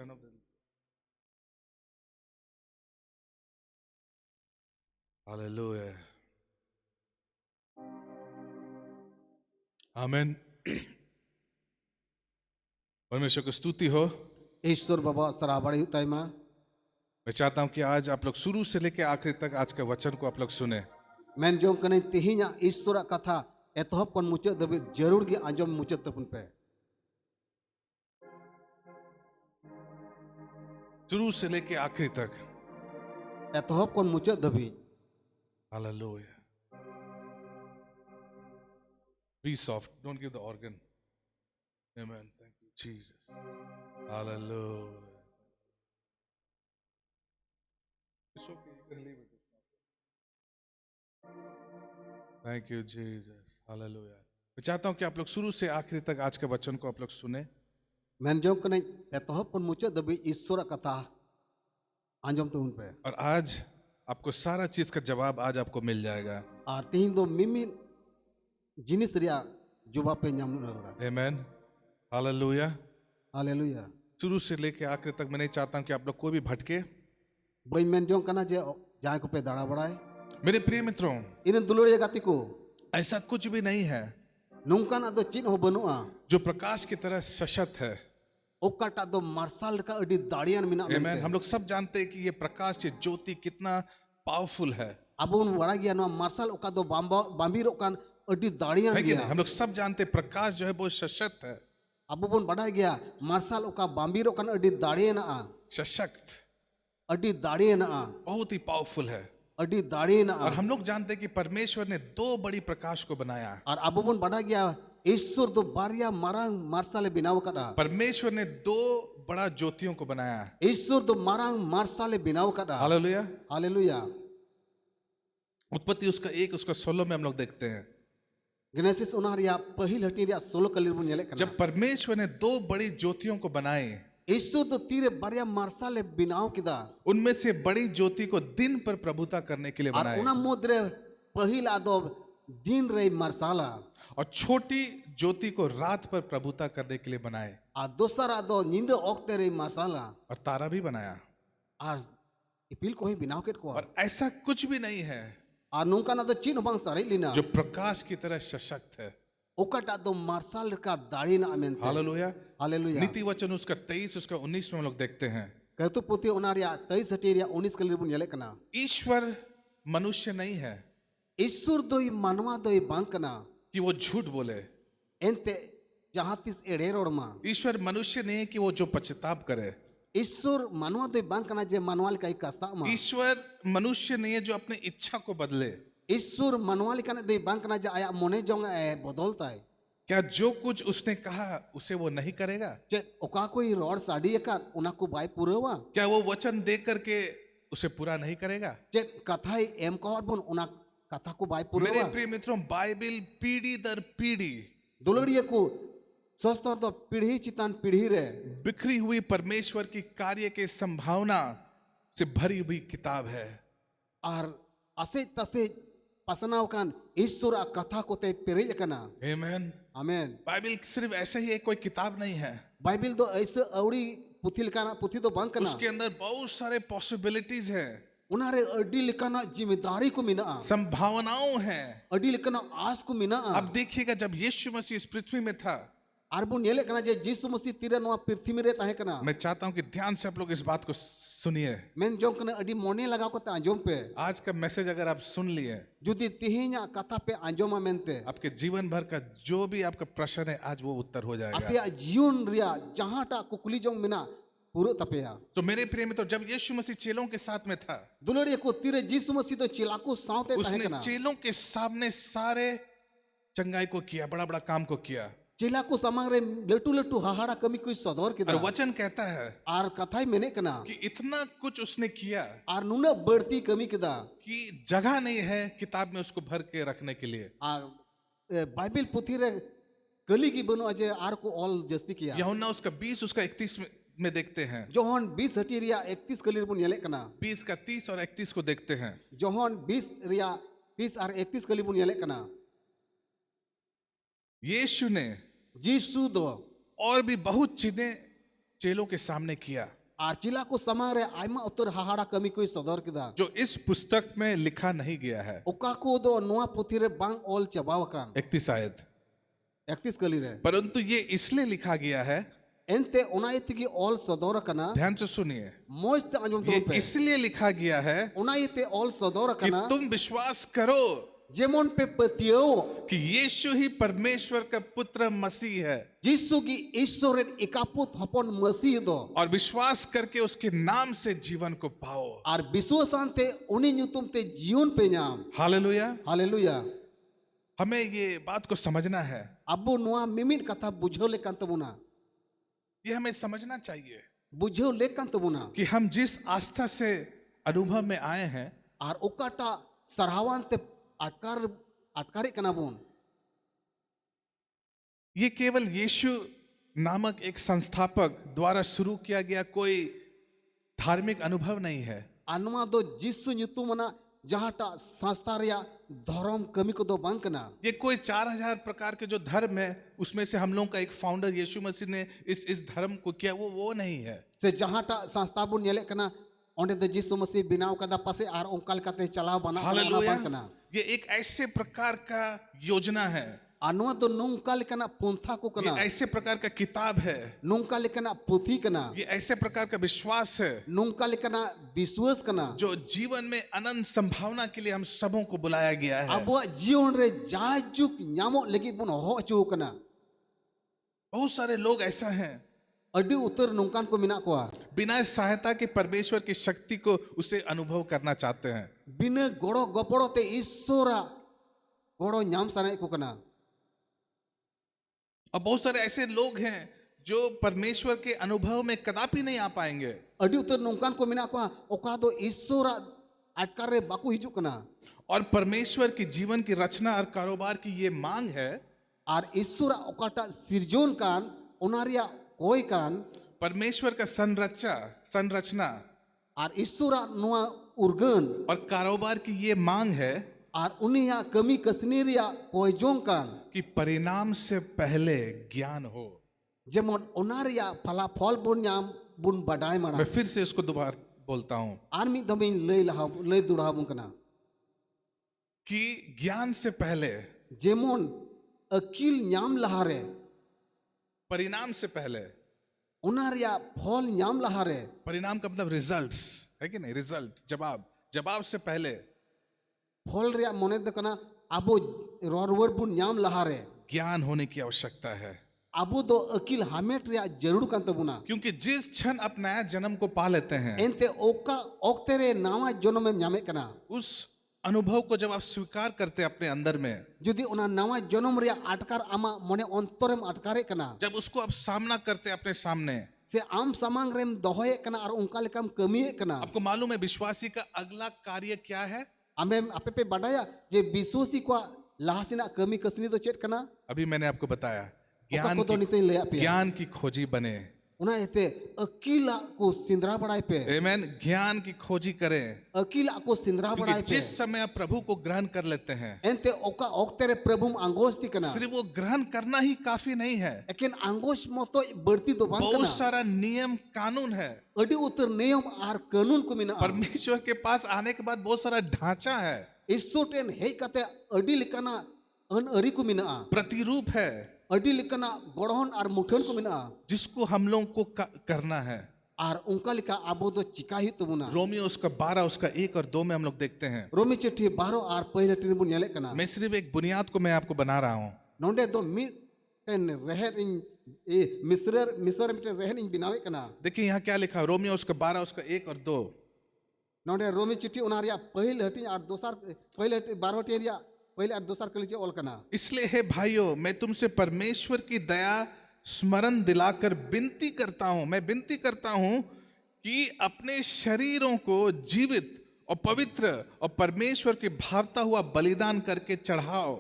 Turn off the. Hallelujah. Amen. परमेश्वर को स्तुति हो। ईश्वर बाबा सराहबड़ी होता है माँ। मैं चाहता हूं कि आज आप लोग शुरू से लेकर आखिर तक आज के वचन को आप लोग सुने। मैं जो कने तिहिना ईश्वर कथा एतहब कौन मुझे दबे जरूर की आजम मुझे तपुन पे शुरू से लेकर आखिर तक। एतहब कौन मुझे दबे। Hallelujah. Be soft. Don't give the organ. Amen. Thank you, Jesus. Hallelujah. It's okay. You can leave it. Thank you, Jesus. Hallelujah. मैं चाहता हूं कि आप लोग शुरू से आखिर तक आज के वचन को आप लोग सुने। मैं जो कने एतहब कौन मुझे दबे ईश्वर कथा आजम तो उन पे। और आज आपको सारा चीज का जवाब आज आपको मिल जाएगा। और तिहिन दो मिमी जिनिस रिया जुबा पे न्याम नगरा। Amen. Hallelujah. हालेलुया। शुरू से लेकर आखिर तक मैं नहीं चाहता हूं कि आप लोग कोई भी भटके। भाई मैं जो कना जे जाए को पे दाड़ा बड़ाए। मेरे प्रिय मित्रों, इन दुलोड़े गाती को ऐसा कुछ भी नहीं है नुंका ना दो चिन्ह हो बनुआ जो प्रकाश की तरह सशक्त है। ओकाटा दो मार्शल का अडी दाड़ियान मिना Amen. हम लोग सब जानते हैं कि ये प्रकाश, ये ज्योति कितना पावरफुल है। अब उन बड़ा गया ना मार्शल ओका दो बांबी रोकान अडी दाड़ियान है कि गया। नहीं? हम लोग सब जानते हैं प्रकाश जो है वो सशक्त है, अब उन बड़ा गया मार्शल ओका बांबी रोकान अडी दाड़ियान आ सशक्त, अडी दाड़ियान आ बहुत ही पावरफुल है। अडी दाड़ियान आ और हम लोग जानते हैं कि परमेश्वर ने दो बड़ी प्रकाश को बनाया। और अब उन बड़ा गया ईश्वर दो बारिया मारांग मार्शल बिनाव करा। परमेश्वर ने दो बड़ा ज्योतियों को बनाया। ईश्वर दो मारांग मार्शल बिनाव करा। हालेलुया। हालेलुया। उत्पत्ति उसका 1 उसका 16 में हम लोग देखते हैं गेनेसिस उनारिया पहिल हटी रिया 16 कलीर बुन येले कना। जब परमेश्वर ने दो बड़ी ज्योतियों को बनाए, ईश्वर दो तीरे बारिया मार्शल बिनाव किदा। उनमें से बड़ी ज्योति को दिन पर प्रभुता करने के लिए और बनाए उना मुद्रे पहिल आदो दिन रे मार्शाला और छोटी ज्योति को रात पर प्रभुता करने के लिए बनाए आ दोसर आदो नींद ओक्ते रे मार्शाला और तारा भी बनाया। और इपिल को ही बिनाव केट को और ऐसा कुछ भी नहीं है आ नुका ना दो चिन्ह बांग सारे लिना जो प्रकाश की तरह सशक्त है। ओकाटा दो मार्शल का दाढ़ी ना अमेनते। हालेलुया। हालेलुया। नीति वचन उसका 23 उसका 19 में हम लोग देखते हैं कहतो पुती उनारिया 23 हटी रिया 19 कलीर बुन येले कना। ईश्वर मनुष्य नहीं है ईश्वर दो मानवा दो बांग कना कि वो झूठ बोले। एंते जहां तिस एड़े रोड़मा ईश्वर मनुष्य नहीं है कि वो जो पश्चाताप करे। ईश्वर मानवा दो बांग कना जे मानवाल का कस्ता मा। ईश्वर मनुष्य नहीं है जो अपनी इच्छा को बदले। ईश्वर मानवाल का दो बांग कना जे आया मोने जोंग बदलता है। क्या जो कुछ उसने कहा उसे वो नहीं करेगा? जे ओका कोई रोड साड़ी का उना को बाय पुरवा क्या वो वचन दे करके उसे पूरा नहीं करेगा? जे कथा एम को और बुन उना कथा को बाय पुरवा। मेरे प्रिय मित्रों, बाइबिल पीढ़ी दर पीढ़ी दुलड़िए को स्वस्थ तो पीढ़ी चितान पीढ़ी रे बिखरी हुई परमेश्वर की कार्य के संभावना से भरी हुई किताब है। और असे तसे पसनाव कान ईश्वर आ कथा को ते पेरेज कना। आमीन। आमीन। बाइबिल सिर्फ ऐसे ही एक कोई किताब नहीं है। बाइबिल तो ऐसे औड़ी पुथी लिखाना पुथी तो बांग कना। उसके अंदर बहुत सारे पॉसिबिलिटीज है, उनारे अड्डी लिखाना जिम्मेदारी को मिना संभावनाओं हैं। अड्डी लिखाना आस को मिना। अब देखिएगा, जब यीशु मसीह इस पृथ्वी में था, आरबुन येले कना जे जिसु मसीह तीरे नवा पृथ्वी में रहता है कना। मैं चाहता हूं कि ध्यान से आप लोग इस बात को सुनिए। मैं जो कना अड्डी मोने लगा को आंजोम पे आज का मैसेज अगर आप सुन लिए, जुदी तिहिना कथा पे आंजोमा मेनते आपके जीवन भर का जो भी आपका प्रश्न है आज वो उत्तर हो जाएगा। आपे जीवन रिया जहां टा कुकुली जोंग मिना पूरा तपेया। तो मेरे प्रिय मित्रों, जब यीशु मसीह चेलों के साथ में था, दुलड़िए को तीरे जिसु मसीह तो चिलाको सावते उसने कना। चेलों के सामने सारे चंगाई को किया, बड़ा बड़ा काम को किया। चिलाको समांग रे लटू लटू हाहाड़ा कमी कोई सदर के और वचन कहता है आर कथाई मैंने कना कि इतना कुछ उसने किया आर नुना बढ़ती कमी किदा कि जगह नहीं है किताब में उसको भर के रखने के लिए। आर बाइबिल पुथी रे कली की बनो अजय आर को ऑल जस्ती किया। यूहन्ना उसका 20 उसका 31 में देखते हैं। जोहन 20 हटी रिया 31 कलीर बुन येले कना। 20 का 30 और 31 को देखते हैं। जोहन 20 रिया 30 और 31 कलीर बुन येले कना। यीशु ने जीसु दो और भी बहुत चेलों के सामने किया, आर चिला को समांग रे आयमा उतर हाहाड़ा कमी कोई सदर किदा जो इस पुस्तक में लिखा नहीं गया है। ओका को दो नोआ पुथी रे बांग ऑल चबावकान 31 आयत। 31 कली रे परंतु ये इसलिए लिखा गया है, एनते ओना इतिगी ऑल सदर कना ध्यान से सुनिए, मोज ते अंजुम ये तो पे इसलिए लिखा गया है ओना इते ऑल सदर कि कना तुम विश्वास करो जेमोन पे पतियो कि यीशु ही परमेश्वर का पुत्र मसीह है, जिसु की ईश्वरेन एकापुत हपन मसीह दो और विश्वास करके उसके नाम से जीवन को पाओ। आर विश्वासांते उनी न्यूतुम ते जीवन पे नाम हालेलुया। हालेलुया हमें ये बात को समझना है, अबो नुआ मिमिट कथा बुझो ले कांतबुना ये हमें समझना चाहिए बुझो ले कांतबुना कि हम जिस आस्था से अनुभव में आए हैं, आर ओकाटा सरावान ते अटकारे कनाबुन ये केवल यीशु नामक एक संस्थापक द्वारा शुरू किया गया कोई धार्मिक अनुभव नहीं है। अनुमा दो जिसु न्यूतुमना जहाटा संस्था रिया धर्म कमी को दो बांग कना ये कोई 4000 प्रकार के जो धर्म है उसमें से हम लोगों का एक फाउंडर यीशु मसीह ने इस धर्म को किया, वो नहीं है। से जहाटा संस्था बुन नेले कना ओंडे दो जिसु मसीह बिनाव कदा पासे आर ओंकाल काते चलाव बना हालेलुया। बांग कना ये एक ऐसे प्रकार का योजना है, अनुमा दो नुंकाल कना पंथा को ये कना ऐसे प्रकार का किताब है, नुंकाल कना पुथी कना ये ऐसे प्रकार का विश्वास है नुंकाल कना विश्वास कना जो जीवन में अनंत संभावना के लिए हम सबों को बुलाया गया है। अब जीवन रे जाजुक न्यामो लगी बुन हो चु कना बहुत सारे लोग ऐसा हैं, अडी उतर नुंकान को मिना को बिना सहायता के परमेश्वर की शक्ति को उसे अनुभव करना चाहते हैं। बिना गोड़ो गपड़ो ते ईश्वरा गोड़ो न्याम सनाई को कना और बहुत सारे ऐसे लोग हैं जो परमेश्वर के अनुभव में कदापि नहीं आ पाएंगे। अडी उतर नुंकान को मिना को ओका दो ईश्वरा अटकार रे बाकू हिजु कना और परमेश्वर की जीवन की रचना और कारोबार की ये मांग है, आर ईश्वरा ओकाटा सिरजोन कान ओनारिया कोई कान परमेश्वर का संरचना आर ईश्वरा नुआ उर्गन और कारोबार की ये मांग है आर उनिया कमी कसनी रिया कोई जों कान कि परिणाम से पहले ज्ञान हो। जेमन ओनारिया फला फल बुन न्याम बुन बडाय मैं माना फिर से उसको दोबारा बोलता हूं आर मी दमिन ले दुड़ा बुन कना कि ज्ञान से पहले, जेमन अकिल न्याम लहारे परिणाम से पहले, ओनारिया फल न्याम लहारे परिणाम का मतलब रिजल्ट्स है कि नहीं, रिजल्ट जवाब से पहले फल रिया मने द कना अबो रोरवर बुन न्याम लहारे ज्ञान होने की आवश्यकता है। अबो दो अकिल हामेट रिया जरूर कांत बुना क्योंकि जिस क्षण आप नया जन्म को पा लेते हैं, एनते ओका ओक्तेरे नावा जन्म में न्यामे कना उस अनुभव को जब आप स्वीकार करते हैं अपने अंदर में, जुदी उना नावा जन्म रिया अटकार आमा मने अंतरम अटकारे कना जब उसको आप सामना करते हैं अपने सामने, से आम सामांग रेम दोहये कना और उनका लेकम कमी कना आपको मालूम है विश्वासी का अगला कार्य क्या है? आमे आपे पे बढ़ाया जे विश्वासी को लाहसिना कमी कसनी तो चेट कना अभी मैंने आपको बताया, ओका को तो निते ले आपे ज्ञान की खोजी बने। उना एते अकीला को सिंदरा बढ़ाए पे आमेन। ज्ञान की खोजी करें, अकीला को सिंदरा क्योंकि बढ़ाए पे जिस समय आप प्रभु को ग्रहण कर लेते हैं, एनते ओका ओक्तेरे प्रभुम अंगोस्ती कना सिर्फ वो ग्रहण करना ही काफी नहीं है, लेकिन अंगोश मतो बढ़ती तो बांग बहुत कना सारा नियम कानून है। अडी उतर नियम आर कानून को मिना परमेश्वर के पास आने के बाद बहुत सारा ढांचा है, इसोटेन हे कते अडी लिकना अन अरी को मिना प्रतिरूप है, अडी लिकना गड़हन आर मुठन को मिना जिसको हम लोगों को करना है। आर उनका लिखा आबो दो चिका ही तो बुना रोमियो उसका 12 उसका 1 और 2 में हम लोग देखते हैं। रोमी चिट्ठी 12 आर पहले टिन बुन नेले कना मैं सिर्फ एक बुनियाद को मैं आपको बना रहा हूं। नोंडे दो मिटन रहर इन ए मिस्र मिटन रहर इन बिनावे कना देखिए यहाँ क्या लिखा है, रोमियो उसका 12 उसका 1 और 2। नोंडे रोमी चिट्ठी उनारिया पहले हटी आर दोसर पहले 12 टेरिया पहले आर दोसर कलिचे ओल कना। इसलिए हे भाइयों, मैं तुमसे परमेश्वर की दया स्मरण दिलाकर विनती करता हूं, मैं विनती करता हूं कि अपने शरीरों को जीवित और पवित्र और परमेश्वर के भावता हुआ बलिदान करके चढ़ाओ,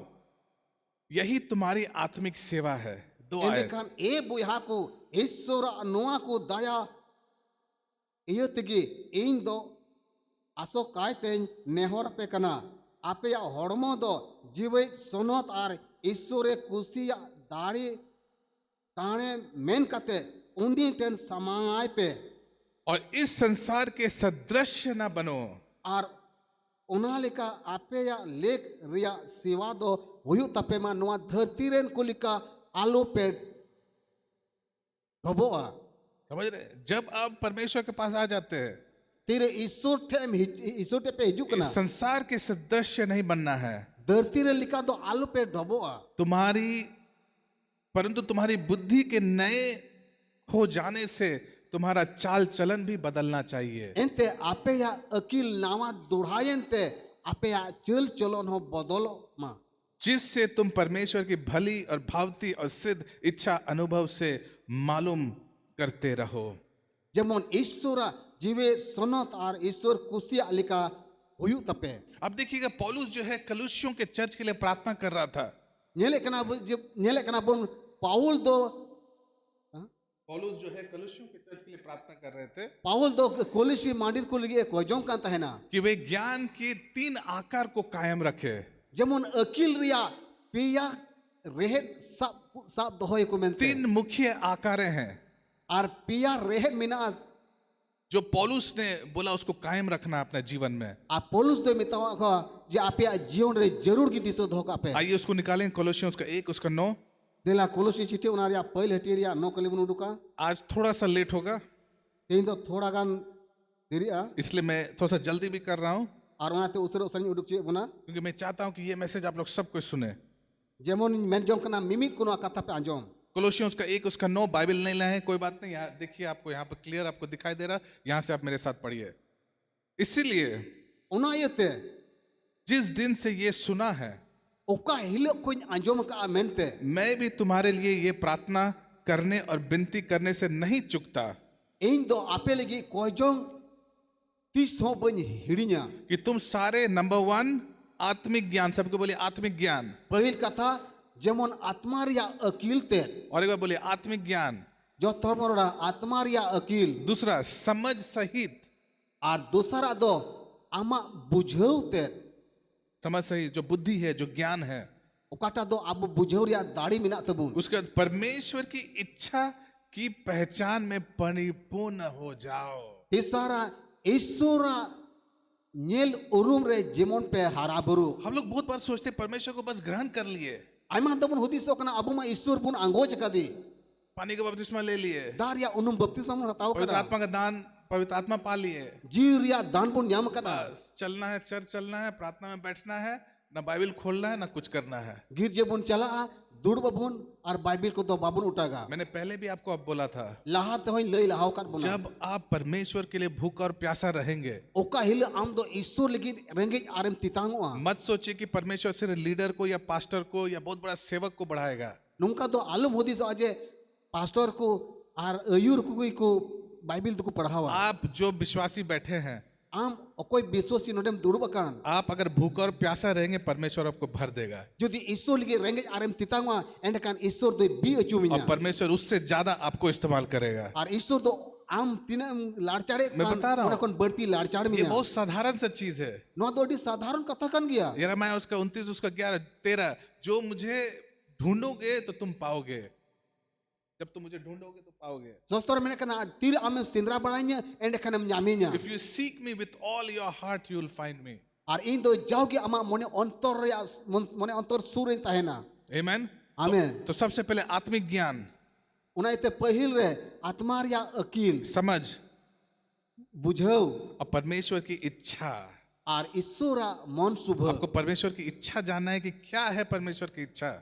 यही तुम्हारी आत्मिक सेवा है। 2 आयत। एंडकान ए बुया को ईश्वर नोआ को दया इयतगी इन दो आसो कायते नेहर पे कना आपे हड़मो दो जीवे सोनत आर ईश्वरे कुसिया दाड़ी ताणे मेन कते उन्हीं टेन समांगाय पे और इस संसार के सदृश्य न बनो। और उना लेका आपे या लेक रिया सेवा दो हुयु तपे मा नुआ धरती रेन को लिका आलो पे ढबोआ। समझ रहे? जब आप परमेश्वर के पास आ जाते हैं, तेरे ईश्वर टे पे हिजुक ना इस संसार के सदृश्य नहीं बनना है धरती रे लिका दो आलो पे ढबोआ। तुम्हारी, परंतु तुम्हारी बुद्धि के नए हो जाने से तुम्हारा चाल चलन भी बदलना चाहिए। एंते आपे या अकील नावा दुढ़ायनते आपे या चल चलन हो बदलो मा, जिससे तुम परमेश्वर की भली और भावती और सिद्ध इच्छा अनुभव से मालूम करते रहो। जेमन ईश्वर जीवे सनत और ईश्वर कुसिया लिका हुयु तपे। अब देखिएगा, पौलुस जो है कलुसियों के चर्च के लिए प्रार्थना कर रहा था। नेले कना बोन पाउल दो पौलुस जो है कलुसियों के चर्च के लिए प्रार्थना कर रहे थे पाउल दो कोलिशी मांडिर को लगे कोजों का तहना कि वे ज्ञान के 3 आकार को कायम रखे। जेमन अकील रिया पिया रेहेट सब सब दोहोय को मेनते 3 मुख्य आकारें हैं और पिया रेहेट मिना जो पौलुस ने बोला उसको कायम रखना अपने जीवन में। आ पौलुस दो मितावा को जे आपे जीवन रे जरूर की दिसो धोका पे। आइए उसको निकालें, कॉलोसियंस का 1 उसका 9। देला कोलोसी चिट्ठी उनारिया पहले हटिरिया नो कलिबन उडुका। आज थोड़ा सा लेट होगा, तेन तो थोड़ा गान देरिया इसलिए मैं थोड़ा सा जल्दी भी कर रहा हूँ, और उनाते उसरे उसरे उडुक चे बना क्योंकि मैं चाहता हूँ कि ये मैसेज आप लोग सब कुछ सुने। जेमन मेन जों कना मिमिक कुनो कथा पे आंजोम। कोलोसियंस का 1 उसका 9। बाइबल नहीं लाए कोई बात नहीं, यहाँ देखिए, आपको यहाँ पर क्लियर आपको दिखाई दे रहा, यहाँ से आप मेरे साथ पढ़िए। इसीलिए उनायते जिस दिन से ये सुना है, ओका हिलो कोई आंजोम का मेनते मैं भी तुम्हारे लिए ये प्रार्थना करने और विनती करने से नहीं चुकता इन दो आपे लगी कोजों तीस हो बन हिड़िया कि तुम सारे नंबर 1 आत्मिक ज्ञान, सबको बोलिए आत्मिक ज्ञान, पहिल कथा जेमन आत्मा रिया अकील ते और एक बार बोलिए आत्मिक ज्ञान। जो थर्मोरा आत्मा रिया अकील। दूसरा समझ सहित, और दूसरा दो आमा बुझाव ते समझ सहित जो बुद्धि है, जो ज्ञान है। ओकाटा दो अब बुझाव रिया दाढ़ी मिना तबुन। उसके बाद परमेश्वर की इच्छा की पहचान में परिपूर्ण हो जाओ। तीसरा ईश्वरा नेल उरुम रे जेमन पे हारा बरु। हम लोग बहुत बार सोचते हैं परमेश्वर को बस ग्रहण कर लिए, आयमा दबुन हुदिसो कना अबु मा ईश्वर बुन अंगोज कदी पानी का बपतिस्मा ले लिए, दारिया उनुम बपतिस्मा मन हताओ पवित्र कदा आत्मा का दान, पवित्र आत्मा पा लिए, जीव रिया दान बुन न्याम कदा। बस चलना है, चर्च चलना है, प्रार्थना में बैठना है, ना बाइबल खोलना है, ना कुछ करना है। गिर जेबुन चला दुड़ बबुन और बाइबिल को दो बाबुन उठागा। मैंने पहले भी आपको अब बोला था, लाहा तो होई लई लाहाव काट बुना। जब आप परमेश्वर के लिए भूखा और प्यासा रहेंगे, ओका हिल आम दो ईश्वर लेकिन रेंगेज आरम तितांगवा। मत सोचिए कि परमेश्वर सिर्फ लीडर को या पास्टर को या बहुत बड़ा सेवक को बढ़ाएगा। नुमका दो आलम होदी सो अजे पास्टर को और अयूर को बाइबिल तो को पढ़ावा। आप जो विश्वासी बैठे हैं, आम कोई विश्वासी नोडेम दुड़बकान आप अगर भूखा और प्यासा रहेंगे, परमेश्वर आपको भर देगा। यदि ईश्वर लेकिन रेंगेज आरम तितांगवा एंड कान ईश्वर दो बी अचुमिया। और परमेश्वर उससे ज्यादा आपको इस्तेमाल करेगा। और ईश्वर दो आम तीन लाड़चाड़े मैं बता रहा हूं, कौन बढ़ती लाड़चाड़ में ये बहुत साधारण सा चीज है। नो दोडी साधारण कथा कन गया। यिर्मयाह उसका 29 उसका 11 13, जो मुझे ढूंढोगे तो तुम पाओगे, जब तुम मुझे ढूंढोगे तो पाओगे। जोस्तर मैंने कहा तीर आमे सिंद्रा बढ़ाइया एंड कनम जामिया। If you seek me with all your heart, you will find me. और इन दो जाओगे अमा मोने अंतर या मोने अंतर सूर इन ताहेना। Amen. आमेन। तो सबसे पहले आत्मिक ज्ञान, उनाइते पहिल रे आत्मा या अकील समझ बुझाव और परमेश्वर की इच्छा। और ईश्वरा मन शुभ। आपको परमेश्वर की इच्छा जानना है कि क्या है परमेश्वर की इच्छा।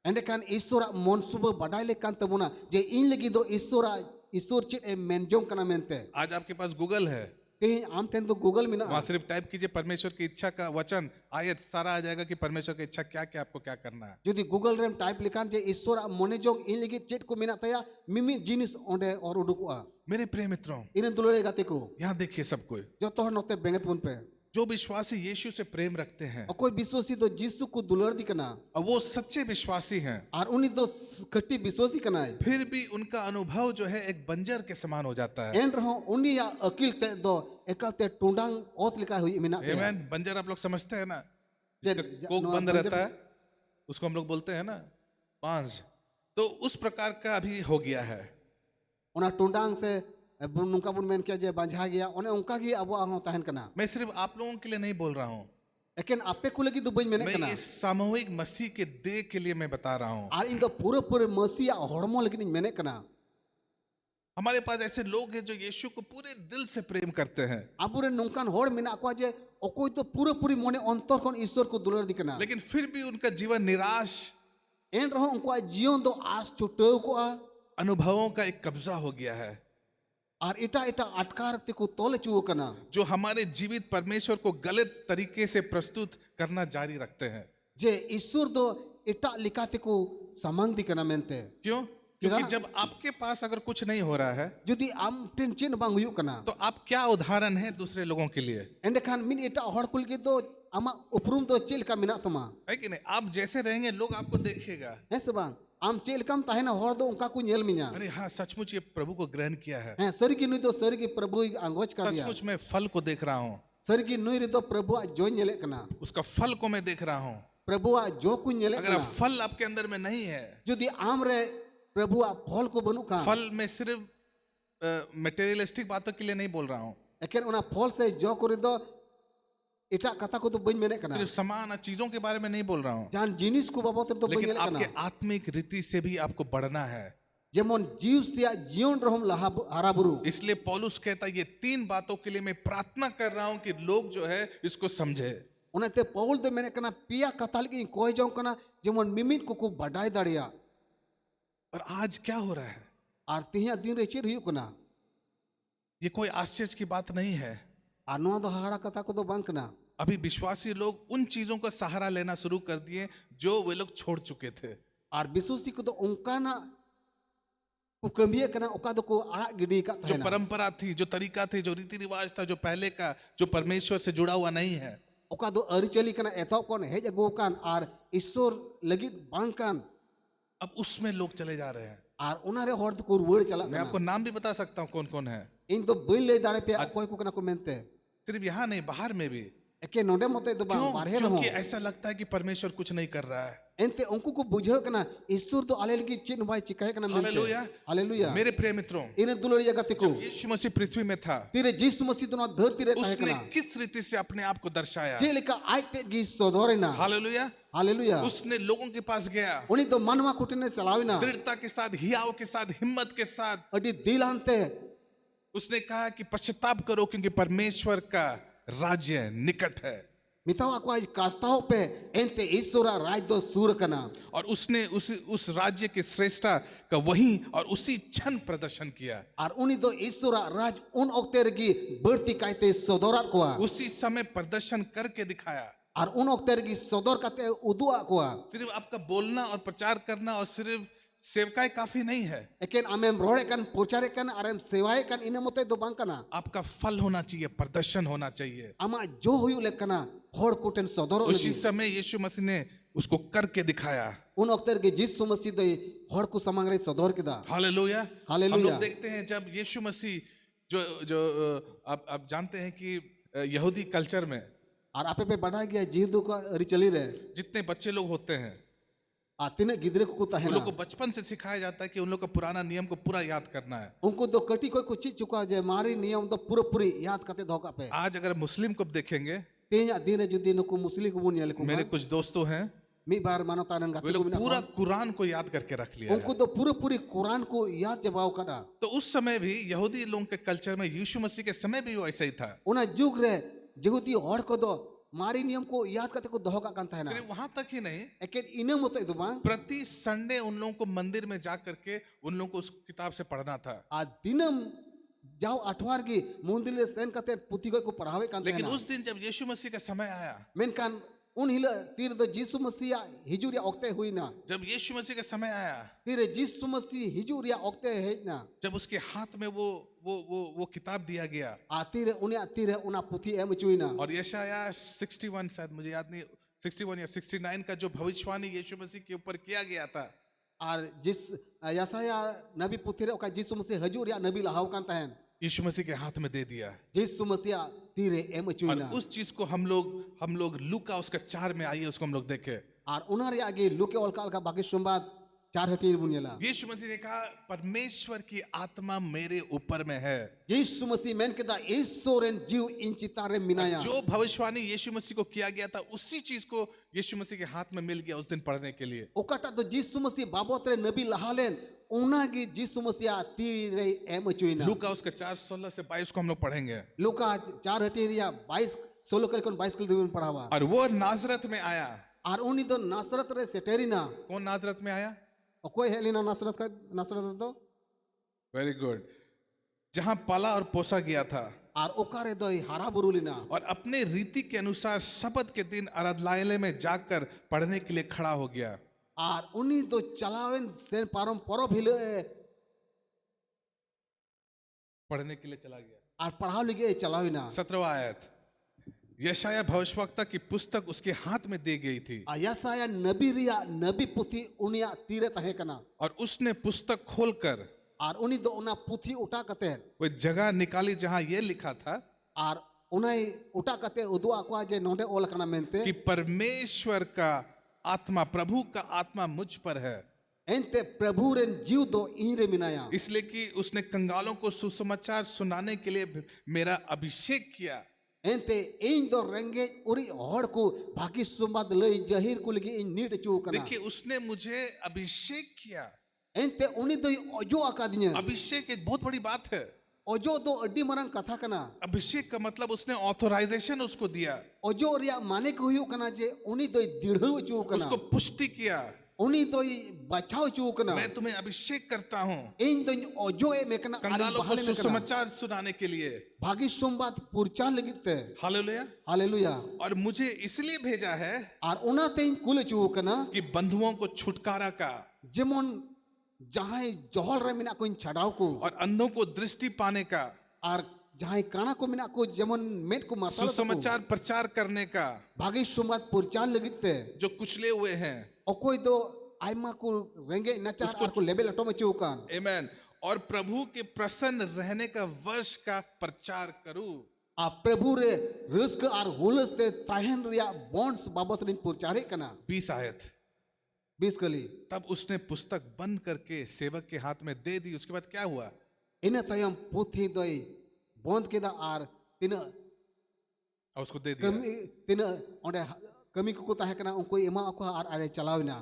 एंड कान ईश्वरा मन शुभ बढ़ाइले कान तबुना जे इन लगी दो ईश्वरा ईश्वर चे ए मेनजों कना मेनते। आज आपके पास गूगल है, कहीं आम टेन तो गूगल में ना वहां सिर्फ टाइप कीजिए परमेश्वर की इच्छा का वचन, आयत, सारा आ जाएगा कि परमेश्वर की इच्छा क्या क्या आपको क्या करना है। यदि गूगल रेम टाइप लिखान जे ईश्वरा मने जोंग इन लगी चेट को मिना तया मिमी जिनिस ओंडे और उडुकुआ। मेरे प्रिय मित्रों, इन दुलरे गाते को यहाँ देखिए सब कोई जो तोहर नोते बेंगत बुन पे जो विश्वासी यीशु से प्रेम रखते हैं और कोई विश्वासी तो जिसु को दुलर दिकना और वो सच्चे विश्वासी हैं, और उन्हीं दो खट्टी विश्वासी कना है। फिर भी उनका अनुभव जो है एक बंजर के समान हो जाता है। एन रहो उन्हीं या अकील ते दो एकल ते टुंडांग ओत लिखा हुई मिना ते। आमेन। बंजर आप लोग समझते हैं ना, जिसका जे- कोक नो, बंद बंजर- रहता है, उसको हम लोग बोलते हैं ना बांस। तो उस प्रकार का अभी हो गया है। ona tundang se nungka bun men kya je banjha gaya one onka gi abo ang tahen kana मैं सिर्फ आप लोगों के लिए नहीं बोल रहा हूँ, eken ape ku lagi do bain mene मैं kana इस सामूहिक मसीह के देह के लिए मैं बता रहा हूँ। ar indo pura pura masiya hormo lagi ni mene kana हमारे पास ऐसे लोग हैं जो यीशु को पूरे दिल से प्रेम करते हैं, abure nungkan hor mena ko je okoi to pura puri mone ontor kon ishwar ko dular dikana लेकिन फिर भी उनका जीवन निराश en roho unko jion do as chutau ko a अनुभवों का एक कब्जा हो गया है, ar ita ita atkar te ko tole chu kana जो हमारे जीवित परमेश्वर को गलत तरीके से प्रस्तुत करना जारी रखते हैं। je ishwar do ita likate ko samang dikana mente क्यों? क्योंकि जब आपके पास अगर कुछ नहीं हो रहा है jodi am ten chen bang huyuk kana तो आप क्या उदाहरण हैं दूसरे लोगों के लिए, endekhan min ita hor kul ge do ama uprum do chel ka mina tama है कि नहीं? आप जैसे रहेंगे लोग आपको देखेगा, है se bang am chel kam tahena hor do unka ku nyel minya अरे हाँ सचमुच ये प्रभु को ग्रहण किया है, है sari ki nui do sari ki prabhu angoj ka diya सचमुच मैं फल को देख रहा हूँ, sari ki nui re do prabhu a jo nyele kana उसका फल को मैं देख रहा हूँ। prabhu a jo ku nyele अगर आप kana फल आपके अंदर में नहीं है, jodi am re prabhu a phol ko banu ka फल मैं सिर्फ मटेरियलिस्टिक बातों के लिए नहीं बोल रहा हूँ, eken ona phol se jo kore do ita kata ko do bain mene kana सिर्फ समान चीजों के बारे में नहीं बोल रहा हूँ, jan jinis ku babot do bain लेकिन nyele kana आपके आत्मिक रीति से भी आपको बढ़ना है। jemon jiv sia jion rohom laha haraburu इसलिए पौलुस कहता है ये 3 बातों के लिए मैं प्रार्थना कर रहा हूं कि लोग जो है इसको समझे। onate paul do mene kana pia kata lagi koi jong kana jemon mimit ku ku badai daria और आज क्या हो रहा है? ar tiha din re chir huyuk kana ये कोई आश्चर्य की बात नहीं है। ar noa do hahara kata ko do bang kana अभी विश्वासी लोग उन चीजों का सहारा लेना शुरू कर दिए जो वे लोग छोड़ चुके थे। ar bisusi ko do onkana ku kambie kana oka do ko arak gidi ka जो tahena परंपरा थी, जो तरीका थे, जो रीति रिवाज था, जो पहले का, जो परमेश्वर से जुड़ा हुआ नहीं है, oka do ari chali kana etop kon hej agu kan ar ishwar lagit bang kan अब उसमें लोग चले जा रहे हैं। ar ona re hor do ko ruwar chala मैं आपको kana नाम भी बता सकता हूँ कौन कौन है, in do bain le dare pe koi ko kana ko mente सिर्फ यहाँ नहीं बाहर में भी। eke nonde mote do bang क्यों? barhe क्योंकि reho ऐसा लगता है कि परमेश्वर कुछ नहीं कर रहा है। ente unku ko bujhau kana ishwar do ale lagi chin bai chikai kana mente hallelujah. haleluya मेरे प्रिय मित्रों, ine dulari jagat ko यीशु मसीह पृथ्वी में था, tire jisu masih do na dharti re tahe उसने kana किस रीति से अपने आप को दर्शाया? jelika aite gi sodorena hallelujah. haleluya उसने लोगों के पास गया, uni do manwa kutine salawina दृढ़ता के साथ, हियाव के साथ, हिम्मत के साथ adi dil ante उसने कहा कि पश्चाताप करो क्योंकि परमेश्वर का राज्य निकट है। mitaw ako ay kastao pe ente isura raj do sur kana और उसने उस राज्य की श्रेष्ठता का वहीं और उसी क्षण प्रदर्शन किया। ar uni do isura raj un okte regi berti kaite sodorat koa उसी समय प्रदर्शन करके दिखाया। ar un okte regi sodor kate udua koa सिर्फ आपका बोलना और प्रचार करना और सिर्फ सेवकाई काफी नहीं है, eken amem rore kan pochare kan arem sewae kan ine mote do bang kana आपका फल होना चाहिए, प्रदर्शन होना चाहिए। ama jo huyu le kana hor kuten sodoro उसी lagi समय यीशु मसीह ने उसको करके दिखाया। un okte regi jisu masih do hor ku samangre sodor kida hallelujah. Hallelujah. हम लोग देखते हैं जब यीशु मसीह जो जो आप जानते हैं कि यहूदी कल्चर में ar ape pe badai gya jidu ko ri chali re जितने बच्चे लोग होते हैं atine gidre ko उन tahena लोग को बचपन से सिखाया जाता है कि उन लोग का पुराना नियम को पूरा याद करना है। उनको दो कटी कोई कुछ चुका जे मारी नियम तो पूरा पूरी याद करते धोखा पे आज अगर मुस्लिम को देखेंगे, तेजा दिन जुदी नुको मुस्लिम को बुनियाले को मेरे कुछ दोस्तों हैं, मी बार मानो तानन वे गाते को लोग बिना पूरा कुरान को याद करके रख लिया उनको है। तो पूरे पूरी कुरान को याद जवाब करा तो उस समय भी यहूदी लोगों के कल्चर में यीशु मसीह के समय भी वैसा ही था। उना जुग रे जगुती और को दो मारी नियम को याद करते को धोखा कांता है ना सिर्फ वहां तक ही नहीं, एके इने मतो इदु बांग प्रति संडे उन लोगों को मंदिर में जा करके उन लोगों को उस किताब से पढ़ना था। आ दिनम जाओ अठवार की मंदिर ले सेन करते पुथी को पढ़ावे कांता है लेकिन ना उस दिन जब यीशु मसीह का समय आया, मेन कान उन हिला तीर दो जिसु मसीह हिजुरिया ओक्ते हुई ना जब यीशु मसीह का समय आया, तीर जिसु मसीह हिजुरिया ओक्ते है ना जब उसके हाथ में वो किताब दिया गया आतीरे उन्हें आतीरे उना पुथी एम चुईना और यशाया 61 शायद मुझे याद नहीं 61 या 69 का जो भविष्यवाणी यीशु मसीह के ऊपर किया गया था, और जिस यसाया नबी पुथीरे ओका जिसु मसीह हजूर या नबी लहाव कांता है यीशु मसीह के हाथ में दे दिया। जिसु मसीह तीरे एम और चुईना उस चीज को हम लोग लूका उसका 4 में आइए उसको हम लोग देखें। और उनारे आगे लुके अलका अलका बाकी संवाद 4 hatir bun yela यीशु मसीह ने कहा परमेश्वर की आत्मा मेरे ऊपर में है। Yesu Masih men keda Isoren jiu in citare minaya जो भविष्यवाणी यीशु मसीह को किया गया था उसी चीज को यीशु मसीह के हाथ में मिल गया उस दिन पढ़ने के लिए। okata do Yesu Masih babot re nabi lahalen onagi Yesu Masih ti re em achuina लूका उसका 4:16 से 22 को हम लोग पढ़ेंगे। Luka 4 hatir ya 22 16 kali kon 22 kali dibun padhawa और वो नाजरत में आया। ar uni do Nasaret re seterina कौन नाजरत में आया? okoi helina Nasaret do very good. जहां पाला और पोसा गया था ar okare do hara burulina और अपने रीति के अनुसार शबत के दिन आराधनालय में जाकर पढ़ने के लिए खड़ा हो गया। ar uni do chalawen sen parom porob hile पढ़ने के लिए चला गया। ar padhaw lige chalawina 17वां आयत, यशाया भविष्यवक्ता की पुस्तक उसके हाथ में दी गई थी ayasaya nabi riya nabi puthi unia tire tahe kana और उसने पुस्तक खोलकर ar uni do ona puthi uta kate वो जगह निकाली जहां ये लिखा था ar unai uta kate udu akwa je nonde ol kana mente कि परमेश्वर का आत्मा, प्रभु का आत्मा मुझ पर है, ente prabhu ren jiu do ire minaya इसलिए कि उसने कंगालों को सुसमाचार सुनाने के लिए मेरा अभिषेक किया। ente in do renge uri hor ku bhagi sumbad lei jahir ku ligi in nit chu kana देखिए उसने मुझे अभिषेक किया। ente uni do ojo akadinya अभिषेक एक बहुत बड़ी बात है। ojo do adi marang katha kana अभिषेक का मतलब उसने ऑथराइजेशन उसको दिया, ojo riya mane ko huyu kana je uni do dirhu chu kana उसको पुष्टि किया, uni do bachao chu kana मैं तुम्हें अभिषेक करता हूँ इन do ojo e mekana ari कंगालों को bahale mekana सुसमाचार सुनाने के लिए। bhagi sumbad purchan ligite hallelujah. haleluya और मुझे इसलिए भेजा है ar ona tein kule chu kana कि बंधुओं को छुटकारा का jemon jahai johol re mina ko chadao ko और अंधों को दृष्टि पाने का, ar jahai kana ko mina ko jemon met ko masal ko सुसमाचार प्रचार करने का, bhagi sumbad purchan ligite जो कुचले हुए हैं, okoi do aima ko renge nachar ar ko level atom chu kan आमेन, और प्रभु के प्रसन्न रहने का वर्ष का प्रचार करूं। a prabhu re risk ar hulas te tahen ria bonds babot rin purchare kana 20 आयत। 20 kali तब उसने पुस्तक बंद करके सेवक के हाथ में दे दी। उसके बाद क्या हुआ? ina tayam puthi doi bond keda ar tina और उसको दे दिया kami tina onde kami ko tahe kana unko ema ako ar are chalawina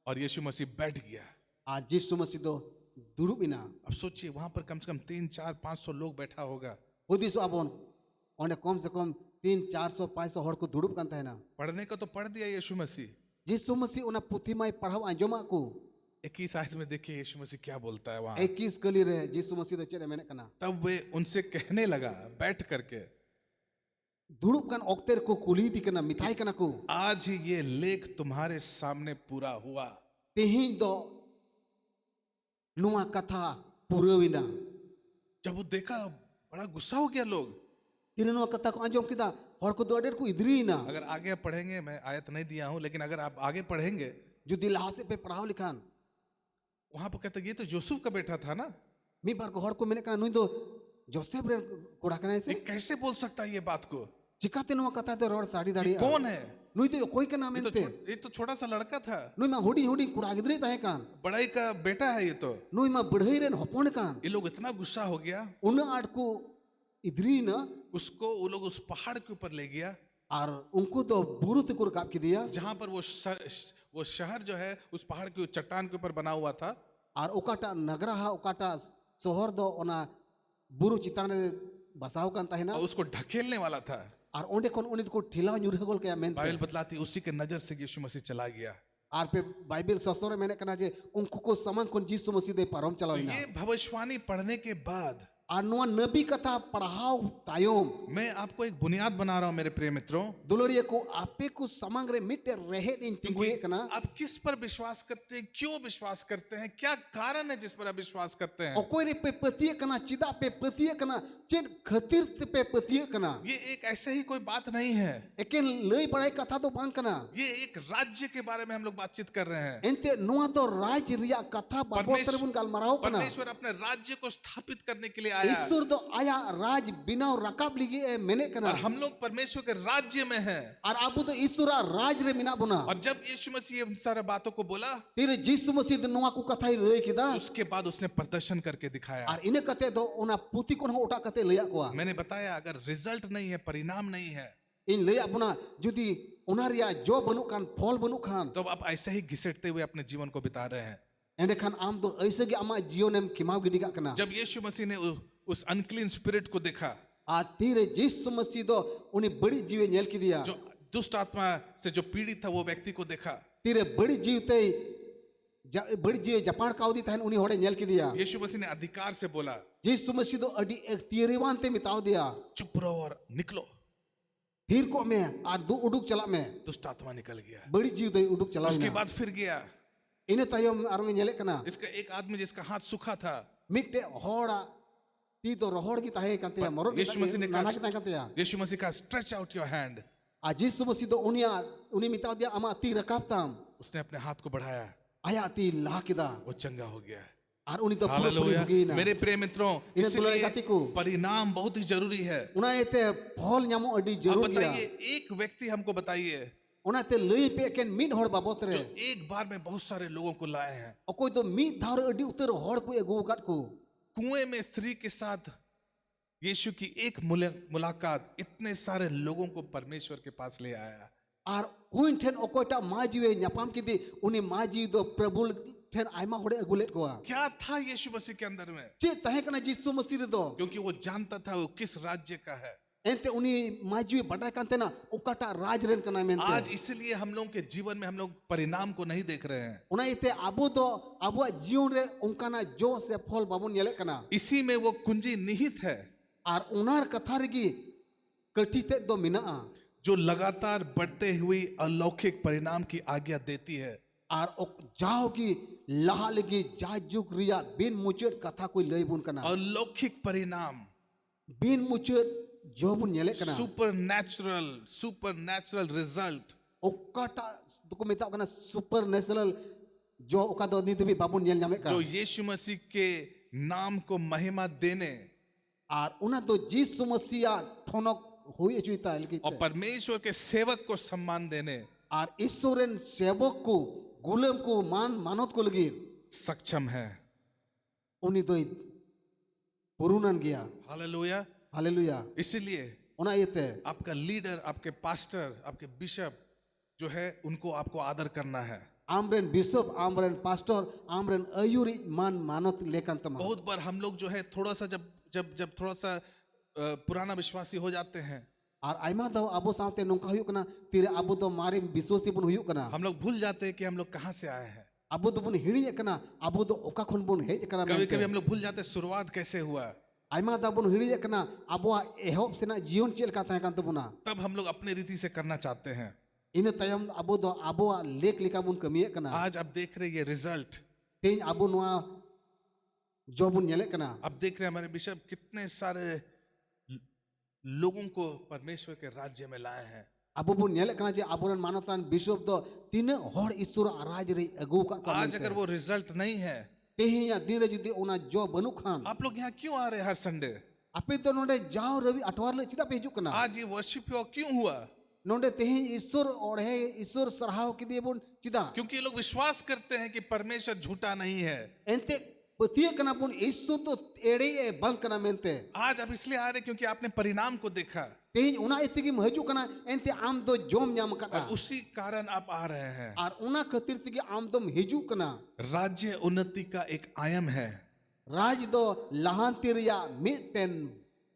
और यीशु मसीह बैठ गया। a Yesu Masih do durubina अब सोचिए वहां पर कम से कम 3, 4, 500 लोग बैठा होगा। hudisu abon onde kom se kom 3 400 500 hor ko durub kan tahena पढ़ने को तो पढ़ दिया यीशु मसीह। Yesu Masih ona puthi mai padhaw anjoma ko 21 आयत में देखिए यीशु मसीह क्या बोलता है वहां। 21 kali re Yesu Masih do chere mene kana तब वे उनसे कहने लगा बैठ करके, durub kan okter ko kuli di kana mithai kana ko आज ही ये लेख तुम्हारे सामने पूरा हुआ। tehin do nua katha purawina जब वो देखा बड़ा गुस्सा हो गया लोग। tina nua katha ko anjom kida hor ko do ader ko idrina अगर आगे पढ़ेंगे, मैं आयत नहीं दिया हूं लेकिन अगर आप आगे पढ़ेंगे judi lahase pe padhaw likhan वहां पर कहते ये तो यूसुफ का बेटा था ना, mi bar ko hor ko mene kana nui do Joseph ren koda kana ये ese कैसे बोल सकता है ये बात को? chikate nua katha do rod sadi ये dadi कौन है? nui do koi kana mente ये तो छोटा सा लड़का था, nui ma hudi hudi koda gidri tahe kan बड़ाई का बेटा है ये तो। nui ma budhai ren hopon kan ये लोग इतना गुस्सा हो गया, una art ko idrina उसको वो लोग उस पहाड़ के ऊपर ले गया ar unko do buru te kur kap kidiya जहां पर वो शहर जो है उस पहाड़ के चट्टान के ऊपर बना हुआ था। ar okata nagara ha okata sohor do ona buru chitan re basaw kan tahena और उसको ढकेलने वाला था। ar onde kon unit ko thila nyurhe gol kaya mente Bible बतलाती उसी के नजर से यीशु मसीह चला गया। ar pe bible sasore mene kana je unko ko saman kon Yesu Masih de parom तो chalawina ये भविष्यवाणी पढ़ने के बाद ar noa nabi katha padhaw tayom मैं आपको एक बुनियाद बना रहा हूं मेरे प्रिय मित्रों, दुलरिया को आपे को समग्र मिट रहे इन तिंगुए कना आप किस पर विश्वास करते हैं, क्यों विश्वास करते हैं, क्या कारण है जिस पर आप विश्वास करते हैं। ओकोय रे पे पतिय कना चिदा पे पतिय कना चेन खतिर ते पे पतिय कना ये एक ऐसे ही कोई बात नहीं है, एकेन लई बड़ाई कथा तो बांग कना ये एक राज्य के बारे में हम लोग बातचीत कर रहे हैं। एंते नोआ तो राज रिया कथा बाबोतर बुन गाल मराव कना परमेश्वर अपने राज्य को स्थापित करने के लिए आया ईश्वर दो आया राज बिनाव रकाब लिगी ए मेने और कना हम लोग परमेश्वर के राज्य में हैं। और आबू तो ईश्वरा राज रे मिना बुना और जब यीशु मसीह इन सारे बातों को बोला, तेरे जिसु मसीह दो नुआ को कथाई रे किदा उसके बाद उसने प्रदर्शन करके दिखाया। और इने कते दो ओना पुती को ओटा कते लया कोआ मैंने बताया अगर रिजल्ट नहीं है, परिणाम नहीं है, इन लया बुना जुदी ओना रिया जो बनु कान फल बनु खान तो आप ऐसे ही घिसटते हुए अपने जीवन को बिता रहे हैं। एंडे खान आम तो ऐसे कि आमा जीवनेम किमाव गिडिगा कना जब यीशु मसीह ने उस अनक्लीन स्पिरिट को देखा, आ तीरे जिसु मसीह दो उन्हें बड़ी जीवे नेल की दिया जो दुष्ट आत्मा से जो पीड़ित था वो व्यक्ति को देखा, तीरे बड़ी जीवते बड़ी जीव जापान काउदी तहन उन्हें होड़े नेल की दिया यीशु मसीह ने अधिकार से बोला, जिसु मसीह दो अडी एक तीरेवान ते मिताव दिया चुप रहो और निकलो। धीर को में आ दो उडुक चला में दुष्ट आत्मा निकल गया। बड़ी जीव दे उडुक चला उसके बाद फिर गया, इन्हें तयम आरंगे नेले कना इसका एक आदमी जिसका हाथ सूखा था, मिट्टे होड़ा ती तो रोहड़ की ताहे कांते या मरो यीशु मसीह ने नाना की ताहे कांते या यीशु मसीह का स्ट्रेच आउट योर हैंड, आ जिसु मसीह दो उन्हें मिताव दिया अमा ती रकाब ताम उसने अपने हाथ को बढ़ाया, आया ती लाह किदा वो चंगा हो गया। और उन्हें तो पूरी हालेलुया। होगी ना मेरे प्रिय मित्रों, इन्हें दुलारे इसलिए गाती को परिणाम बहुत ही जरूरी है। उन्हें इते फल न्यामो अडी आप जरूरी है बताइए, एक व्यक्ति हमको बताइए उन्हें ते लई पे केन मिड होड़ बाबत रे जो एक बार में बहुत सारे लोगों को लाए हैं। अकोई तो मिड धार अडी उतर होड़ को एगो काट को कुएं में स्त्री के साथ यीशु की एक मुलाकात इतने सारे लोगों को परमेश्वर के पास ले आया। और कुइन ठेन अकोटा माजीवे न्यापाम की दी उन्हें माजी दो प्रभु ठेन आयमा होड़े अगुलेट को क्या था यीशु मसीह के अंदर में? चे तहे कना जिसु मसीह रे दो क्योंकि वो जानता था वो किस राज्य का है। एंते उन्हें माजी बड़ा कांते ना उकाटा राज रेन कना मेनते आज इसलिए हम लोगों के जीवन में हम लोग परिणाम को नहीं देख रहे हैं। उन्हें इते आबो दो आबो जीवन रे उनकाना जो से फल बाबुन नेले कना इसी में वो कुंजी निहित है और उनार कथा रेगी कठी ते दो मिना जो लगातार बढ़ते हुए अलौकिक परिणाम की आज्ञा देती है। और जाओ की लहा लगी जाजुक रिया बिन मुचेट कथा कोई लई बुन कना अलौकिक परिणाम, बिन मुचेट जो बुन नेले कना सुपर नेचुरल रिजल्ट, ओकाटा दुको मिता कना सुपर नेचुरल जो ओका दो नी भी बाबुन नेल न्यामे का जो यीशु मसीह के नाम को महिमा देने और उना तो जिसु मसीह ठोनक हुई चुईता लगी और परमेश्वर के सेवक को सम्मान देने और ईश्वरन सेवक को गुलाम को मानत को लगी सक्षम है। उन्हीं तो पुरुनन गया हालेलुया। हालेलुया। इसीलिए उना येते आपका लीडर, आपके पास्टर, आपके बिशप जो है उनको आपको आदर करना है। आमरेन बिशप, आमरेन पास्टर, आमरेन अयुरी मानत लेकन तमा बहुत बार हम लोग जो है थोड़ा सा जब थोड़ा सा पुराना विश्वासी हो जाते हैं, और आयमा दो अबो सावते नोंका हुयुक कना तीरे अबो तो मारे विश्वासी बन हुयुक कना हम लोग भूल जाते हैं कि हम लोग कहाँ से आए हैं। अबो तो बन हिड़ी कना अबो तो ओका खन बन हेज कना कभी कभी हम लोग भूल जाते हैं शुरुआत कैसे हुआ। आयमा दा बन हिड़ी कना अबो एहोब सेना जीवन चेल का तहे कान तबुना तब हम लोग अपने रीति से करना चाहते हैं। इन तयम अबो दो अबो लेक लिका बुन कमिए कना आज आप देख रहे हैं ये रिजल्ट, तेज अबो नुआ जो बुन नेले कना अब देख रहे हैं हमारे बिशप कितने सारे लोगों को परमेश्वर के राज्य में लाए हैं। अबो बुन नेले कना जे अबोरन मानतान बिशप दो तीन होड़ ईश्वर राज रे अगु का आज अगर वो रिजल्ट नहीं है, तेही या दिन जुदी ओना जो बनु खान आप लोग यहाँ क्यों आ रहे हैं हर संडे? अपे तो नोडे जाओ रवि अठवार ले चिदा पे हिजु कना आज ये वर्शिप क्यों हुआ? नोडे तेही ईश्वर ओढ़े ईश्वर सराहाव की दिए बुन चिदा क्योंकि ये लोग विश्वास करते हैं कि परमेश्वर झूठा नहीं है। एंते पतिये कना बुन ईश्वर तो एड़े ए बंक कना मेनते आज आप इसलिए आ रहे हैं क्योंकि आपने परिणाम को देखा तेही उना इतगी महजु कना एंते आम दो जोम न्याम और कना उसी कारण आप आ रहे हैं। और उना खातिर तिगी आम दम हिजु कना राज्य उन्नति का एक आयाम है राज दो लहांति रिया मिटन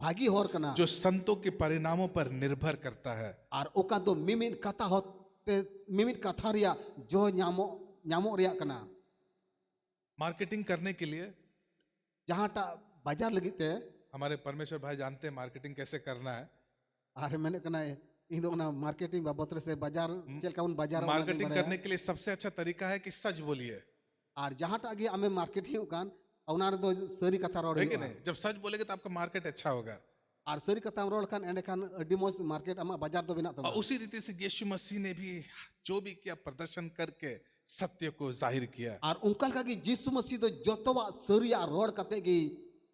भागी होर कना जो संतों के परिणामों पर निर्भर करता है। और ओका दो मिमिन कथा होते मिमिन कथा रिया जो न्यामो रिया कना मार्केटिंग करने के लिए जहाँ टा बाजार लगी थे हमारे परमेश्वर भाई जानते हैं मार्केटिंग कैसे करना है। अरे मैंने कहना है इन दो ना मार्केटिंग बाबत से बाजार चल का उन बाजार मार्केटिंग करने के लिए सबसे अच्छा तरीका है कि सच बोलिए। और जहाँ टा आगे हमें मार्केटिंग कान उनार दो सरी कथा रोड है कि नहीं? जब सच बोलेगे तो आपका मार्केट अच्छा होगा। और सरी कथा रोड खान एंड खान अड्डी मोस मार्केट अमा बाजार तो बिना और उसी रीति से यीशु मसीह ने भी जो भी किया प्रदर्शन करके सत्य को जाहिर किया। और उनका का कि यीशु मसीह तो जोतवा सरिया रोड कते की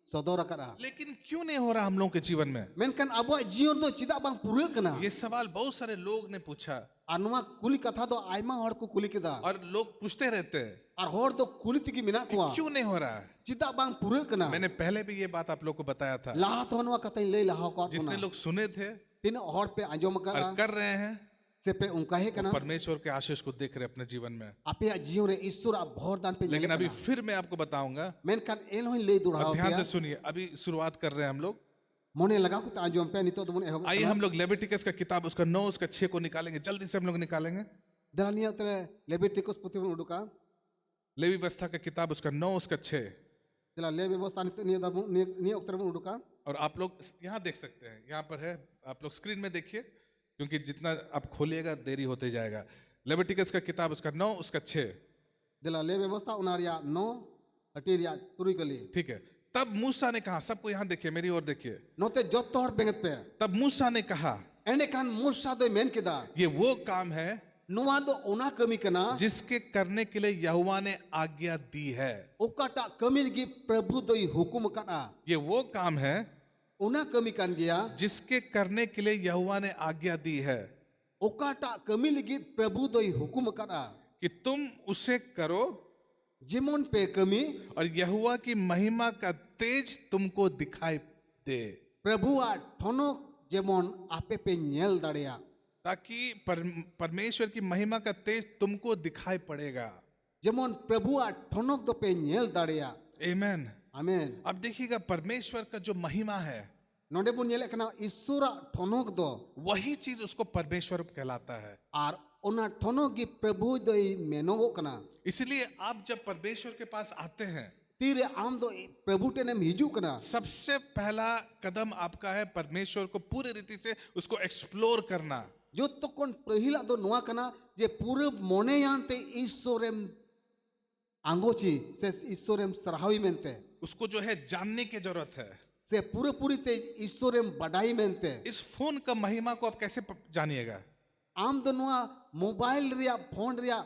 sodor akara. लेकिन क्यों नहीं हो रहा हम लोगों के जीवन में? Menkan abuak jion do cidak bang pura kana. ये सवाल बहुत सारे लोग ने पूछा Ar noa kuli katha do aima hor ko kuli keda. और लोग पूछते रहते हैं Ar hor do kuli tigi minak कि kuwa. क्यों नहीं हो रहा है? Cidak bang pura kana. मैंने पहले भी ये बात आप लोग को बताया था। Lahat ho noa katain lei lahau ko जितने kuna. लोग सुने थे Tina hor pe anjom और kara. कर रहे हैं, Sepe ungkahe kana. परमेश्वर के आशीष को देख रहे हैं अपने जीवन में। Ape ya jion re Ishur ab bhor dan pe लेकिन nyele अभी kana. फिर मैं आपको बताऊंगा, Menkan el hoin lei और durhao ध्यान pe. से सुनिए। अभी शुरुआत कर रहे हैं हम लोग। Mone lagao ko ta anjom pe nito do mon ehab. आइए हम लोग लेविटिकस का किताब उसका 9 उसका 6 को निकालेंगे, जल्दी से हम लोग निकालेंगे। Dalania tere Leviticus puthi bon uduka. Levi व्यवस्था का किताब उसका 9 उसका 6। Dela Levi bostan nito ni da ni okter bon uduka. और आप लोग यहाँ देख सकते हैं, यहाँ पर है, आप लोग स्क्रीन में देखिए, क्योंकि जितना आप खोलिएगा देरी होते जाएगा। लेविटिकस का किताब उसका 9 उसका 6। Dela Levi bosta unaria no atiria turi kali. ठीक है। तब मूसा ने कहा, सबको यहाँ देखिए, मेरी ओर देखिए। Note jotto hor benget pe. तब मूसा ने कहा, Ende kan Musa do men keda. ये वो काम है Noa do ona kami kana. जिसके करने के लिए यहोवा ने आज्ञा दी है। Okata kami lagi Prabhu doi hukum kana. ये वो काम है Una kami kan dia. जिसके करने के लिए यहोवा ने आज्ञा दी है Okata kami lagi Prabhu doi hukum kana. कि तुम उसे करो Jemon pe kami. और यहोवा की महिमा का तेज तुमको दिखाई दे, Prabhu a thono jemon ape pe nyel daria. ताकि परमेश्वर की महिमा का तेज तुमको दिखाई पड़ेगा। Jemon Prabhu a thonok do pe nyel daria. Amen. Amen. अब देखिएगा, परमेश्वर का जो महिमा है Nonde bon nyelek kana Isura thonok do. वही चीज उसको परमेश्वर कहलाता है। Ar ona thonok gi Prabhu doi menogo kana. इसलिए आप जब परमेश्वर के पास आते हैं, Tire am do Prabhu tenem hiju kana. सबसे पहला कदम आपका है परमेश्वर को पूरी रीति से उसको एक्सप्लोर करना। Joto kon pahila do noa kana je pura mone yante Isorem angochi se Isorem sarhawi mente. उसको जो है जानने की जरूरत है। Se pura puri te Isorem badai mente. इस फोन का महिमा को आप कैसे जानिएगा? Am do noa mobile ria phone ria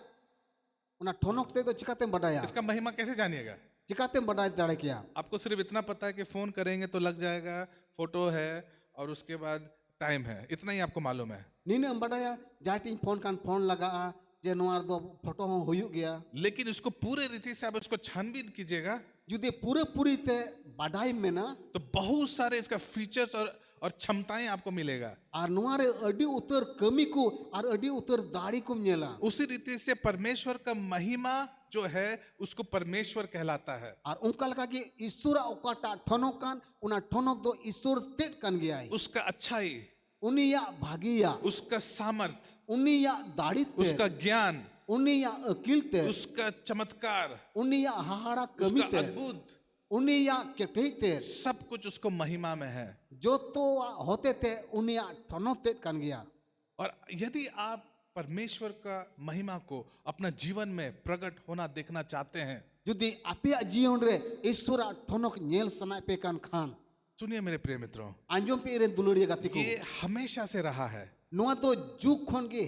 una thonok te do chikatem badaya. इसका महिमा कैसे जानिएगा? Chikatem badai dare kya. आपको सिर्फ इतना पता है कि फोन करेंगे तो लग जाएगा, फोटो है और उसके बाद टाइम है, इतना ही आपको मालूम है। Nina badaya jating phone kan phone laga je noar do photo ho huyuk gya. लेकिन उसको पूरे रीति से आप उसको छानबीन कीजिएगा Judi pura puri te badai mena तो बहुत सारे इसका फीचर्स और क्षमताएं आपको मिलेगा। ar noare adi utar kami ku ar adi utar dari kum nyela. उसी रीति से परमेश्वर का महिमा जो है उसको परमेश्वर कहलाता है। Ar ungkal kaki Isura okata thonok kan una thonok do Isur tet kan gya. उसका अच्छाई, Uni ya bhagiya. उसका सामर्थ, Uni ya darit उसका te. ज्ञान, Uni ya akil te. उसका चमत्कार, Uni ya hahara kami उसका te. अद्भुत, Uni ya ketek te. सब कुछ उसको महिमा में है। Joto hote te uni ya thonok tet kan gya. और यदि आप परमेश्वर का महिमा को अपना जीवन में प्रकट होना देखना चाहते हैं, Judi apia jion re Isura thonok nyel sanai pe kan khan. सुनिए मेरे प्रिय मित्रों, Anjom pe iren duluria gatiku. ये हमेशा से रहा है। Noa to juk khon gi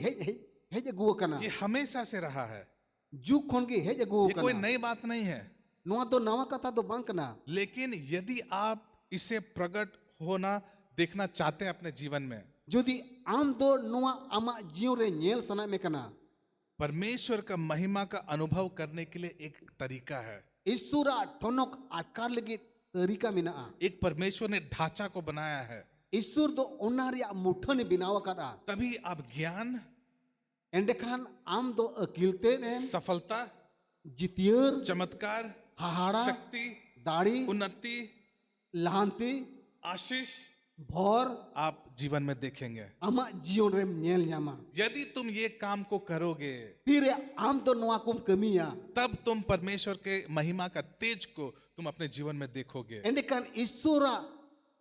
hej agu kana. ये हमेशा से रहा है। Juk khon gi hej agu ये कोई kana. नई बात नहीं है। Noa do nawa kata do bang kana. लेकिन यदि आप इसे प्रकट होना देखना चाहते हैं अपने जीवन में, Judi am do noa ama jion re nyel sanai me kana. परमेश्वर का महिमा का अनुभव करने के लिए एक तरीका है। Isura thonok atkar lagi tarika minaa. एक परमेश्वर ने ढांचा को बनाया है, Isur do onaria muthani binawa kada. तभी आप ज्ञान, Endekhan am do akilte ne सफलता, jitier चमत्कार, hahara शक्ति, dari उन्नति, lahanti आशीष bhor आप जीवन में देखेंगे। ama jion re nyel nyama. यदि तुम ये काम को करोगे, Tire am do noa kum kamiya. तब तुम परमेश्वर के महिमा का तेज को तुम अपने जीवन में देखोगे। Endekan Isura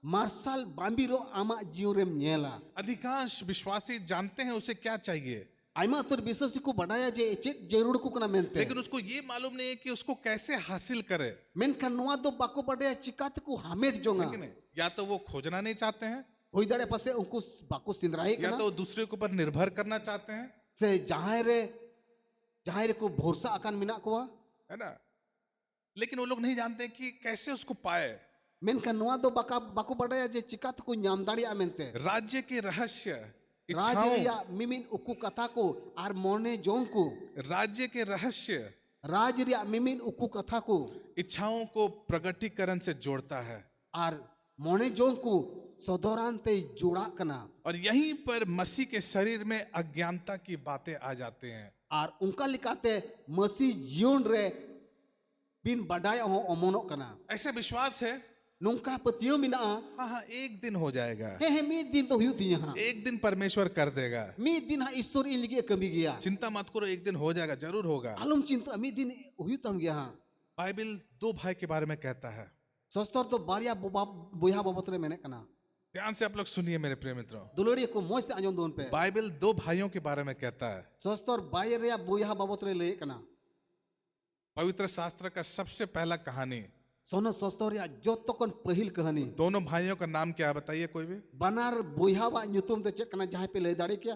marsal bambiro ama jion re nyela. अधिकांश विश्वासी जानते हैं उसे क्या चाहिए, Aima tur bisasi ku badaya je chet jarur ku kana mente. लेकिन उसको ये मालूम नहीं है कि उसको कैसे हासिल करे। Menkan noa do bako badaya chikat ku hamet jonga. है कि नहीं? या तो वो खोजना नहीं चाहते हैं, Hoi dare pase unku bako sindrahi या kana. तो वो दूसरे के ऊपर निर्भर करना चाहते हैं, Se jahai re ku bhorsa akan minak ko. है ना। लेकिन वो लोग नहीं जानते कि कैसे उसको पाए। मेनखान नोआ दो बाको बाडाया जे चिका तको ᱧᱟᱢ दाड़िया मेनते राज्य के रहस्य, राज इच्छाओं, रिया मिमिन उकु कथा को आर मोने जोंग को राज्य के रहस्य राज रिया मिमिन उकु कथा को इच्छाओं को प्रगटीकरण से जोड़ता है। आर मोने जोंग को सदोरान ते जोड़ा कना और यहीं पर मसीह के शरीर में अज्ञानता की बातें आ जाते हैं। आर उनका लिखाते मसी जीवन रे बिन बाडाय हो ओमोनो कना ऐसे विश्वास है, नुंका पतियो मिना हाँ हाँ एक दिन हो जाएगा, हे मी दिन तो हुई थी यहाँ एक दिन परमेश्वर कर देगा, मी दिन हा ईश्वर इन लिगे कमी गया चिंता मत करो, एक दिन हो जाएगा, जरूर होगा। आलम चिंता मी दिन हुई तम गया हाँ बाइबल दो भाई के बारे में कहता है, सस्तर तो बारिया बुया बाबत रे मैंने कना ध्यान से आप लोग सुनिए मेरे प्रिय मित्रों। दुलड़िए को मस्त आजम दोन पे बाइबल दो भाइयों के बारे में कहता है। सस्तर बायर या बुया बाबत रे ले कना पवित्र शास्त्र का सबसे पहला कहानी, सोना सस्तर या जो तकन पहिल कहानी दोनों भाइयों का नाम क्या है बताइए कोई भी? बनार बुया वा nyutum ते चेक कना जहाँ पे ले दाड़े क्या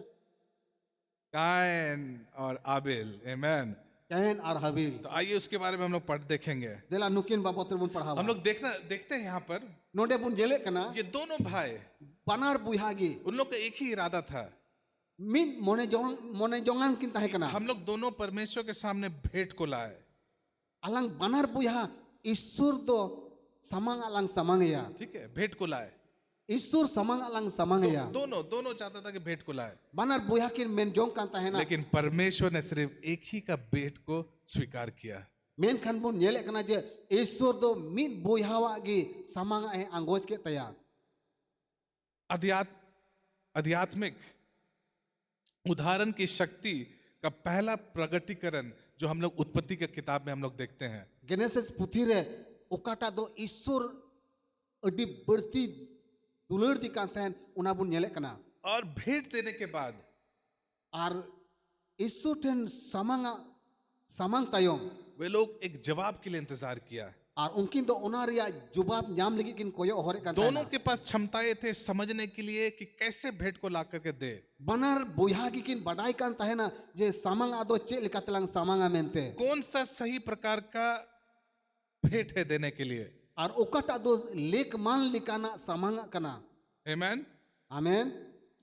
कायन और आबेल, आमेन। कैन और हबील तो आइए उसके बारे में हम लोग पढ़ देखेंगे। देला नुकिन बाबत रे बुन पढ़ावा हम लोग देखते हैं यहाँ पर नोडे बुन जेले कना ये दोनों भाई, बनार बुयागी उन लोग का एक ही इरादा था, मिन मोने जोंगान किन ताहे कना हम लोग दोनों परमेश्वर के सामने भेंट को लाए। alang banar buya isur do samang alang samang ya ठीक है, भेंट को लाए। isur samang alang samang ya दोनों चाहता था कि भेंट को लाए, banar buya kin men jong kan tahena लेकिन परमेश्वर ने सिर्फ एक ही का भेंट को स्वीकार किया। men kan bun nyele kana je isur do min buya wa gi samang ai angoj ke taya आध्यात्मिक उदाहरण की शक्ति का पहला प्रगटीकरण जो हम लोग उत्पत्ति की किताब में हम लोग देखते हैं। genesis puthi re okata do isur adi berti dulur di kan tahen una bun nyele kana और भेंट देने के बाद ar isur ten samang tayom वे लोग एक जवाब के लिए इंतजार किया। और उनकिन तो उनारिया जुबाब न्याम लगी किन कोयो हरे का दोनों के पास क्षमताएं थे समझने के लिए कि कैसे भेंट को ला करके दे। बनार बुया की किन बड़ाई कान तहेना जे सामंग आदो चे लिकातलंग सामंगा मेनते कौन सा सही प्रकार का भेंट है देने के लिए। और ओकटा दो लेक मान लिकाना सामंगा कना आमेन। आमेन।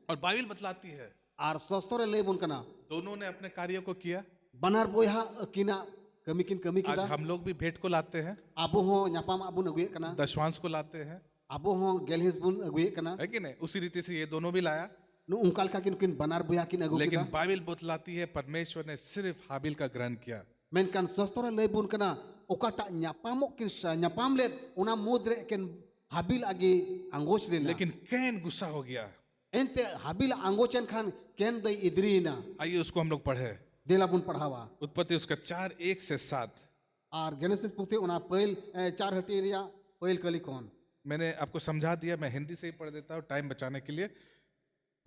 और बाइबल बतलाती है और सस्तोरे ले बुन कना दोनों ने अपने कार्यों को किया। बनार बुया किना कमी किन कमी आज किदा हम लोग भी भेंट को लाते हैं, आबो हो न्यापाम आबुन अगुए कना दशवांश को लाते हैं, आबो हो गेलहिस बुन अगुए कना है कि नहीं। उसी रीति से ये दोनों भी लाया, नु उनकाल का किन किन बनार बुया किन अगु लेकिन किदा बाइबल बतलाती है परमेश्वर ने सिर्फ हाबिल का ग्रहण किया। मेन कान सस्तोरे ले बुन कना ओकटा न्यापामो किन न्यापाम ले उना मुद्रे किन हाबिल आगे अंगोच देना लेकिन कैन गुस्सा हो गया। एंते हाबिल अंगोचन खान केन दई इदरीना आइए उसको हम लोग पढ़े, देला बुन पढ़ावा उत्पत्ति उसका 4:1-7। और गेनेसिस पुथी उना पहिल 4 हटी रिया पहिल कली कौन मैंने आपको समझा दिया, मैं हिंदी से ही पढ़ देता हूँ टाइम बचाने के लिए।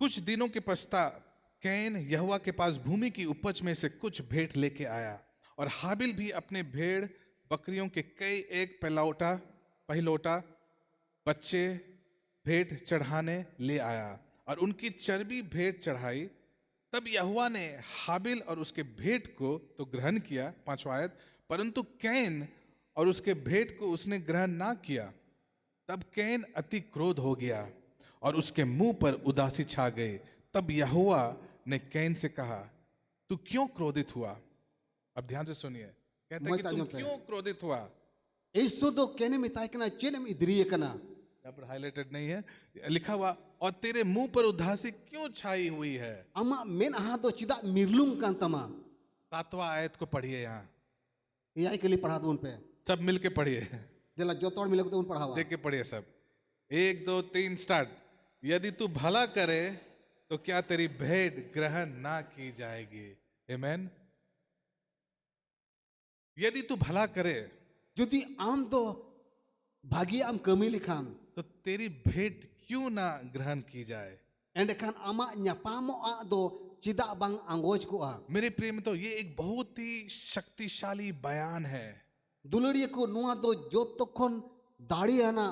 कुछ दिनों के पश्चात कैन यहोवा के पास भूमि की उपज में से कुछ भेंट लेके आया और हाबिल भी अपने भेड़ बकरियों के कई एक पहिलौटा बच्चे भेंट चढ़ाने ले आया और उनकी चर्बी भेंट चढ़ाई। तब यहोवा ने हाबिल और उसके भेंट को तो ग्रहण किया, 5वां आयत, परंतु कैन और उसके भेंट को उसने ग्रहण ना किया। तब कैन अति क्रोध हो गया और उसके मुंह पर उदासी छा गई। तब यहोवा ने कैन से कहा, तू क्यों क्रोधित हुआ? अब ध्यान से सुनिए, कहते हैं कि तुम क्यों क्रोधित हुआ? इसो दो केने मिताय कना चेनम इदरीय कना यहाँ पर हाईलाइटेड नहीं है, लिखा हुआ और तेरे मुंह पर उदासी क्यों छाई हुई है। अमा मेन आहा दो चिदा मिरलुम कान तमा 7वां आयत को पढ़िए, यहाँ एआई के लिए पढ़ा दो उन पे सब मिलके पढ़िए, देला जो तोड़ मिले तो उन पढ़ावा देख के पढ़िए सब। 1 2 3 स्टार्ट। यदि तू भला करे तो क्या तेरी भेंट ग्रहण ना की जाएगी। आमेन। यदि तू भला करे जुदी आम दो भागी आम कमी लिखान तो तेरी भेंट क्यों ना ग्रहण की जाए। एंड खान आमा न्यापामो आ दो चिदा बांग अंगोज को आ मेरे प्रेम तो ये एक बहुत ही शक्तिशाली बयान है। दुलड़िए को नुआ दो जो तखन दाड़ी आना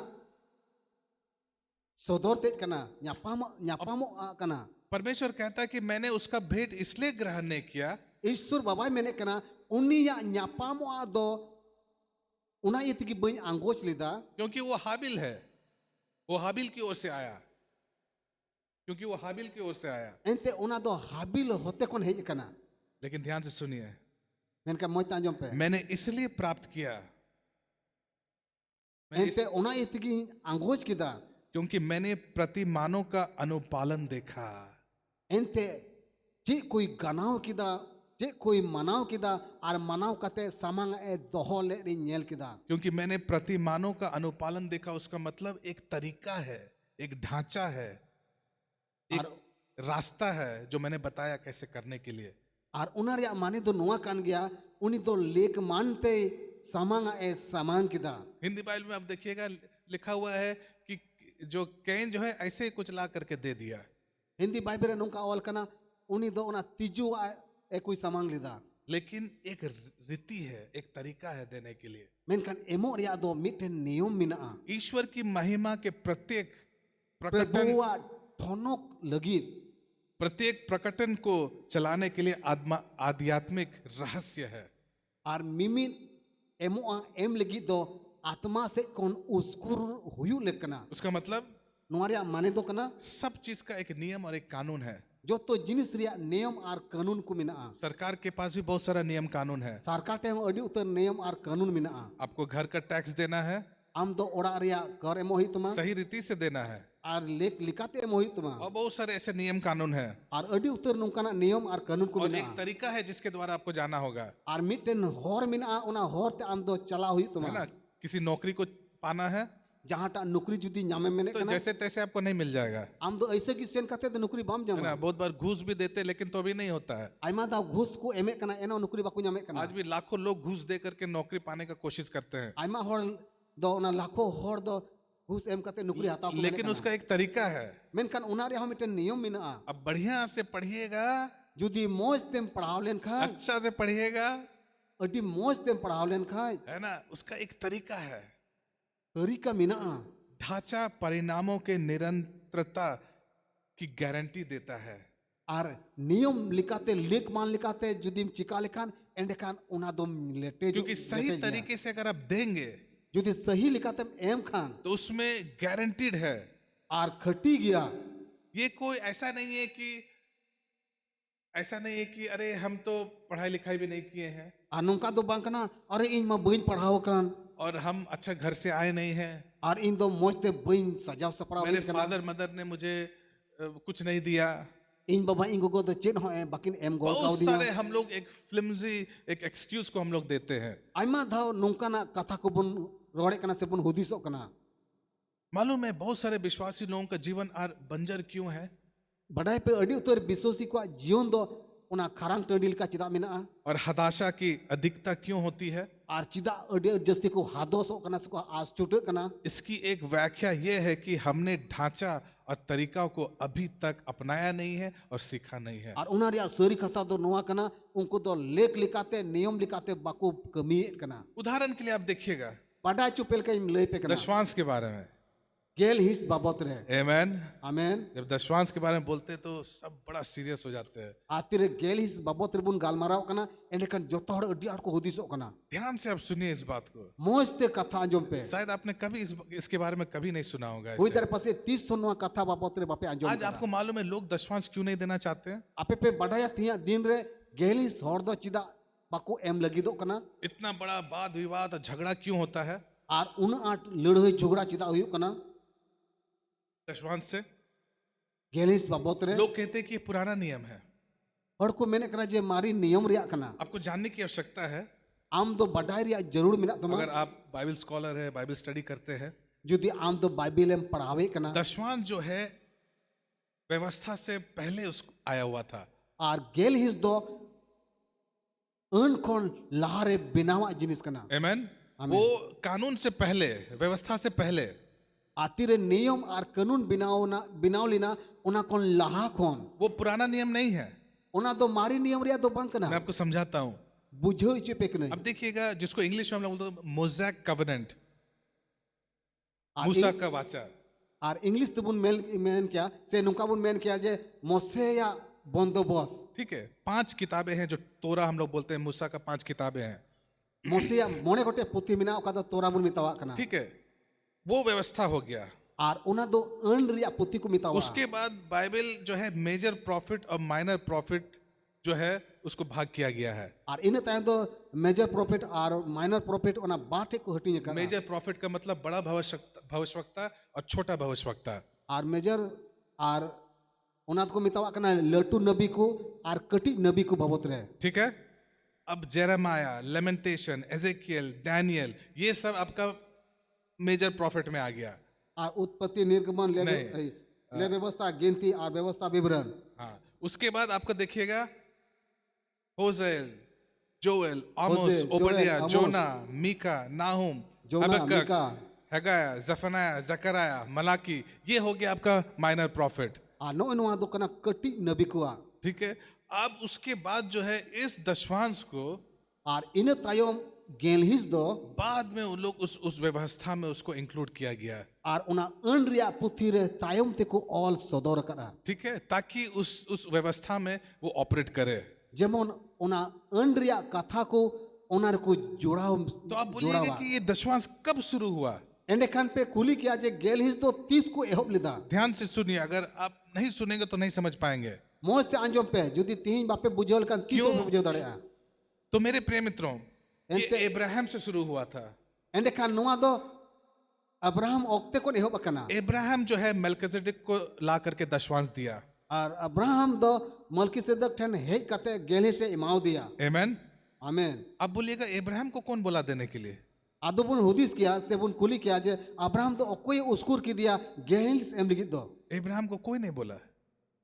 सदर तेज कना न्यापामो आ कना। परमेश्वर कहता है कि मैंने उसका भेंट इसलिए ग्रहण नहीं किया, ईश्वर बाबा मैंने कना उन्नी या न्यापामो आ दो ᱚᱱᱟ ᱤᱭᱟᱹ ᱛᱮᱜᱮ ᱵᱟᱹᱧ ᱟᱸᱜᱚᱪ ᱞᱮᱫᱟ क्योंकि वो हाबिल है, वो हाबिल की ओर से आया, क्योंकि वो हाबिल की ओर से आया। ᱮᱱᱛᱮ ᱚᱱᱟ ᱫᱚ ᱦᱟᱵᱤᱞ ᱦᱚᱛᱮ ᱠᱷᱚᱱ ᱦᱮᱡ ᱟᱠᱟᱱᱟ लेकिन ध्यान से सुनिए, ᱢᱮᱱᱠᱷᱟᱱ ᱢᱚᱡᱽ ᱛᱮ ᱟᱸᱡᱚᱢ ᱯᱮ मैंने इसलिए प्राप्त किया, ᱮᱱᱛᱮ ᱚᱱᱟ ᱤᱭᱟᱹ ᱛᱮᱜᱮᱧ ᱟᱸᱜᱚᱪ ᱠᱮᱫᱟ क्योंकि मैंने प्रतिमानों का अनुपालन देखा। ᱮᱱᱛᱮ ᱪᱮᱫ ᱠᱚᱭ ᱜᱟᱱᱟᱣ ᱠᱮᱫᱟ ᱪᱮᱫ ᱠᱚᱭ ᱢᱟᱱᱟᱣ ᱠᱮᱫᱟ ᱟᱨ ᱢᱟᱱᱟᱣ ᱠᱟᱛᱮ ᱥᱟᱢᱟᱝ ए ᱫᱚᱦᱚ ᱞᱮᱫ ᱤᱧ ᱧᱮᱞ ᱠᱮᱫᱟ क्योंकि मैंने प्रतिमानों का अनुपालन देखा, उसका मतलब एक तरीका है, एक ढांचा है, एक रास्ता है जो मैंने बताया कैसे करने के लिए। ᱟᱨ ᱚᱱᱟ ᱨᱮᱭᱟᱜ ᱢᱟᱱᱮ ᱫᱚ ᱱᱚᱣᱟ ᱠᱟᱱ ᱜᱮᱭᱟ ᱩᱱᱤ ᱫᱚ ᱞᱮᱠ ᱢᱟᱱᱛᱮ ᱥᱟᱢᱟᱝ ए ᱥᱟᱢᱟᱝ केदा हिंदी बाइबल में आप देखिएगा लिखा हुआ है कि जो कैन जो है ऐसे ही कुछ ला करके दे दिया, हिंदी बाइबल रे नोंका ऑल कना उनी दो ओना तिजु ए कोई सामांग लेदा लेकिन एक रीति है, एक तरीका है देने के लिए। मेनखान एमो रिया दो मिटन नियम मिना ईश्वर की महिमा के प्रकटन प्रभुवा थोनोक लगित प्रकटन को चलाने के लिए आध्यात्मिक रहस्य है। आर मिमिन एमो एम लगित दो आत्मा से कौन उस्कुर हुयु लेकना उसका मतलब नोरिया माने दो कना सब चीज का एक नियम और एक कानून है। जो तो जिनिस रिया नियम आर कानून को मिना सरकार के पास भी बहुत सारा नियम कानून है। सरकार टे अडी उतर नियम आर कानून मिना आपको घर का टैक्स देना है, आम दो ओड़ा रिया कर एमो ही तुमा सही रीति से देना है, आर लेक लिकाते एमो ही तुमा और बहुत सारे ऐसे नियम कानून है, आर अडी उतर नुकाना नियम आर कानून को और मिना एक तरीका है जिसके द्वारा आपको जाना होगा, आर मिटन होर मिना उना होर ते आम दो चला हुई है तुमा ना। किसी नौकरी को पाना है जहाँ टा नौकरी जुदी न्यामे मेने तो कना जैसे तैसे आपको नहीं मिल जाएगा, आम दो ऐसे की सेन करते तो नौकरी बाम है जमा ना। बहुत बार घूस भी देते लेकिन तो भी नहीं होता है। आइमा दा घूस को एमे कना एनो नौकरी बाकु न्यामे कना आज भी लाखों लोग घूस दे करके नौकरी पाने का कोशिश करते हैं, आइमा होर दो ना लाखों होर दो घूस एम करते नौकरी हताव को लेकिन उसका एक तरीका है। मेनखान उना रे हम मिटन नियम मिना अब बढ़िया से पढ़िएगा, जुदी मौज तेम पढ़ाव लेन खाय अच्छा से पढ़िएगा, अडी मौज तेम पढ़ाव लेन खाय है ना। उसका एक तरीका है, तरीका मिना ढांचा परिणामों के निरंतरता की गारंटी देता है। आर नियम लिकाते लेक मान लिकाते जुदी चिका लेखान एंडेखान उना दो लेटे क्योंकि सही तरीके से अगर आप देंगे जुदी सही लिकाते एम खान तो उसमें गारंटीड है। आर खटी गया ये कोई ऐसा नहीं है कि अरे हम तो पढ़ाई लिखाई भी नहीं किए हैं आर नोंका दो बांकना अरे इन मा बइन पढ़ाव कान और हम अच्छा घर से आए नहीं हैं, आर इन दो मौज ते बइन सजाव सपड़ाव मेरे फादर मदर ने मुझे कुछ नहीं दिया। इन बाबा इन गोगो दो चेन हो ए बाकिन एम गो बहुत काउदिया सारे हम लोग एक फ्लिम्जी एक एक्सक्यूज को हम लोग देते हैं। आइमा धाव नोंकाना कथा को बुन रोड़े कना से बुन हुदिसो कना मालूम है बहुत सारे विश्वासी लोगों का जीवन आर बंजर क्यों है, बड़ाई पे अडी उतर विश्वासी को जीवन दो उना खरांग टंडिल का चिदा मिना और हताशा की अधिकता क्यों होती है। आर चिदा अडी जस्ती को हादोसो कना से को आस चुटे कना इसकी एक व्याख्या यह है कि हमने ढांचा और तरीका को अभी तक अपनाया नहीं है और सीखा नहीं है। और उना रिया सरी कथा दो नोआ कना उनको दो लेख लिकाते नियम लिकाते बाको कमी कना उदाहरण के लिए आप देखिएगा पढ़ा चुपेल के ले पे कना दशवांश के बारे में, गेल हिस बाबत रे आमेन। आमेन जब दशवांश के बारे में बोलते हैं तो सब बड़ा सीरियस हो जाते हैं। आतिरे गेल हिस बाबत रे बुन गालमाराव कना एंडेकन जोतो हड़ अडी आर को हुदिसो कना ध्यान से आप सुनिए इस बात को, मोस्ते कथा अंजम पे शायद आपने कभी इसके बारे में कभी नहीं सुना होगा हुई इसे। दर पसे 30 सोनवा कथा बाबत रे बापे अंजम आज आपको मालूम है लोग दशवांश क्यों नहीं देना चाहते हैं। आपे पे बडाया तिया दिन रे गेल हिस हड़ दो चिदा बाको एम लगी दो कना इतना बड़ा वाद विवाद और झगड़ा क्यों होता है आर उन आट लड़ाई झगड़ा चिदा हुई कना दशवांश से। गेल हिस बाबत रे लोग कहते हैं कि ये पुराना नियम है, हड़ को मैंने करा जे मारी नियम रिया कना आपको जानने की आवश्यकता है। आम दो बडाई रिया जरूर मिना तमा अगर आप बाइबल स्कॉलर है, बाइबल स्टडी करते हैं, जुदी आम दो बाइबिल एम पढ़ावे कना दशवांश जो है व्यवस्था से पहले उसको आया हुआ था। आर गेल हिस दो अन कोन लारे बिनावा जिनिस कना आमेन। आमीन। वो कानून से पहले, व्यवस्था से पहले आतिरे नियम आर कानून बिनाव लिना उना कोन लाहा कोन वो पुराना नियम नहीं है। उना दो मारी नियम रिया दो बंक मैं कना आपको समझाता हूं। बुझो इचे पेक नहीं अब देखिएगा जिसको इंग्लिश में हम लोग बोलते हैं मोज़ेक कवेनेंट, आर मूसा का वाचा। आर इंग्लिश तो बुन मेन क्या से नुका बुन मेन क्या जे मोसे या बंदोबस्त ठीक है, 5 किताबें हैं जो तोरा हम लोग बोलते हैं, मूसा का 5 किताबें हैं। मोसिया मोने गोटे पुथी मिना ओका दो तोरा बुन मितावा कना ठीक है, वो व्यवस्था हो गया। आर उना दो अन रिया पुथी को मितावा उसके बाद बाइबल जो है मेजर प्रॉफिट और माइनर प्रॉफिट जो है उसको भाग किया गया है। आर इन तायम दो मेजर प्रॉफिट आर माइनर प्रॉफिट ओना बाटे को हटिंग कना मेजर प्रॉफिट का मतलब बड़ा भविष्यवक्ता और छोटा भविष्यवक्ता। आर मेजर आर ओना को मितावा कना लटू नबी को आर कटी नबी को बाबत रे ठीक है, अब जेरेमाया, लेमेंटेशन, एजेकियल, डैनियल, ये सब आपका मेजर प्रॉफिट में आ गया। आर उत्पत्ति निर्गमन नहीं। ले व्यवस्था गिनती आर व्यवस्था विवरण हाँ, उसके बाद आपका देखिएगा होसेल, जोएल, आमोस, होसेल, जोएल, ओबदिया, आमोस, जोना, मीका, नाहुम, जोना, हबक्कक, मीका, हगाया, जफनाया, जकराया, मलाकी, ये हो गया आपका माइनर प्रॉफिट। आर नो नुआ दो कना कटी नबी को ठीक है, अब उसके बाद जो है इस दशवांश को आर इन तायम गेलहिस दो बाद में उन लोग उस व्यवस्था में उसको इंक्लूड किया गया है। आर उना अन रिया पुथी रे तायम ते को ऑल सदर करा ठीक है, ताकि उस व्यवस्था में वो ऑपरेट करे। जेमन उना अन रिया कथा को ओनार को जोड़ाव तो आप बोलिएगा कि ये दशवांश कब शुरू हुआ? एंडे खान पे कुली किया जे गेलहिस दो 30 को एहोब लिदा ध्यान से सुनिए, अगर आप नहीं सुनेंगे तो नहीं समझ पाएंगे। मोज ते अंजम पे जुदी तीन बापे बुझल कान 30 क्यों? में बुझो दड़या तो मेरे प्रिय मित्रों, ये एंते- इब्राहिम से शुरू हुआ था। एंडे खान नुआ दो अब्राहम ओक्ते को एहोब कना इब्राहिम जो है मेल्किजेदेक को ला करके दशवांश दिया। और अब्राहम दो मलकीसेदक ठन हेज कते गेलहिस से इमाव दिया आमेन। आमेन अब बोलिएगा इब्राहिम को कौन बोला देने के लिए? आदुबुन हुदिस किया से बुन कुली किया जे अब्राहम दो ओकोय उस्कुर की दिया गेलहिस एम लिगित दो इब्राहिम को कोई नहीं बोला।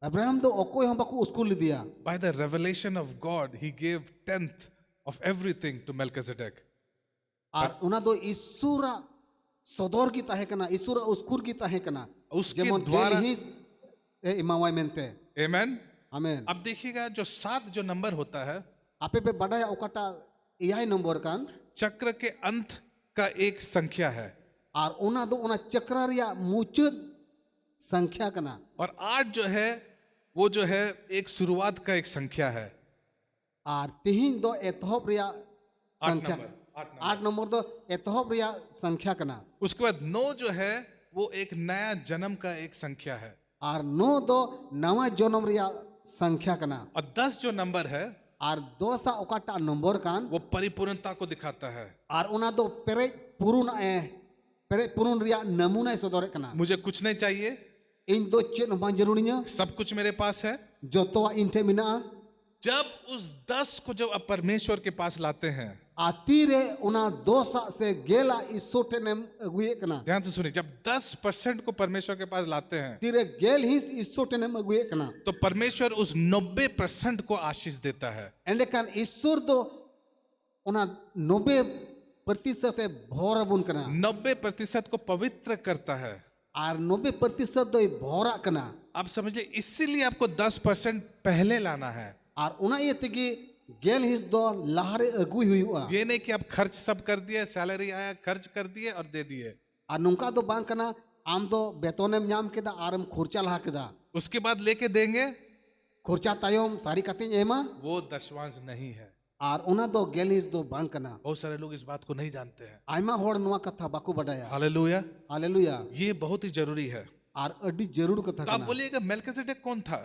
अब्राहम दो ओकोय हम बाको उस्कुर li दिया By the revelation of God, he gave 10th of everything to Melchizedek. और उना दो ईश्वरा सदर की ताहे कना ईश्वरा उस्कुर की ताहे कना उसके जेमन द्वारा- गेलहिस ए इमावाय मेनते Amen. आमेन अब देखिएगा जो 7 जो नंबर होता है, आपे पे बड़ा ओकाटा इयाय नंबर कान चक्र के अंत का एक संख्या है। और उना दो उना चक्र रिया मुचुद संख्या कना और 8 जो है वो जो है एक शुरुआत का एक संख्या है। और तिहिन दो एतहब रिया 8 संख्या नंबर, 8 नंबर। 8 नंबर दो एतहब रिया संख्या कना उसके बाद 9 जो है वो एक नया जन्म का एक संख्या है। और 9 दो नवा जन्म रिया संख्या कना और 10 जो नंबर है और 2 सा ओकाटा नंबर कान वो परिपूर्णता को दिखाता है। और उना दो पेरे पुरुन रिया नमूना सदर कना मुझे कुछ नहीं चाहिए, इन दो चेन बां जरूरी냐 सब कुछ मेरे पास है। जोतोवा इनटे मिना जब उस 10 को जब आप परमेश्वर के पास लाते हैं, आतीरे उना 2 सा से गेला इसोटे ने अगुए कना ध्यान से सुनिए, जब 10% को परमेश्वर के पास लाते हैं तीरे गेल हिस इसोटे ने अगुए कना तो परमेश्वर उस 90% को आशीष देता है। एंडे कान ईश्वर दो उना 90% भोर बुन कना 90% को पवित्र करता है। और 90% दो भोरा कना आप समझिए, इसीलिए आपको 10% पहले लाना है। और उना ये तगी गेल हिस दो लहारे अगुई हुआ ये नहीं कि आप खर्च सब कर दिए, सैलरी आया खर्च कर दिए और दे दिए, और नुका दो बांग कना आम दो बेतोनेम ᱧᱟᱢ केदा आरम खर्चा लहा केदा उसके बाद लेके देंगे, खर्चा तायम सारी कातिन एमा वो दशवांश नहीं है। और उना दो गेल हिस दो बांग कना बहुत सारे लोग इस बात को नहीं जानते हैं। आयमा होड़ नुआ कथा बाको बडाया हालेलुया, हालेलुया ये बहुत ही जरूरी है। और अड्डी जरूर कथा तो आप कना बोलिएगा मेल्किजेदेक कौन था?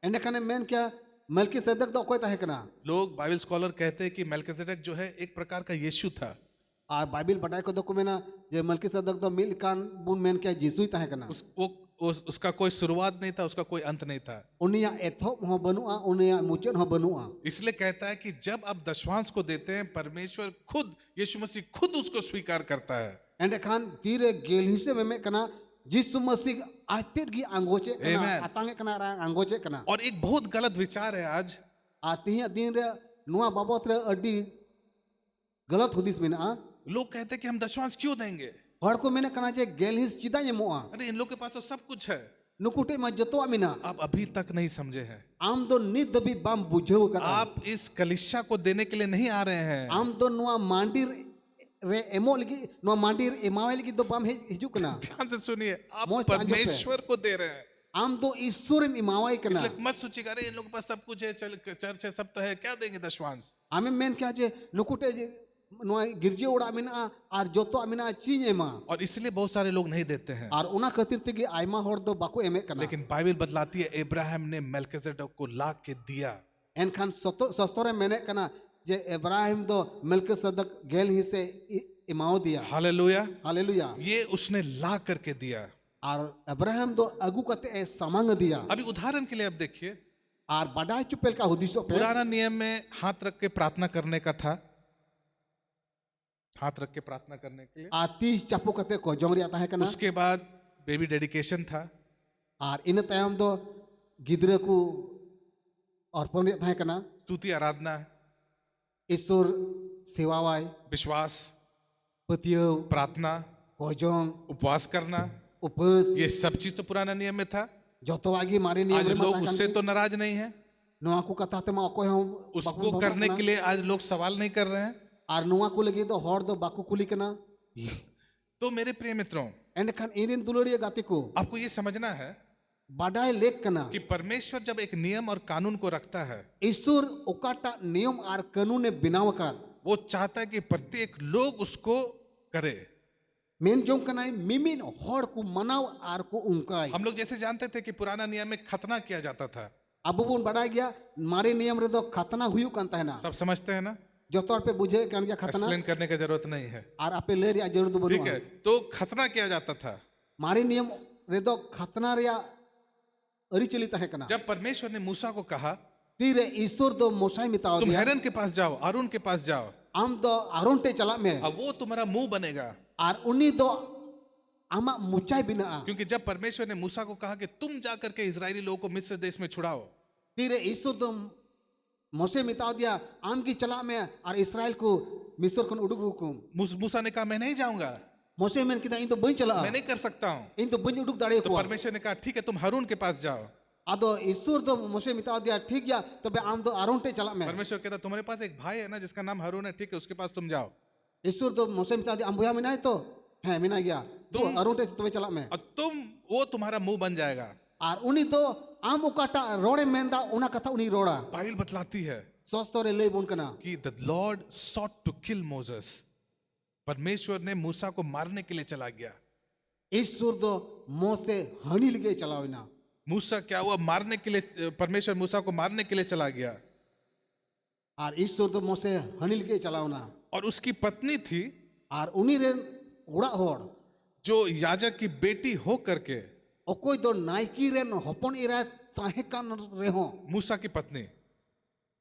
एंडे कने मेन क्या मलकीसेदक दो कोई ताहे कना लोग बाइबल स्कॉलर कहते हैं कि मेल्किजेदेक जो है एक प्रकार का यीशु था। और बाइबल बडाय को दो को मेना जे मलकीसेदक दो मिल कान बुन मेन क्या जिसुई ताहे कना उसका कोई शुरुआत नहीं था, उसका कोई अंत नहीं था। उनिया एथोप हो बनुआ उनिया मुचन हो बनुआ इसलिए कहता है कि जब आप दशवांश को देते हैं, परमेश्वर खुद, यीशु मसीह खुद उसको स्वीकार करता है। एंडे खान तीरे गेल हिसे में कना जिसु मसीह आतेर की आंगोचे कना Amen. आतांगे कना रांग आंगोचे कना और एक बहुत गलत विचार है आज, आतिया दिन रे नुआ बाबत रे अड्डी गलत हुदिस मेना लोग कहते हैं कि हम दशवांश क्यों देंगे? हर को मेने कना जे गेल हिस चिदा नेमोआ अरे इन लोग के पास तो सब कुछ है। नुकुटे मा जतोआ मिना आप अभी तक नहीं समझे हैं। आम दो नित दबी बाम बुझेव कना आप इस कलिशा को देने के लिए नहीं आ रहे हैं। आम दो नुआ मांडीर रे एमो लगी नुआ मांडीर एमावे लगी दो बाम हिजु कना ध्यान से सुनिए, आप मौज तांजो पे। परमेश्वर को दे रहे हैं। आम दो ईश्वर में इमावाई कना इसलिए मत सोचिएगा अरे इन लोगों के पास सब कुछ है, चल चर्च है, सब तो है, क्या देंगे दशवांश? आमे मेन क्या जे नुकुटे जे ᱱᱚᱣᱟ ᱜᱤᱨᱡᱟᱹ ᱚᱲᱟᱜ ᱢᱮᱱᱟᱜᱼᱟ ᱟᱨ ᱡᱚᱛᱚᱣᱟᱜ ᱢᱮᱱᱟᱜᱼᱟ ᱪᱤᱧ ᱮᱢᱟ और इसलिए बहुत सारे लोग नहीं देते हैं। ᱟᱨ ᱚᱱᱟ ᱠᱷᱟᱹᱛᱤᱨ तेगे आयमा हर दो बाको एमेक कना लेकिन बाइबल बतलाती है इब्राहिम ने मेल्किसेदक को ला के दिया। एनखान सस्तोरे मेने कना जे इब्राहिम दो मेल्किसेदक गेल हिस्से इमाओ दिया हालेलुया। हालेलुया ये उसने ला करके दिया। और इब्राहिम दो अगु कते ए समांग दिया अभी उदाहरण के लिए आप देखिए, और बडाई चुपेल का हुदिसो पे पुराना नियम में हाथ रख के प्रार्थना करने का था, हाथ रख के प्रार्थना करने के लिए। तीस चापो कते को जोंगरिया ताहे कना उसके बाद बेबी डेडिकेशन था, और इन तायम दो गिद्रे को अर्पण रिया ताहे कना स्तुति आराधना, ईश्वर सेवावाय विश्वास, पतियो प्रार्थना, कोजोंग उपवास करना, उपस ये सब चीज तो पुराना नियम में था। जोतोवागी मारे नियम आज रे लोग माता उससे तो नाराज नहीं है, नोआ को कथा ते मा अकोय हम उसको करने के लिए आज लोग सवाल नहीं कर रहे हैं। और नोआ को लगे तो हर दो बाकू कुली कना तो मेरे प्रिय मित्रों, एंडखान इरिन दुलड़िया गाती को आपको ये समझना है बाडाय लेक कना कि परमेश्वर जब एक नियम और कानून को रखता है, ईश्वर ओकाटा नियम और कानून ने बिनाव कर वो चाहता है कि प्रत्येक लोग उसको करे। मेन जों कनाई मिमिन हर को मनाव आर को उनकाई हम लोग जैसे जानते थे कि पुराना नियम में खतना किया जाता था, अब बोन बडाय गया मारे नियम रे दो खतना हुयु कांता है ना सब समझते हैं ना, जो तौर पे बुझे कान गया खतना एक्सप्लेन करने की जरूरत नहीं है, और आपे ले रिया जरूरत ठीक बनुआ है। तो खतना किया जाता था। मारे नियम रे दो खतना रिया अरि चलिता है कना जब परमेश्वर ने मूसा को कहा तीरे ईश्वर दो मोसाई मिताओ तुम दिया हेरन के पास जाओ, आरून के पास जाओ, आम दो आरोंटे चला में अब वो तुम्हारा मुंह बनेगा। और उन्हीं दो आमा मुचाई बिना क्योंकि जब परमेश्वर ने मूसा को कहा कि तुम जाकर के इजरायली लोगों को मिस्र देश में छुड़ाओ, तीरे ईश्वर दो मोसे मिताओ दिया आम की चला में और इसराइल को मिस्र को उड़ुग हुकुम मूसा ने कहा मैं नहीं जाऊंगा, मोसे में किदा इन तो बन चला मैं नहीं कर सकता हूं। इन तो बन उड़ुग दाड़े तो को परमेश्वर ने कहा ठीक है तुम हारून के पास जाओ। आदो ईश्वर दो मोसे मिताओ दिया ठीक गया तबे आम दो आरोंटे चला में परमेश्वर कहता तुम्हारे पास एक भाई है ना जिसका नाम हारून है, ठीक है उसके पास तुम जाओ। ईश्वर दो मोसे मिताओ दिया अंबुया मिना है तो है मिना गया तो आरोंटे तबे चला में और वो तुम्हारा मुंह बन जाएगा। और उन्हीं दो आम उकाटा रोड़े मेंदा उना कथा उन्हीं रोड़ा बाइबल बतलाती है सोस्तोरे ले बुन कना कि the lord sought to kill Moses, परमेश्वर ने मूसा को मारने के लिए चला गया। ईश्वर दो मोसे हनी लगे चलाविना मूसा क्या हुआ, मारने के लिए, परमेश्वर मूसा को मारने के लिए चला गया। और ईश्वर दो मोसे हनी लगे चलावना और उसकी पत्नी थी और उन्हीं रे उड़ा होड़ जो याजक की बेटी हो करके, अकोय दो नाइकी रेन हपन इरा ताहे कान रेहो मूसा की पत्नी।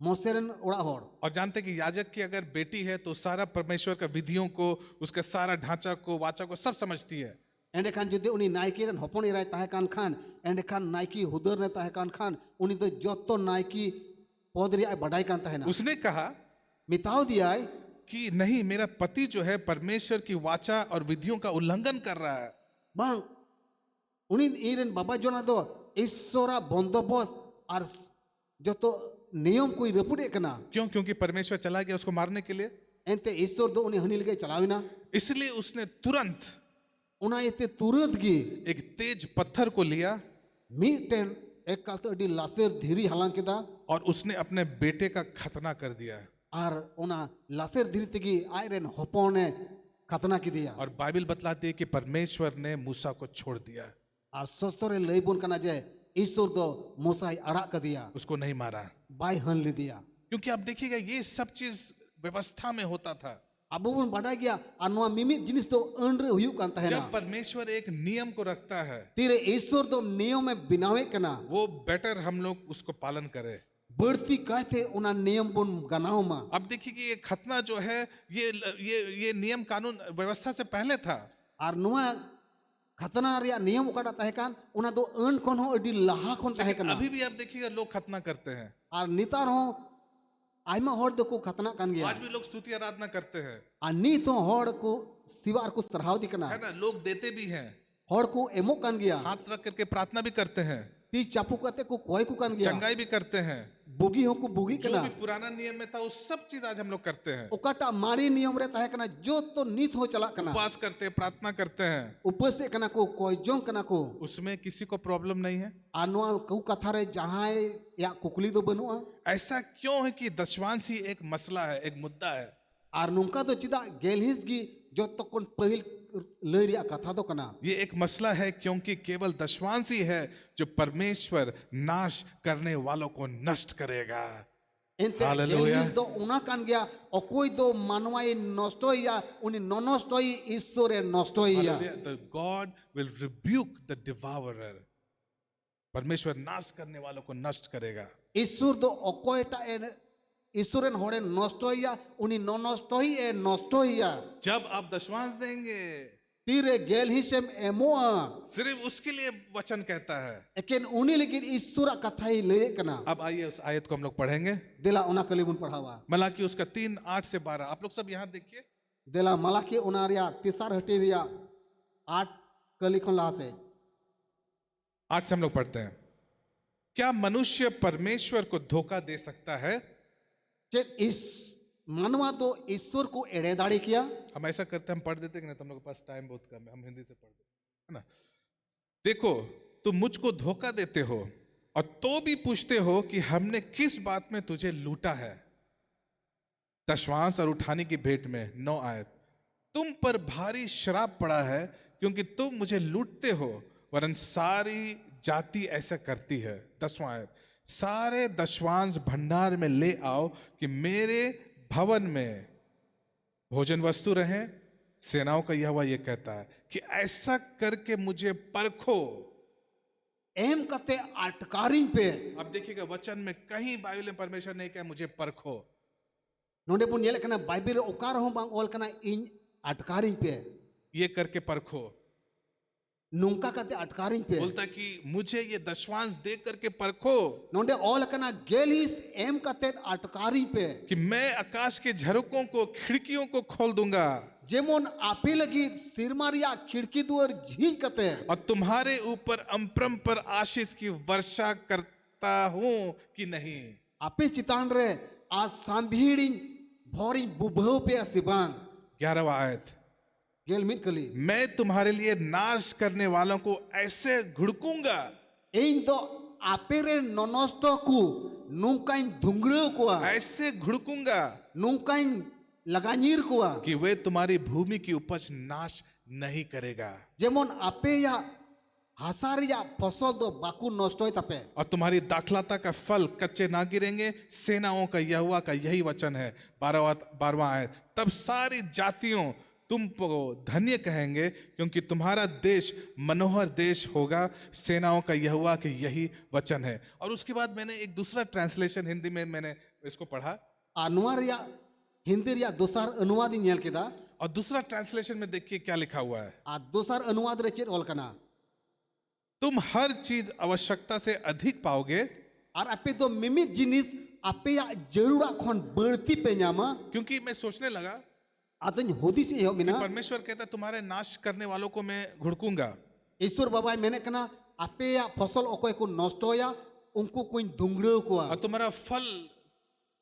मोसे रेन उड़ा होड़ और जानते कि याजक की अगर बेटी है तो सारा परमेश्वर का विधियों को, उसका सारा ढांचा को, वाचा को सब समझती है। एंडे खान जुदे उन्हीं नाइकी रेन हपन इरा ताहे कान खान एंडे खान नाइकी हुदर ने ताहे कान खान उन्हीं तो जोतो नाइकी पद रिया बडाई कान ताहे ना उसने कहा मिताओ दिया कि नहीं, मेरा पति जो है परमेश्वर की वाचा और विधियों का उल्लंघन कर रहा है। बांग उन्हीं इरेन बाबा जोना दो ईश्वरा बंदोबस्त और जो तो नियम कोई रपुड़े कना क्यों? क्योंकि परमेश्वर चला गया उसको मारने के लिए। एंते ईश्वर दो उन्हीं हनी लगे चलाविना इसलिए उसने तुरंत उना इते तुरंत गी एक तेज पत्थर को लिया मीटेन एक काल तो अडी लासेर धीरी हलांग केदा और उसने अपने बेटे का खतना कर दिया। और उना लासेर धीरी तेगी आयरन हपोने खतना की दिया और बाइबल बतलाती है कि परमेश्वर ने मूसा को छोड़ दिया, और सस्तोरे लईबुन कना जे ईश्वर दो मोसाई अड़ा कर दिया उसको नहीं मारा। बाय हन ले दिया क्योंकि आप देखिएगा ये सब चीज व्यवस्था में होता था। अब बुन बड़ा गया और नोआ मिमित जिनिस तो अनरे हुयु कांता है ना जब परमेश्वर एक नियम को रखता है तीरे ईश्वर दो नियम में बिनावे कना वो बेटर हम लोग उसको पालन करें। बढ़ती कहते उना नियम बुन गनाओ मा अब देखिए कि ये खतना जो है ये नियम कानून व्यवस्था से पहले था। और नोआ खतना रिया नियम उकाटा तहे कान उना दो अन कोन हो अडी लहा कोन तहे कना अभी भी आप देखिएगा लोग खतना करते हैं, और नितार हो आयमा हर दो को खतना कान गया आज भी लोग स्तुति आराधना करते हैं, और नी तो हर को सिवार को सराहव दिकना है ना, लोग देते भी हैं, हर को एमो कान गया हाथ रख करके प्रार्थना भी करते हैं, ती चापू कहते को कोई को कान गया चंगाई भी करते हैं, बुगी हो को बुगी जो कना भी पुराना नियम में था वो सब चीज आज हम लोग करते हैं। उकाटा मारी नियम रे तहे कना जो तो नीत हो चला कना उपवास करते हैं, प्रार्थना करते हैं, ऊपर से कना को कोई जों कना को उसमें किसी को प्रॉब्लम नहीं है। आनुआ कऊ कथा रे जहां या कुकली दो बनुआ ऐसा क्यों है कि दशवांश ही एक मसला है, एक मुद्दा है। Ar nungka do chida gelhis gi joto kon pahil lay riya katha do kana. ये एक मसला है क्योंकि केवल दशवांश ही है जो परमेश्वर नाश करने वालों को नष्ट करेगा। Ente Hallelujah. gelhis do una kan gya okoi do manwai nostoya uni nonostoi Ishore nostoya. Hallelujah. The God will rebuke the devourer. परमेश्वर नाश करने वालों को नष्ट करेगा। Ishur do okoita en Ishuren hore nostoya uni nonostoi e nostoya. जब आप दशवांश देंगे Tire gelhisem emoa. सिर्फ उसके लिए वचन कहता है। Eken uni legin Ishura kathai lay kana. अब आइए उस आयत को हम लोग पढ़ेंगे। Dela una kalibun padhawa. Malachi उसका 3:8 से 12। आप लोग सब यहाँ देखिए। Dela malaki unaria tisar hati riya 8 kali kon lase. 8 से हम लोग पढ़ते हैं। क्या मनुष्य परमेश्वर को धोखा दे सकता है? Chet is manwa do Ishur ko ere dadi kiya. हम ऐसा करते हैं, हम पढ़ देते हैं कि नहीं, तो हम लोग के पास टाइम बहुत कम है, हम हिंदी से पढ़ देते हैं, है ना। देखो, तुम मुझको धोखा देते हो और तो भी पूछते हो कि हमने किस बात में तुझे लूटा है। दशवांश और उठाने की भेंट में 9 आयत। तुम पर भारी श्राप पड़ा है क्योंकि तुम मुझे लूटते हो, वरन सारी जाति ऐसा करती है। 10वां आयत। सारे दशवांश भंडार में ले आओ कि मेरे भवन में भोजन वस्तु रहे। सेनाओं का यहोवा ये कहता है कि ऐसा करके मुझे परखो। Em kate atkaring pe. अब देखिएगा वचन में कहीं बाइबल में परमेश्वर ने कहा मुझे परखो। Nonde pun nyelek kana Bible re okar hong bang ol kana in atkaring pe. ये करके परखो। Nungka kate atkaring pe. बोलता कि मुझे ये दशवांश दे करके परखो Nonde ol kana gelis em kate atkaring pe. कि मैं आकाश के झरोकों को, खिड़कियों को खोल दूंगा Jemon api lagi sirmaria khidki duar jhij kate. और तुम्हारे ऊपर अम्परम पर आशीष की वर्षा करता हूं कि नहीं। Api chitan re as sambhiring bhoring bubhau pe asibang. 11वां आयत। Gel mit kali. मैं तुम्हारे लिए नाश करने वालों को ऐसे घुड़कूंगा Ein do api re nonosto ku nungkain dhungreu kuwa. ऐसे घुड़कूंगा Nungkain laganyir kuwa. कि वे तुम्हारी भूमि की उपज नाश नहीं करेगा Jemon ape ya hasaria फसल दो बाकू नष्ट होय तापे. और तुम्हारी दाखलता का फल कच्चे ना गिरेंगे। सेनाओं का यहोवा का यही वचन है। 12वां आयत। तब सारी जातियों तुमको धन्य कहेंगे क्योंकि तुम्हारा देश मनोहर देश होगा। सेनाओं का यहोवा के यही वचन है। और उसके बाद मैंने एक दूसरा ट्रांसलेशन हिंदी में मैंने इसको पढ़ा Anuar ya हिंदी या दोसर अनुवाद इन nyel keda. और दूसरा ट्रांसलेशन में देखिए क्या लिखा हुआ है। A दोसर अनुवाद रे चेत ol kana. तुम हर चीज आवश्यकता से अधिक पाओगे Ar ape do mimit jinis ape ya jarura khon berti pe nyama. क्योंकि मैं सोचने लगा Adany hodis ehok mina. परमेश्वर कहता है तुम्हारे नाश करने वालों को मैं घुड़कूंगा। Isur babai mene kana ape ya फसल okoy ko nosto ya unku kuin dhungreu kuwa. और तुम्हारा फल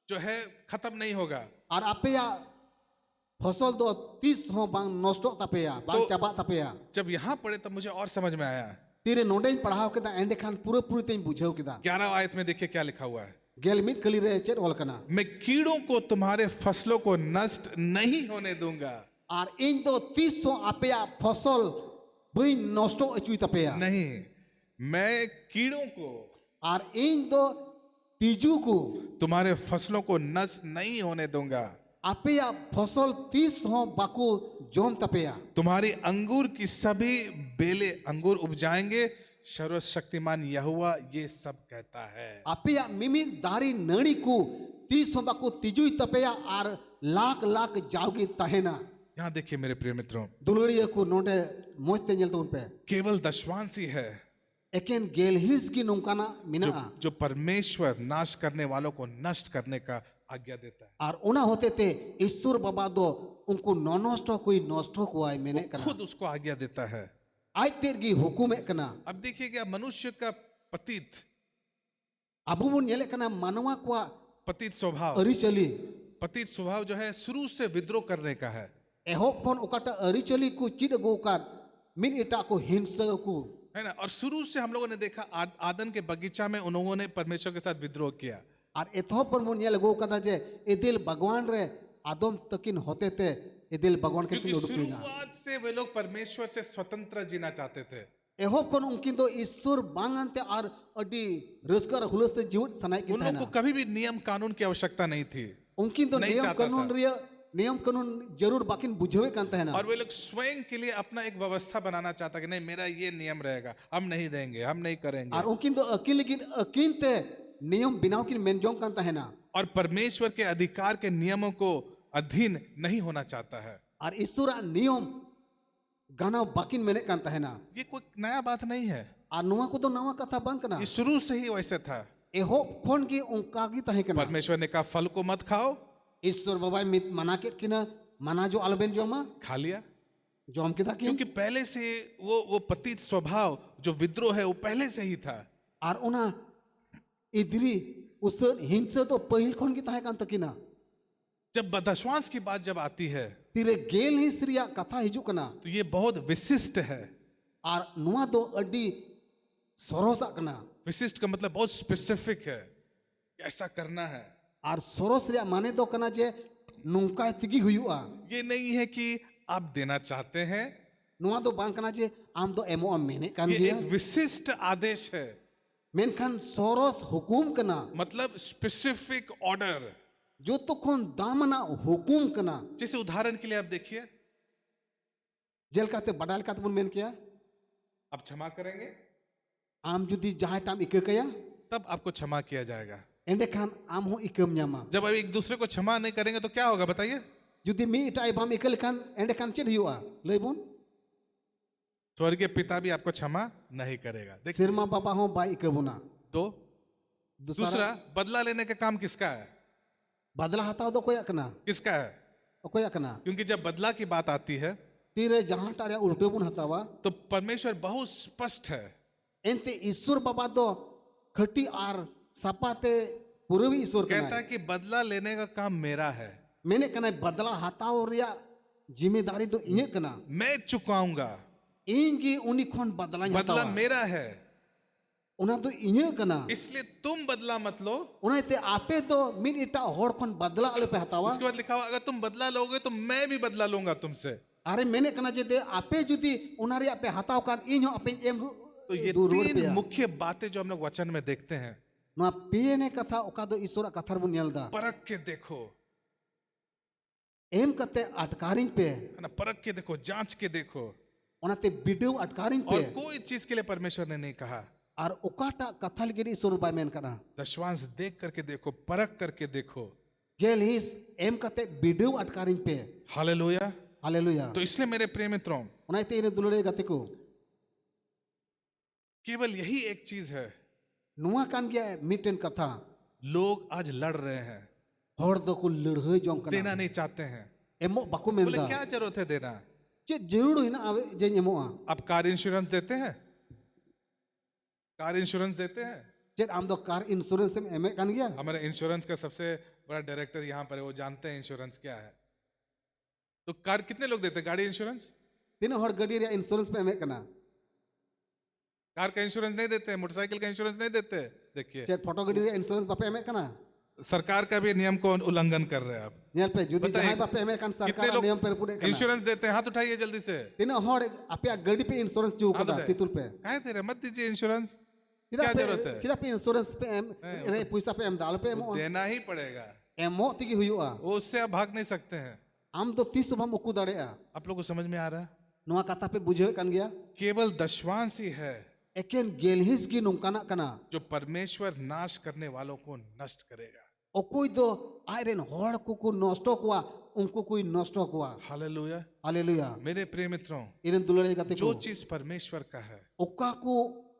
जो है खत्म नहीं होगा। Ar ape ya फसल दो 30 हो bang nosto tape ya bang तो- chaba tape ya. जब यहां पढ़े तब मुझे और समझ में आया। Tire nondein padhaw keda ende khan pura puri tein bujhau keda. 11 आयत में देखिए क्या लिखा हुआ है। Gel mit kali re chet ol kana. मैं कीड़ों को तुम्हारे फसलों को नष्ट नहीं होने दूंगा। Ar in do 30 ape ya फसल bui nosto achui tape ya. नहीं, मैं कीड़ों को Ar in do tiju ku तुम्हारे फसलों को नष्ट नहीं होने दूंगा। ape ya फसल 30 हो baku jom tape ya. तुम्हारी अंगूर की सभी बेले अंगूर उपजाएंगे। सर्वशक्तिमान यहोवा ये सब कहता है। Ape ya mimi dari nani ku 30 ho baku tijui tape ya ar lak lak jaugi tahena. यहाँ देखिए मेरे प्रिय मित्रों, Duluriya ku nonde moj te nyel tun pe. केवल दशवांश ही है Eken gelhis ki nungkana mina. जो परमेश्वर नाश करने वालों को नष्ट करने का आज्ञा देता है। Ar una hote te Isur baba do unku nonosto kui nosto kuai mene kana. खुद उसको आज्ञा देता है। Ai tergi hukume kana. अब देखिएगा मनुष्य का पतित Abu mun nyele kana manwa kwa पतित स्वभाव aricali. पतित स्वभाव जो है शुरू से विद्रोह करने का है। Ehok kon ukata aricali ku chid agukan min ita ku hinsa ku. है ना। और शुरू से हम लोगों ने देखा आदन के बगीचा में उन्होंने परमेश्वर के साथ विद्रोह किया। Ar ethop pun mun nyele agu kata je edil bagwan re आदम तकिन होते थे इदिल भगवान के क्योंकि किन उडुकिना शुरुआत से वे लोग परमेश्वर से स्वतंत्र जीना चाहते थे। एहोब कोन उनकिन दो ईश्वर बांगनते और अडी रस्कर हुलसते जीवन सनाय उन किन लोगों को थाना कभी भी नियम कानून की आवश्यकता नहीं थी उनकिन तो नहीं नियम चाहता कानून था। रिया नियम कानून जरूर बाकिन बुझवे कांता है ना और वे लोग स्वयं के लिए अपना एक व्यवस्था बनाना चाहता कि नहीं मेरा ये नियम रहेगा, हम नहीं देंगे, हम नहीं करेंगे। और उनकिन तो अकिन ते नियम बिनाव किन मेनजोंग कांता है ना और परमेश्वर के अधिकार के नियमों को अधीन नहीं होना चाहता है। और ईश्वर नियम गाना बाकिन मेने कांता है ना ये कोई नया बात नहीं है, और नुआ को तो नवा कथा बांग कना ये शुरू से ही वैसे था। एहोब कोन की उनका की तहे कना परमेश्वर ने कहा फल को मत खाओ, ईश्वर बाबा मित मना के किना मना जो अलबेन जोमा खा लिया। जोम के था कि क्योंकि पहले से वो पतित स्वभाव जो विद्रोह है वो पहले से ही था। और उना इधरी उस हिंसा तो पहिल खोन की तहे कांता किना जब बदश्वास की बात जब आती है तीरे गेल ही श्रिया कथा हिजू कना तो ये बहुत विशिष्ट है। और नुआ दो अड्डी सरोसा कना विशिष्ट का मतलब बहुत स्पेसिफिक है, ऐसा करना है। और सरोस रिया माने दो कना जे नुंका तिगी हुआ ये नहीं है कि आप देना चाहते हैं, नुआ दो बांग कना जे आम दो एमो आम मेने कान ये दिया एक विशिष्ट आदेश है, मेनखान सरोस हुकुम कना मतलब स्पेसिफिक ऑर्डर। जो तो खोन दामना हुकुम कना जैसे उदाहरण के लिए आप देखिए, जेल काते बडाल काते बुन मेन किया आप क्षमा करेंगे आम जुदी जहां टाइम इके कया तब आपको क्षमा किया जाएगा। एंडे खान आम हो इकम न्यामा जब आप एक दूसरे को क्षमा नहीं करेंगे तो क्या होगा बताइए? जुदी मी इटाई बाम इकल खान एंडे खान चेड हुआ लई बुन स्वर्गीय पिता भी आपको क्षमा नहीं करेगा। देखिए, सिरमा बाबा हो बाई इकबुना तो दूसरा बदला लेने का काम किसका है? बदला हताओ दो कोया कना किसका है? कोया कना क्योंकि जब बदला की बात आती है तीरे जहां टारे उल्टे बुन हतावा तो परमेश्वर बहुत स्पष्ट है। एंते ईश्वर बाबा दो खटी आर सपाते पूर्वी ईश्वर कहता कना है कि बदला लेने का काम मेरा है, मैंने कना बदला हताओ रिया जिम्मेदारी तो इने कना मैं चुकाऊंगा, इंगी उनी खोन बदला बदला हतावा मेरा है, उना तो इने कना इसलिए तुम बदला मत लो। उना ते आपे तो मिन इटा होड़ खोन बदला अले पे हतावा उसके बाद लिखा हुआ अगर तुम बदला लोगे तो मैं भी बदला लूंगा तुमसे। अरे मैंने कना जे दे आपे जुदी उनारी आपे हताव कान इन हो आपे एम तो ये तीन मुख्य बातें जो हम लोग वचन में देखते हैं, नुआ पिए ने कथा ओका दो ईश्वर कथार बुन नेलदा परख के देखो, एम कते अटकारिंग पे है ना, परख के देखो, जांच के देखो। ओनाते बिडू अटकारिंग और पे कोई चीज के लिए परमेश्वर ने नहीं कहा और ओकाटा कथा लगे ईश्वर बाय मेन कना दशवांश देख करके देखो, परख करके देखो। गेल हिस एम कते बिडू अटकारिंग पे हालेलुया। हालेलुया तो इसलिए मेरे प्रिय मित्रों ओनाते इने दुलड़े गते को केवल यही एक चीज है, नुआ कान गया मिटेन कथा लोग आज लड़ रहे हैं, होड़ दो को लड़हई जों कना देना नहीं चाहते हैं। एमो बाको बोले मेनदा क्या जरूरत है देना? चे जरूर हिना आवे जे एमो आ आप कार इंश्योरेंस देते हैं? कार इंश्योरेंस देते हैं? जे आम दो कार इंश्योरेंस में एमे कान गया हमारे इंश्योरेंस का सबसे बड़ा डायरेक्टर यहाँ पर है, वो जानते हैं इंश्योरेंस क्या है। तो कार कितने लोग देते हैं गाड़ी इंश्योरेंस? तीन होड़ गडी रे इंश्योरेंस पे एमे कना कार का इंश्योरेंस नहीं देते, मोटरसाइकिल का इंश्योरेंस नहीं देते। देखिए चे फोटो गडी रे इंश्योरेंस बापे एमे कना सरकार का भी नियम को उल्लंघन कर रहे हैं आप। नेल पे जुदी बताइए, जहां बापे एमे कान कितने सरकार लोग नियम पे पुडे कना इंश्योरेंस देते हैं? हाथ उठाइए जल्दी से। तीन होड़ आपे गडी पे इंश्योरेंस जो हाँ, कदा तो है। तितुल पे काहे दे रहे? मत दीजिए इंश्योरेंस, क्या चिदा जरूरत है? पे चिदा पे इंश्योरेंस पे एम रे पैसा पे एम दाल पे एमो देना ही पड़ेगा, एमो तिगी हुयुआ वो उससे आप भाग नहीं सकते हैं। आम तो 30 बम उकु दड़ेया आप लोग को समझ में आ रहा है? नुआ कथा पे बुझे कान गया केवल दशवांश ही है एकेन गेलहिस की नुकाना कना जो परमेश्वर नाश करने वालों को नष्ट करेगा। ओकोई दो आयरन होड़ को नष्ट कुआ उनको कोई नष्ट कुआ हालेलुया। हालेलुया मेरे प्रिय मित्रों, इरन दुलड़े गते जो को चीज परमेश्वर का है ओका को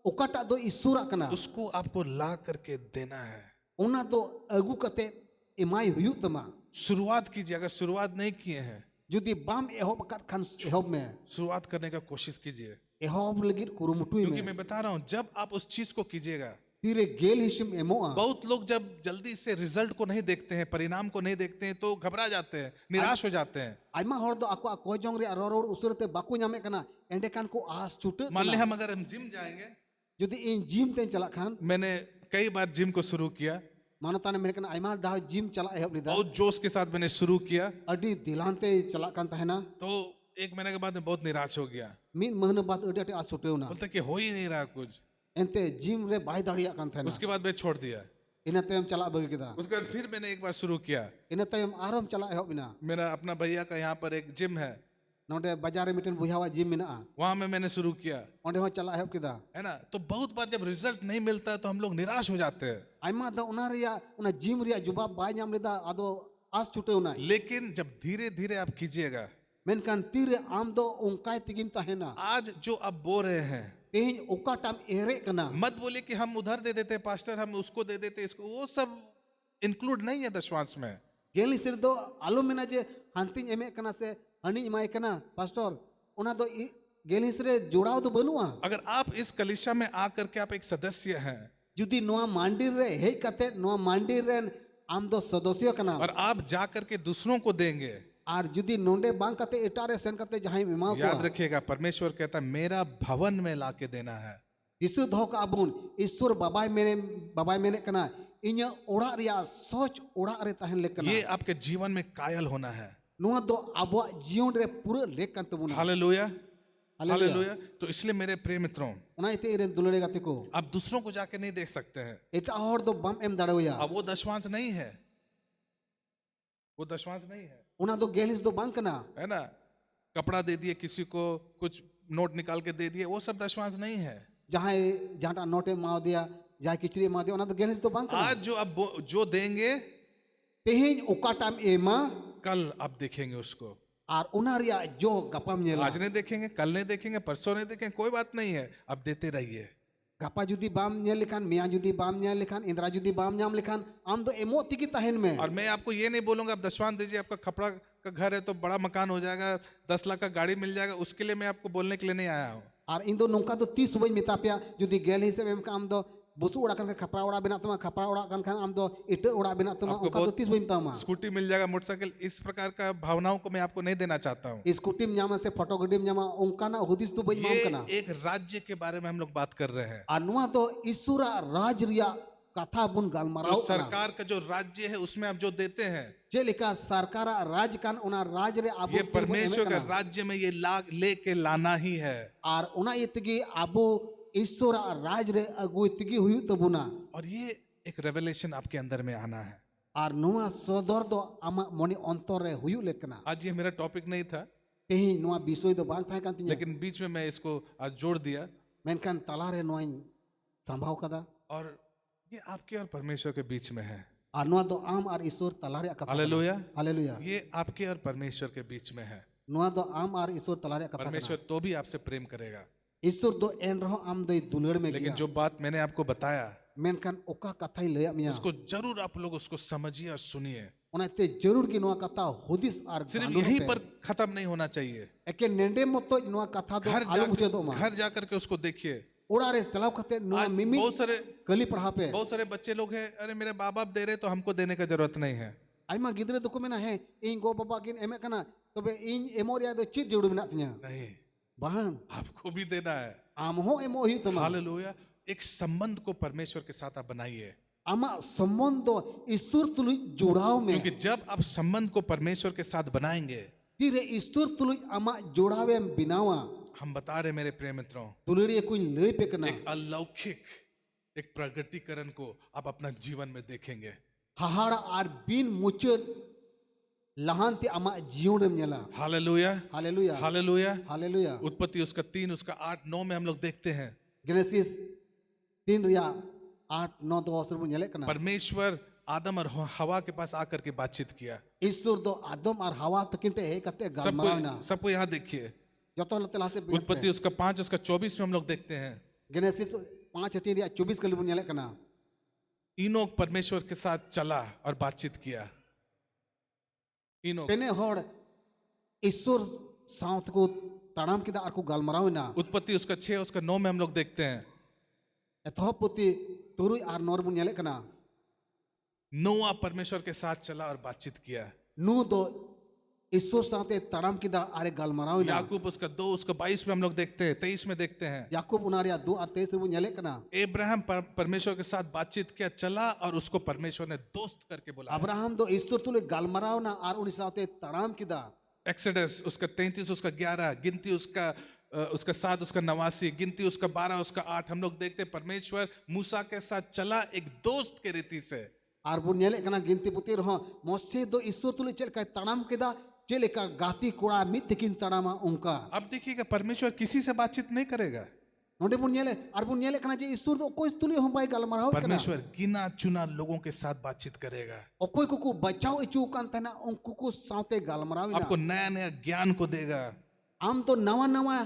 ओकाटा दो ईश्वर कना उसको आपको ला करके देना है। उना दो अगु कते इमाई हुयु तमा शुरुआत कीजिए, अगर शुरुआत नहीं किए हैं जुदी बाम एहोब काट खान एहोब में शुरुआत करने का कोशिश कीजिए। एहोब लगिर कुरुमुटुई क्योंकि में मैं बता रहा हूं जब आप उस चीज को कीजिएगा, तीरे गेल हिशम एमोआ बहुत लोग जब जल्दी से रिजल्ट को नहीं देखते हैं, परिणाम को नहीं देखते हैं तो घबरा जाते हैं, निराश हो जाते हैं। आइमा होड़ दो आको कोई जोंग रे रोड उसरते बाकु न्यामे कना एंडे कान को आस छुटे मान ले हम अगर हम जिम जाएंगे, जुदी इन जिम तेन चला खान मैंने कई बार जिम को शुरू किया, मानताने मेरे कना आइमा दा जिम चला एहब लिदा बहुत जोश के साथ मैंने शुरू किया, अडी दिलानते चला कान तहना तो 1 महीने के बाद मैं बहुत निराश हो गया। मिन महना बाद अडी अडी आसुटेवना बोलते कि हो ही नहीं रहा कुछ। एंते जिम रे बाय दाड़िया कान तहना उसके बाद मैं छोड़ दिया। इना तयम चला बगे किदा उसके बाद फिर मैंने एक बार शुरू किया। इना तयम आराम चला एहब बिना मेरा अपना भैया का यहाँ पर एक जिम है, नोडे बाजार मिटन बुझावा जिम मिना वहां में मैंने शुरू किया, ओंडे हो चला एहब किदा है ना। तो बहुत बार जब रिजल्ट नहीं मिलता है तो हम लोग निराश हो जाते हैं। आइमा दा उना रिया उना जिम रिया जुबाब बाय नाम लेदा आदो आस छुटेवना लेकिन जब धीरे धीरे आप कीजिएगा, मेनकान तीरे आम दो उनकाय तिगिम तहना आज जो आप बोल रहे हैं, तेहिं ओका टाम एरे कना मत बोलिए कि हम उधर दे देते पास्टर, हम उसको दे देते इसको, वो सब इंक्लूड नहीं है दशवांश में। गेली सिर दो आलो मेना जे हांतिन एमे कना से हनी इमाय कना पास्टर उना दो गेली सिरे जोड़ाव दो बनुआ अगर आप इस कलिशा में आकर के आप एक सदस्य हैं जुदी नोआ मांडीर रे हे कते नोआ मांडीर रेन आम दो सदस्य कना और आप जा करके दूसरों को देंगे, आर जुदी नोंडे बांग कते इटारे सेन कते जहां इमा याद को रखिएगा परमेश्वर कहता है मेरा भवन में लाके देना है। दिसु धो का अबुन ईश्वर बाबाय मेने कना इन्या ओड़ा रिया सोच ओड़ा रे तहन ले कना ये आपके जीवन में कायल होना है। नोआ दो आबो जीवन रे पूरा लेक कान तबुना हालेलुया, हालेलुया हालेलुया। तो इसलिए मेरे प्रिय मित्रों, उना इते इरे दुलड़े गाते को आप दूसरों को जाके नहीं देख सकते हैं। एटा और दो बम एम दाड़ोया अब वो दशवांश नहीं है, वो दशवांश नहीं है, उना दो गेलिस दो बांग कना है ना। कपड़ा दे दिए किसी को, कुछ नोट निकाल के दे दिए, वो सब दशवांश नहीं है। जहां जहां नोटे माव दिया जहां किचरी माव दिया उना दो गेलिस दो बांग कना आज जो आप जो देंगे तेहिं ओका टाम एमा कल आप देखेंगे उसको। आर उना रिया जो गपाम नेला आज नहीं देखेंगे, कल नहीं देखेंगे, परसों नहीं देखेंगे, कोई बात नहीं है, आप देते रहिए। गपा जुदी बाम नेल लेखान मिया जुदी बाम नेल लेखान इंद्रा जुदी बाम नाम लेखान आम दो एमो तिकी तहन में और मैं आपको ये नहीं बोलूंगा आप दशवांश दीजिए, आपका कपड़ा का घर है तो बड़ा मकान हो जाएगा, 10 लाख का गाड़ी मिल जाएगा, उसके लिए मैं आपको बोलने के लिए नहीं आया हूँ। आर इन दो नौका दो 30 बज मिता पे जुदी गेल हिसाब एम का आम दो बुसु ओड़ा कन खपरा ओड़ा बिना तमा खपरा ओड़ा कन खान आम दो इटे ओड़ा बिना तमा आपको उनका दो 30 बज मिता मा स्कूटी मिल जाएगा, मोटरसाइकिल, इस प्रकार का भावनाओं को मैं आपको नहीं देना चाहता हूँ। स्कूटी में जामा से फोटो गड्डी में जामा उनका ना हुदिस तो बज माम ये कना एक राज्य के बारे में हम लोग बात कर रहे हैं। आ नुआ दो ईश्वरा राज रिया कथा बुन जो गालमाराव सरकार का जो राज्य है उसमें आप जो देते हैं, जेलिका सरकार राज कान उना राज रे आबो ये परमेश्वर का राज्य में ये लेके लाना ही है। आर उना इतगी आबो ईश्वरा राज रे अगु इतगी हुई तो बुना और ये एक रेवलेशन आपके अंदर में आना है। आर नुआ सदर दो आमा मनी अंतर रे हुई लेकना आज ये मेरा टॉपिक नहीं था, तेही नुआ विषय दो बांग थाय कांतिया लेकिन बीच में मैं इसको आज जोड़ दिया। मेनकान तला रे नुआ संभाव कदा और ये आपके और परमेश्वर के बीच में है। आर नुआ दो आम आर ईश्वर तला रे कथा हालेलुया, हालेलुया ये आपके और परमेश्वर के बीच में है। नुआ दो आम आर ईश्वर तला रे कथा परमेश्वर तो भी आपसे प्रेम करेगा, ईश्वर दो एन रहो आम दो दुलड़ में लेकिन गया जो बात मैंने आपको बताया मेनकान ओका कथा ही लया मिया उसको जरूर आप लोग उसको समझिए और सुनिए। उनाते जरूर की नुआ कथा हुदिस आर सिर्फ गांडों यहीं पे। पर खत्म नहीं होना चाहिए, एके नेंडे मतो नुआ कथा दो आलू मुझे दो मा घर जाकर के उसको देखिए। ओड़ा रे चलाव खते नुआ आज मिमी बहुत सारे कली पढ़ा पे बहुत सारे बच्चे लोग हैं, अरे मेरे माँ बाप दे रहे तो हमको देने का जरूरत नहीं है। आइमा गिदरे दो को मेना है इन गो बाबा किन एमे कना तबे इन एमोरिया दो चिर जरूर मेना तिया नहीं, बहन आपको भी देना है। आम हो एमो ही तमा हालेलुया। एक संबंध को परमेश्वर के साथ आप बनाइए, आमा संबंध ईश्वर तुलु जुड़ाव में क्योंकि जब आप संबंध को परमेश्वर के साथ बनाएंगे, तीरे ईश्वर तुलु आमा जुड़ावे बिनावा हम बता रहे मेरे प्रिय मित्रों, तुलड़िए कोई ले पे कना एक अलौकिक एक प्रगतिकरण को आप अपना जीवन में देखेंगे। हाहाड़ा आर बिन मुचर लहानते आमा जीवन रे नेला हालेलुया, हालेलुया हालेलुया। हालेलुया उत्पत्ति उसका 3 उसका 8 9 में हम लोग देखते हैं गेनेसिस 3 रिया 8 9 दो असर बुन नेले कना परमेश्वर आदम और हवा के पास आकर के बातचीत किया। ईश्वर दो आदम और हवा तकिनते हे कते गालमारावना सबको यहाँ देखिए, जतो लतला से उत्पत्ति उसका 5 उसका 24 में हम लोग देखते हैं गेनेसिस 5 रिया 24 कल बुन नेले कना इनोक परमेश्वर के साथ चला और बातचीत किया। इनोक पेने होड़ ईश्वर साउथ को ताड़ाम किदा आर को गालमारावना उत्पत्ति उसका 6 उसका 9 में हम लोग देखते हैं एथोपति तुरुई आर नोर बुन नेले कना नोआ परमेश्वर के साथ चला और बातचीत किया। नु दो ईश्वर साथे तड़ाम किदा आरे गालमाराव ना याकूब उसका 2 उसका 22 में हम लोग देखते हैं, 23 में देखते हैं। याकूब उनारिया 2:23 रिबु नेले कना अब्राहम परमेश्वर के साथ बातचीत किया, चला और उसको परमेश्वर ने दोस्त करके बुलाया। अब्राहम दो ईश्वर तुले गालमाराव ना आर उनी साथे तड़ाम किदा एक्सोडस उसका 33 उसका 11, गिनती उसका 7 उसका 89, गिनती उसका 12 उसका 8, हम लोग देखते हैं परमेश्वर मूसा के साथ चला एक दोस्त के रीति से। आर बु नेले कना गिनती पुती रहो मोसे दो ईश्वर तुले चल का तड़ाम किदा चलेका गाती कोड़ा मित किन तड़ामा उनका। अब देखिएगा परमेश्वर किसी से बातचीत नहीं करेगा। नोंडे बुन नेले आर बुन नेले कना जे ईश्वर दो कोई तुले हम बाई गालमाराव कना परमेश्वर गिना चुना लोगों के साथ बातचीत करेगा। ओकोई को बचाओ इचू कान तना उनको को साथे गालमाराव आपको नया नया ज्ञान को देगा। आम तो नवा नवा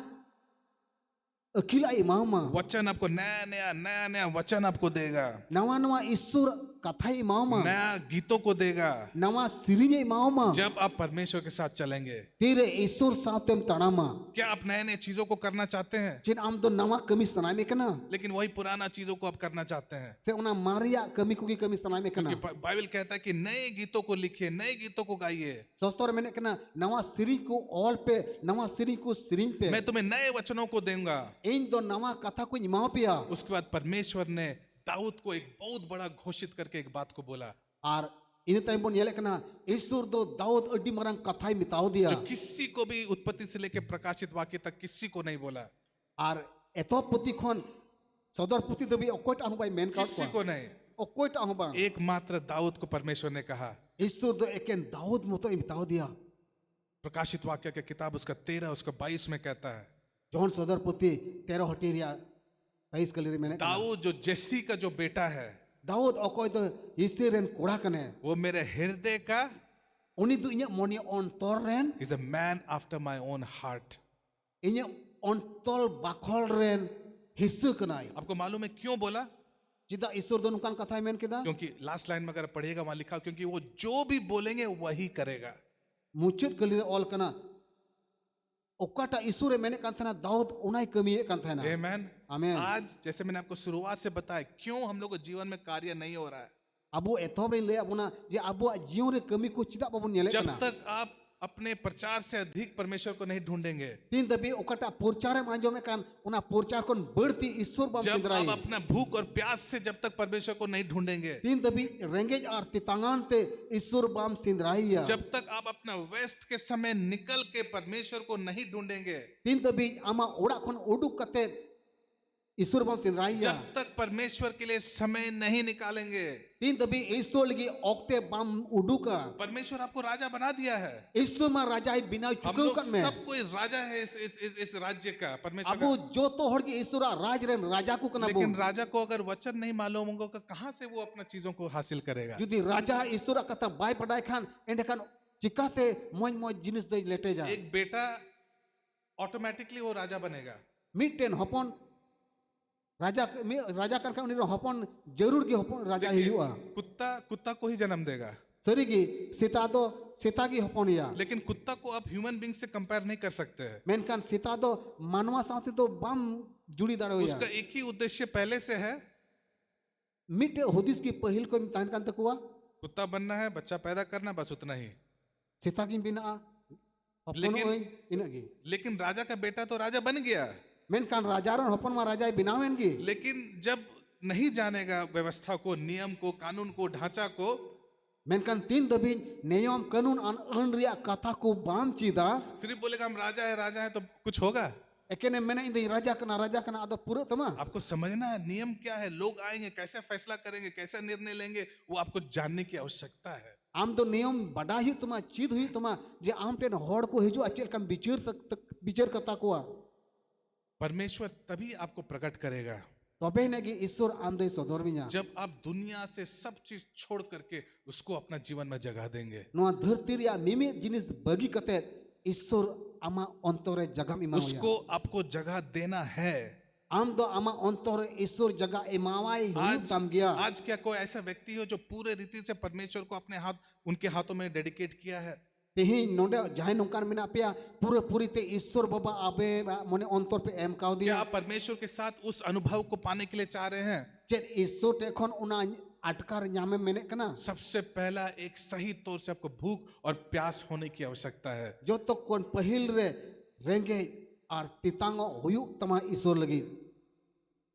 अखिला इमामा वचन आपको नया नया वचन आपको देगा। नवा नवा ईश्वर कथा इमामा नया गीतों को देगा। नवा सिरिने इमामा जब आप परमेश्वर के साथ चलेंगे। तेरे ईश्वर साथे तड़ामा क्या आप नए नए चीजों को करना चाहते हैं? जिन आम तो नवा कमी सनाई में कना लेकिन वही पुराना चीजों को आप करना चाहते हैं। से उना मारिया कमी को की कमी सनाई में कना क्योंकि बाइबल कहता है कि नए गीतों को लिखिए, नए गीतों को गाइए। सस्तोर मैंने कना नवा सिरी को ऑल पे नवा सिरी को सिरिन पे मैं तुम्हें नए वचनों को दूंगा। इन दो नवा कथा को इमाओ पिया उसके बाद परमेश्वर ने दाऊद को एक बहुत बड़ा घोषित करके एक बात को बोला और इन टाइम बोन येले कना ईश्वर दो दाऊद अड्डी मरंग कथा मिताओ दिया जो किसी को भी उत्पत्ति से लेकर प्रकाशित वाक्य तक किसी को नहीं बोला। और एतो पुति खन सदर पुति दबी ओकोट आहु बाई मेन का किसी को नहीं, ओकोट आहु बा एकमात्र दाऊद को परमेश्वर ने कहा। ईश्वर दो एकेन दाऊद मतो मिताओ दिया। प्रकाशित वाक्य की किताब उसका 13 उसका 22 में कहता है जॉन सदर पुति 13 हटेरिया 23 कलिरे मैंने दाऊद जो जेसी का जो बेटा है दाऊद ओकोय दो ईश्वर रेन कोड़ा कने वो मेरे हृदय का उनी दो इnya मोनी अंतर रेन is a man after my own heart. इnya अंतल बाखल रेन हिस्से कनाई। आपको मालूम है क्यों बोला? जिदा ईश्वर दो नुकान कथा मेन किदा क्योंकि लास्ट लाइन में अगर पढ़िएगा वहां लिखा, क्योंकि वो जो भी बोलेंगे वही करेगा। मुचत कलिरे ऑल कना ओकाटा ईश्वर मैंने कान था दाऊद उनाई कमी है कान था ना आमेन। आमेन। आज जैसे मैंने आपको शुरुआत से बताया क्यों हम लोग को जीवन में कार्य नहीं हो रहा है। अबो एथोब ले अबुना जे अबो जीवन रे कमी को चिदा बाबू नेले जब कना तक आप अपने प्रचार से अधिक परमेश्वर को नहीं ढूंढेंगे, तीन दबी ओकाटा प्रचार मांजो में कान उना प्रचार कोन बढ़ती ईश्वर बाम जब सिंदराई आप अपना भूख और प्यास से जब तक परमेश्वर को नहीं ढूंढेंगे, तीन दबी रेंगेज और तितांगान ते ईश्वर बाम सिंदराई जब तक आप अपना व्यस्त के समय निकल के परमेश्वर को नहीं ढूंढेंगे, तीन दबी आमा ओड़ा कोन उडुक कते ईश्वर बाम सिंदराई जब तक परमेश्वर के लिए समय नहीं निकालेंगे, तीन दबी ईश्वर लगी ओक्ते बाम उडुका परमेश्वर आपको राजा बना दिया है। ईश्वर मा राजा ही बिना हम चुकल लोग कन में सब कोई राजा है इस राज्य का, परमेश्वर अबो का। जो तो हड़ के ईश्वर राज रेन राजा को कना लेकिन राजा को अगर वचन नहीं मालूम होगा कहां से वो अपना चीजों को हासिल करेगा? जुदी राजा ईश्वर कथा बाय पढ़ाई खान एंड खान चिकाते मौज मौज जिनिस दे लेटे जा एक बेटा ऑटोमेटिकली वो राजा बनेगा। मिटेन हपन राजा राजा कर उनी हपन जरूर के हपन राजा ही हुआ। कुत्ता को ही जन्म देगा, सरी की सीता दो सीता की हपन या लेकिन कुत्ता को आप ह्यूमन बीइंग से कंपेयर नहीं कर सकते हैं। मेनकान सीता दो मानवा साथे तो बम जुड़ी दाड़ो या उसका एक ही उद्देश्य पहले से है, मिटे हुदिस की पहिल को तान कान तक हुआ कुत्ता बनना है, बच्चा पैदा करना, बस उतना ही। सीता की बिना हपन होई इनगी लेकिन राजा का बेटा तो राजा बन गया, मेनकान राजारन हपन मा राजा बिनावेन की लेकिन जब नहीं जानेगा व्यवस्था को, नियम को, कानून को, ढांचा को, मेनकान तीन दबी नियम कानून अन रिया कथा को बाम चीदा सिर्फ बोलेगा हम राजा है तो कुछ होगा? एकेने मैंने इंद राजा कना आदो पूरा तमा आपको समझना है नियम क्या है, लोग आएंगे कैसे फैसला करेंगे, कैसे निर्णय लेंगे, वो आपको जानने की आवश्यकता है। आम तो नियम बड़ा ही तुमा चीज हुई तुमा जे आम टेन हड़ को हिजु अचल कम बिचर कता को परमेश्वर तभी आपको प्रकट करेगा तबे ने कि ईश्वर आम दे सदर में जब आप दुनिया से सब चीज छोड़ करके उसको अपना जीवन में जगह देंगे। नोआ धरती रिया मिमी जिनिस बगी कते ईश्वर आमा अंतरे जगह इमा उसको आपको जगह देना है। आम दो आमा अंतरे ईश्वर जगह इमावाई आज तम गया। आज क्या कोई ऐसा व्यक्ति हो जो पूरे रीति से परमेश्वर को अपने उनके हाथों में डेडिकेट किया है? तेही नोंडे जहां नोंकान मेना पेया पूरे पूरी ते ईश्वर बाबा आबे मने अंतर पे एम काव क्या दिया आप परमेश्वर के साथ उस अनुभव को पाने के लिए चाह रहे हैं? जे ईश्वर टेखन उना अटकार ᱧᱟᱢᱮ मेने कना सबसे पहला एक सही तौर से आपको भूख और प्यास होने की आवश्यकता है। जोतो कोन पहिल रे रेंगे और तितांगो हुयुक तमा ईश्वर लगी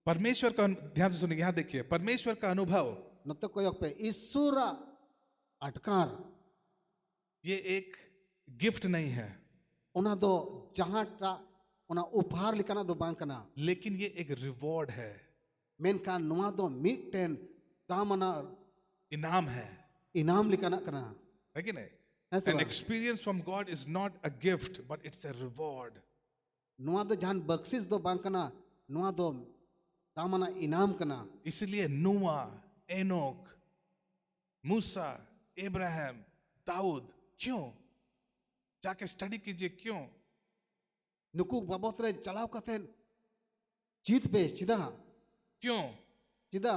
परमेश्वर का ध्यान से सुनिए, यहां देखिए, परमेश्वर का अनुभव नतो कोयक पे ईश्वर अटकार ये एक गिफ्ट नहीं है, ओना दो जहांटा ओना उपहार लिकाना दो बांग कना लेकिन ये एक रिवॉर्ड है, मेनका नुआ दो मिटटेन तामना इनाम है इनाम लिकाना कना कि नहीं? ऐसे An बात। experience from God is not a gift, but it's a reward. नुआ दो जहान बख्शिश दो बांग कना नुआ दो तामना इनाम कना इसलिए नूआ, एनोक, मूसा, इब्राहिम, दाऊद, क्यों? जाके स्टडी कीजिए क्यों। नुकु बाबत रे चलाव कते जीत पे चिदा क्यों? चिदा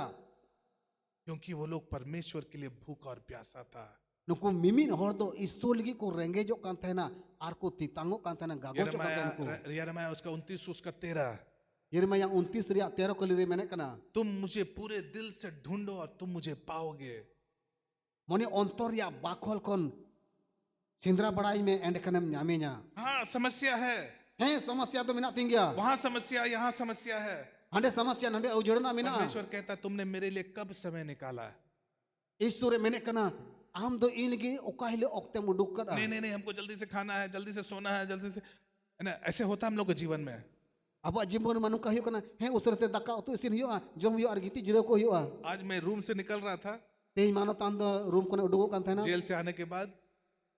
क्योंकि वो लोग परमेश्वर के लिए भूखा और प्यासा था। नुकु मिमिन हर दो ईश्वर लगी को रेंगे जो कान थे ना आर को तितांगो कान थे ना गागो जो कान थे नुकु यिर्मयाह उसका 29 उसका 13, यिर्मयाह 29 रिया 13 को लिरे मैंने कना तुम मुझे पूरे दिल से ढूंढो और तुम मुझे पाओगे। मने अंतर या बाखल कोन सिंद्रा बड़ाई में एंड कनम न्यामे냐 हाँ समस्या है, समस्या तो मिना तिंगिया वहां समस्या, यहाँ समस्या है। हंडे समस्या नंडे उजड़ना मिना परमेश्वर कहता तुमने मेरे लिए कब समय निकाला? ईश्वर मैंने कना आम दो इन लगी ओकाहिले ओक्ते मुडुक कर नहीं, हमको जल्दी से खाना है, जल्दी से सोना है, जल्दी से, है ना? ऐसे होता हम लोग के जीवन में। अब जीवन मनु का हियो कना है उसरते दका तो इसिन हियो जम हियो और गीती जिरो को हियो आज मैं रूम से निकल रहा था, तेई मानो तान दो रूम कोने उडुगो कान थे ना जेल से आने के बाद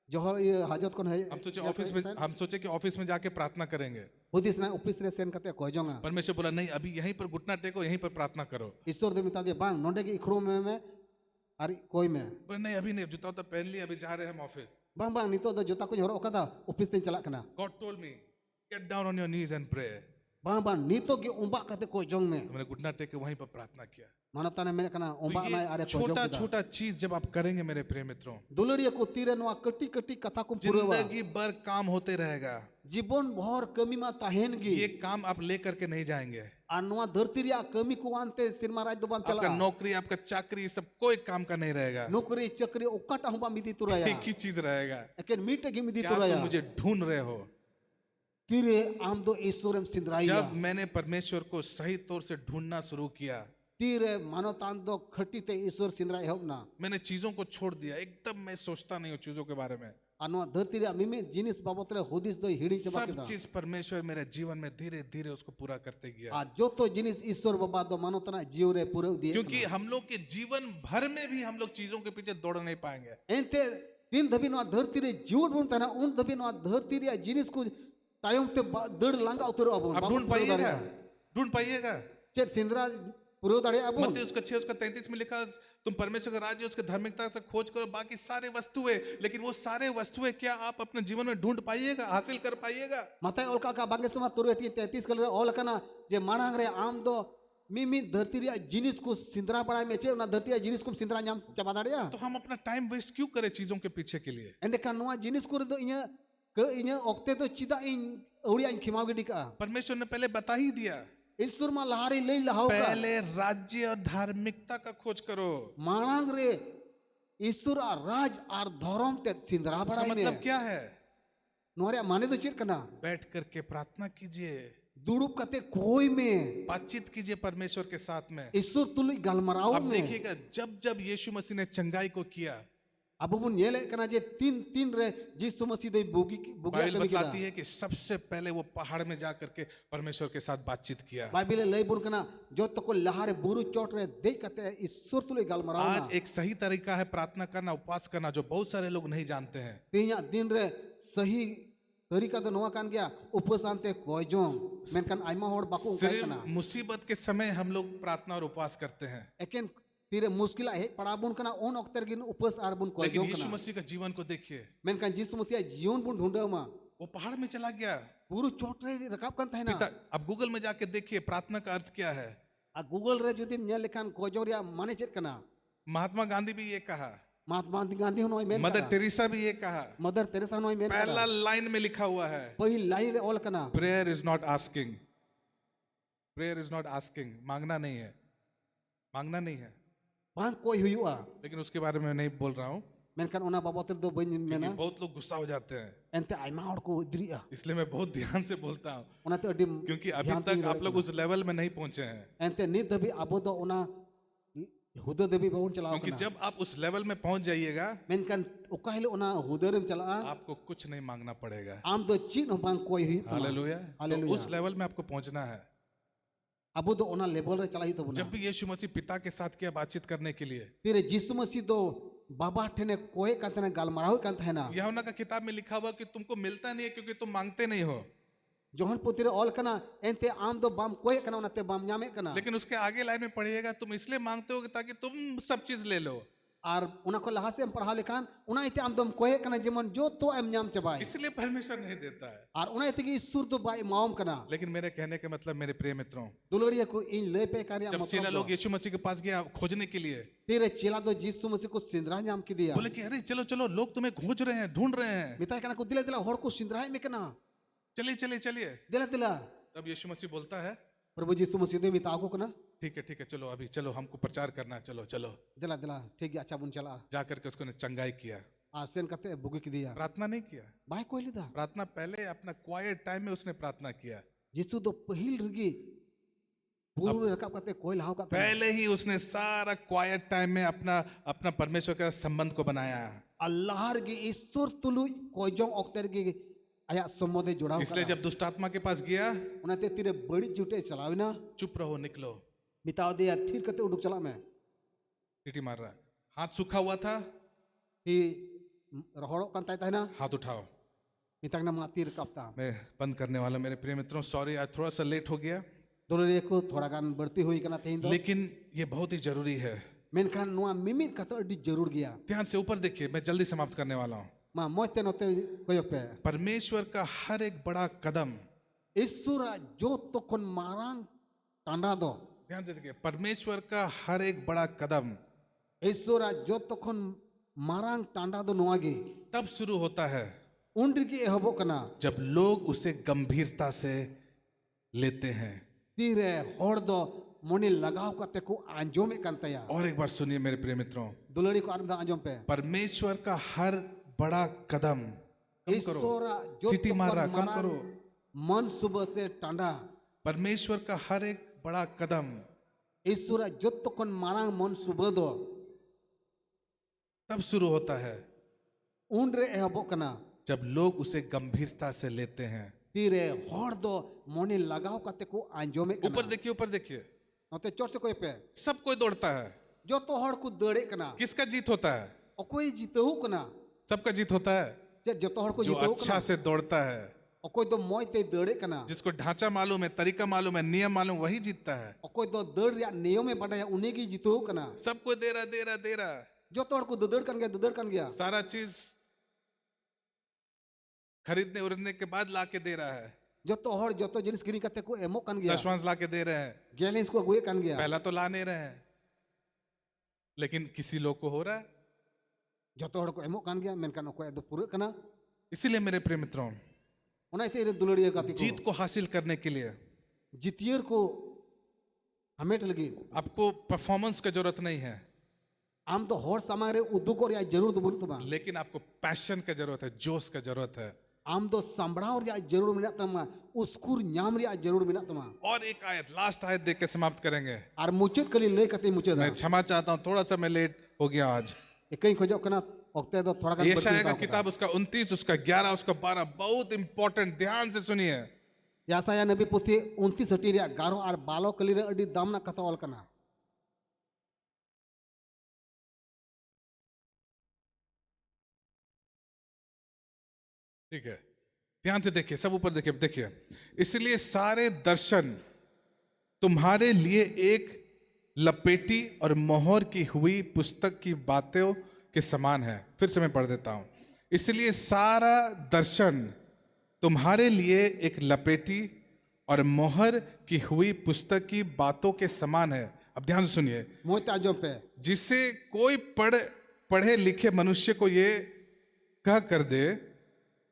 जोहर ये हाजत कोन है हम सोचे कि ऑफिस में जाके प्रार्थना करेंगे। हुदिस ना ऑफिस रे सेन कते कोजोंगा परमेश्वर बोला नहीं, अभी यहीं पर घुटना टेको, यहीं पर प्रार्थना करो। ईश्वर दे मिता दे बांग नोंडे के इखरो में और कोई में पर नहीं, अभी नहीं, जूता तो पहन लिया, अभी जा रहे हैं हम ऑफिस। बांग बांग नितो दो जोता को हरो ओकादा ऑफिस ते चला कना God told me get down on your knees and pray. बांग बांग नितो के उंबा कते कोजोंग में तो मैंने घुटना टेक के वहीं पर प्रार्थना किया। मानता ने मेरे कना उंबा ना अरे कोजोंग छोटा छोटा चीज जब आप करेंगे मेरे प्रिय मित्रों, दुलड़िया को तीरे नवा कटी कटी कथा को पुरवा जिंदगी भर काम होते रहेगा। जीवन भर कमी मा ताहेन गी ये काम आप लेकर के नहीं जाएंगे। आ नवा धरती रिया कमी को आनते सिरमा राज दोबान आपका चला नौकरी, आपका चाकरी, सब कोई काम का नहीं रहेगा। नौकरी चक्री ओकाटा हुबा मिदी तुराया एक ही चीज रहेगा, एके मीटे की मिदी क्या तुराया तुम मुझे ढूंढ रहे हो। तीरे आम दो ईश्वरम सिंद्राइया जब मैंने परमेश्वर को सही तौर से ढूंढना शुरू किया, तीरे मानवतान दो खटी ते ईश्वर सिंद्राई होना मैंने चीजों को छोड़ दिया। एकदम मैं सोचता नहीं हूँ चीजों के बारे में। अनवा धरती रिया मिमे जिनिस बाबत रे होदिस दो हिड़ी चबा सब के चीज परमेश्वर मेरे जीवन में धीरे धीरे उसको पूरा करते गया। आ जो तो जिनिस ईश्वर बाबा दो मानवतना जीव रे पूरे दिए क्योंकि हम लोग के जीवन भर में भी हम लोग चीजों के पीछे दौड़ नहीं पाएंगे। एंते तीन धबी नवा धरती रे जीवन बुन तना उन धबी नवा धरती रिया जिनिस को तायम ते दड़ लांगा उतर अब आप ढूंढ पाइएगा, ढूंढ पाइएगा। चेत सिंद्रा पूरे दाड़े अब मत्ती उसका 6 उसका 33 में लिखा, तुम परमेश्वर का राज्य उसके धार्मिकता से खोज करो, बाकी सारे वस्तुएं। लेकिन वो सारे वस्तुएं क्या आप अपने जीवन में ढूंढ पाइएगा, हासिल कर पाइएगा? मताय ओलका का बांगे समा तुरे 33 कलर ओल कना जे मानांग रे आम दो मिमी धरती रिया जिनिस को सिंद्रा बड़ा में चे ना धरती रिया जिनिस को सिंद्रा नाम चबा दाड़िया तो हम अपना टाइम वेस्ट क्यों करें चीजों के पीछे के लिए? एंडे का नवा जिनिस को दो इnya ओक्ते तो चिदा इन औड़िया इन खिमाव गिडी का परमेश्वर ने पहले बता ही दिया, ईश्वर मा लहारी ले लहाव का पहले राज्य और धार्मिकता का खोज करो। मानांग रे ईश्वर आ राज आर धर्म ते सिंद्रा उसका बड़ा में मतलब क्या है? नोरिया माने तो चिर कना बैठ करके प्रार्थना कीजिए, दुड़ुप कते कोई में बातचीत कीजिए परमेश्वर के साथ में। ईश्वर तुल गलमराव अब में देखिएगा, जब जब यीशु मसीह ने चंगाई को किया, अब बुन ये ले कना जे तीन तीन रे जिस मसीह दे बुगी बुगिया बाइबल कमी बताती किदा है कि सबसे पहले वो पहाड़ में जा करके परमेश्वर के साथ बातचीत किया। बाइबल ले बुन कना जो तो को लहारे बुरु चोट रे दे कते ईश्वर तुल गलमराव ना आज एक सही तरीका है प्रार्थना करना, उपवास करना, जो बहुत सारे लोग नहीं जानते हैं। तिया दिन रे सही तरीका तो नवा कान गया उपसांते कोजों मेनकन आइमा होड़ बाको उकाय सिर्फ कना मुसीबत के समय हम लोग प्रार्थना और उपवास करते हैं, एकेन तीरे मुश्किल है पड़ा बुन कना उन ओक्तर गिन उपस आर बुन लेकिन कोजों यीशु कना मसीह का जीवन को देखिए। मेनकन जिस मसीह जीवन बुन ढूंढे मा वो पहाड़ में चला गया। पूरु चोट रे रकाब कान था ना पिता, अब गूगल में जाके देखिए प्रार्थना का अर्थ क्या है। आ गूगल रे जुदी न्या लेखान कोजों रिया माने चेत कना महात्मा गांधी भी ये कहा, महात्मा गांधी होनो मेन मदर टेरेसा भी ये कहा। मदर तेरेसा होनो मेन पहला लाइन में लिखा हुआ है, पहिल लाइन रे ओल कना prayer is not asking, prayer is not asking, मांगना नहीं है, मांगना नहीं है। bang koi huyu'a लेकिन उसके बारे में नहीं बोल रहा हूँ, menkan ona babot do bain क्योंकि mena बहुत लोग गुस्सा हो जाते हैं, ente aima hor ko idri'a इसलिए मैं बहुत ध्यान से बोलता हूँ, ona te adi क्योंकि अभी तक आप लोग उस लेवल में नहीं पहुंचे हैं। ente nit dabi abo do ona huda dabi babon chalaw क्योंकि kana जब आप उस लेवल में पहुंच जाइएगा, menkan oka hilo ona huda rem chala'a आपको कुछ नहीं मांगना पड़ेगा। am do chin ho bang koi hui tama hallelujah. तो Hallelujah. उस लेवल में आपको पहुंचना है। abo do ona level re chalai tabuna जब भी यीशु मसीह पिता के साथ किया बातचीत करने के लिए, tire jisu masi do baba thene koe kan thena galmarau kan thena यूहन्ना का किताब में लिखा हुआ कि तुमको मिलता नहीं है क्योंकि तुम मांगते नहीं हो। johan putire ol kana ente am do bam koe kana ona te bam nyame kana लेकिन उसके आगे लाइन में पढ़िएगा, तुम इसलिए मांगते हो कि ताकि तुम सब चीज ले लो, ar una ko laha se am parha lekhan una ite am dom koe kana jemon jo to am nyam chabai इसलिए परमेश्वर नहीं देता है। ar una ite gi sur do bai maum kana लेकिन मेरे कहने का मतलब, मेरे प्रिय मित्रों, duloriya ko in le pe kari am जब चेला लोग यीशु मसीह के पास गया खोजने के लिए, tire chela do jisu masi ko sindra nyam ki dia बोले कि अरे चलो चलो, लोग तुम्हें खोज रहे हैं, ढूंढ रहे हैं, mitai kana ko dila dila hor ko sindra me kana चलिए चलिए चलिए। dila dila तब यीशु मसीह बोलता है, प्रभु jisu masi de mita ko kana ठीक है चलो, अभी चलो, हमको प्रचार करना है, चलो चलो। dila dila thik gya acha bun chala जा करके उसको ने चंगाई किया। ar sen kate bugi ki dia प्रार्थना नहीं किया, bai koi lida प्रार्थना पहले अपना क्वाइट टाइम में उसने प्रार्थना किया। jisu do pahil rigi puru rakap kate koi lahu ka पहले ही उसने सारा क्वाइट टाइम में अपना अपना परमेश्वर के संबंध को बनाया। Allah rigi istur tulu koi jong okter gi aya somode jodau इसलिए kana जब दुष्ट आत्मा के पास गया, una te tire badi jute chalawina चुप रहो, निकलो। mitao dia thir kate uduk chala me सीटी मार रहा है, हाथ सूखा हुआ था, ti rohorok kan tai tai na हाथ उठाओ। mitang na mati rakap ta मैं बंद करने वाला, मेरे प्रिय मित्रों, सॉरी आज थोड़ा सा लेट हो गया, dolore ko thoda gan berti hui kana tehin do लेकिन ये बहुत ही जरूरी है। menkan noa mimit kata adi jarur gya ध्यान से ऊपर देखिए, मैं जल्दी समाप्त करने वाला हूँ। ma moite note koyok pe परमेश्वर का हर एक बड़ा कदम, isura jo tokon marang tanda do ध्यान से देखिए, परमेश्वर का हर एक बड़ा कदम isura jo tokon marang tanda do noa gi तब शुरू होता है undri gi ehobo kana जब लोग उसे गंभीरता से लेते हैं। tire hor do moni lagaw kate ko anjome kan taya और एक बार सुनिए मेरे प्रिय मित्रों, dolori ko arda anjom pe परमेश्वर का हर बड़ा कदम, कम करो, isura jo सीटी मार रहा, tokon कम करो, marang मन सुबह से tanda परमेश्वर का हर एक बड़ा कदम isura jo tokon marang mon subah do तब शुरू होता है undre ehobo kana जब लोग उसे गंभीरता से लेते हैं। tire hor do moni lagaw kate ko anjome kana ऊपर देखिए, ऊपर देखिए, note chor se koy pe सब कोई दौड़ता है, joto hor ko dare kana किसका जीत होता है? okoi jiteu kana सबका जीत होता है। je joto hor ko जो jiteu अच्छा kana से दौड़ता है, okoi do moi te dare kana जिसको ढांचा मालूम है, तरीका मालूम है, नियम मालूम, वही जीतता है। okoi do dare ya niyom e badaya unegi jiteu kana सबको दे रहा दे रहा दे रहा, joto hor ko dudar kan gaya सारा चीज खरीदने उड़ने के बाद लाके दे रहा है, joto hor joto jinis kiring kate ko emok kan gaya दशमांश लाके दे रहे हैं, gelens ko gue kan gaya पहला तो ला नहीं रहे हैं, लेकिन किसी लोग को हो रहा है। joto hor ko emok kan gaya menkan okoi do pura kana इसीलिए मेरे प्रिय मित्रों, ona ite ire duloriya kati जीत ko को हासिल करने के लिए jitier ko hamet lagi आपको परफॉर्मेंस का जरूरत नहीं है, am do hor samare uduk or ya jarur do tuma लेकिन आपको पैशन का जरूरत है, जोश का जरूरत है। am do sambra or ya jarur minat tama uskur nyam ya jarur minat tama और एक आयत, लास्ट आयत देख के समाप्त करेंगे। ar muchet kali le kate muchet मैं क्षमा चाहता हूँ, थोड़ा सा मैं लेट हो गया आज। ekai khojok kana okte do thoda gan यशायाह का किताब उसका 29, उसका 11, उसका 12 बहुत इंपॉर्टेंट, ध्यान से सुनिए। yasaya nabi puthi 29 hati ya garo ar balo kali re adi dam na kata ol kana ठीक है, ध्यान से देखिए, सब ऊपर देखिए, देखिए, इसलिए सारे दर्शन तुम्हारे लिए एक लपेटी और मोहर की हुई पुस्तक की बातों के समान है। फिर से मैं पढ़ देता हूं, इसलिए सारा दर्शन तुम्हारे लिए एक लपेटी और मोहर की हुई पुस्तक की बातों के समान है। अब ध्यान से सुनिए, moi ta ajom pe जिससे कोई पढ़े लिखे मनुष्य को ये कह कर दे,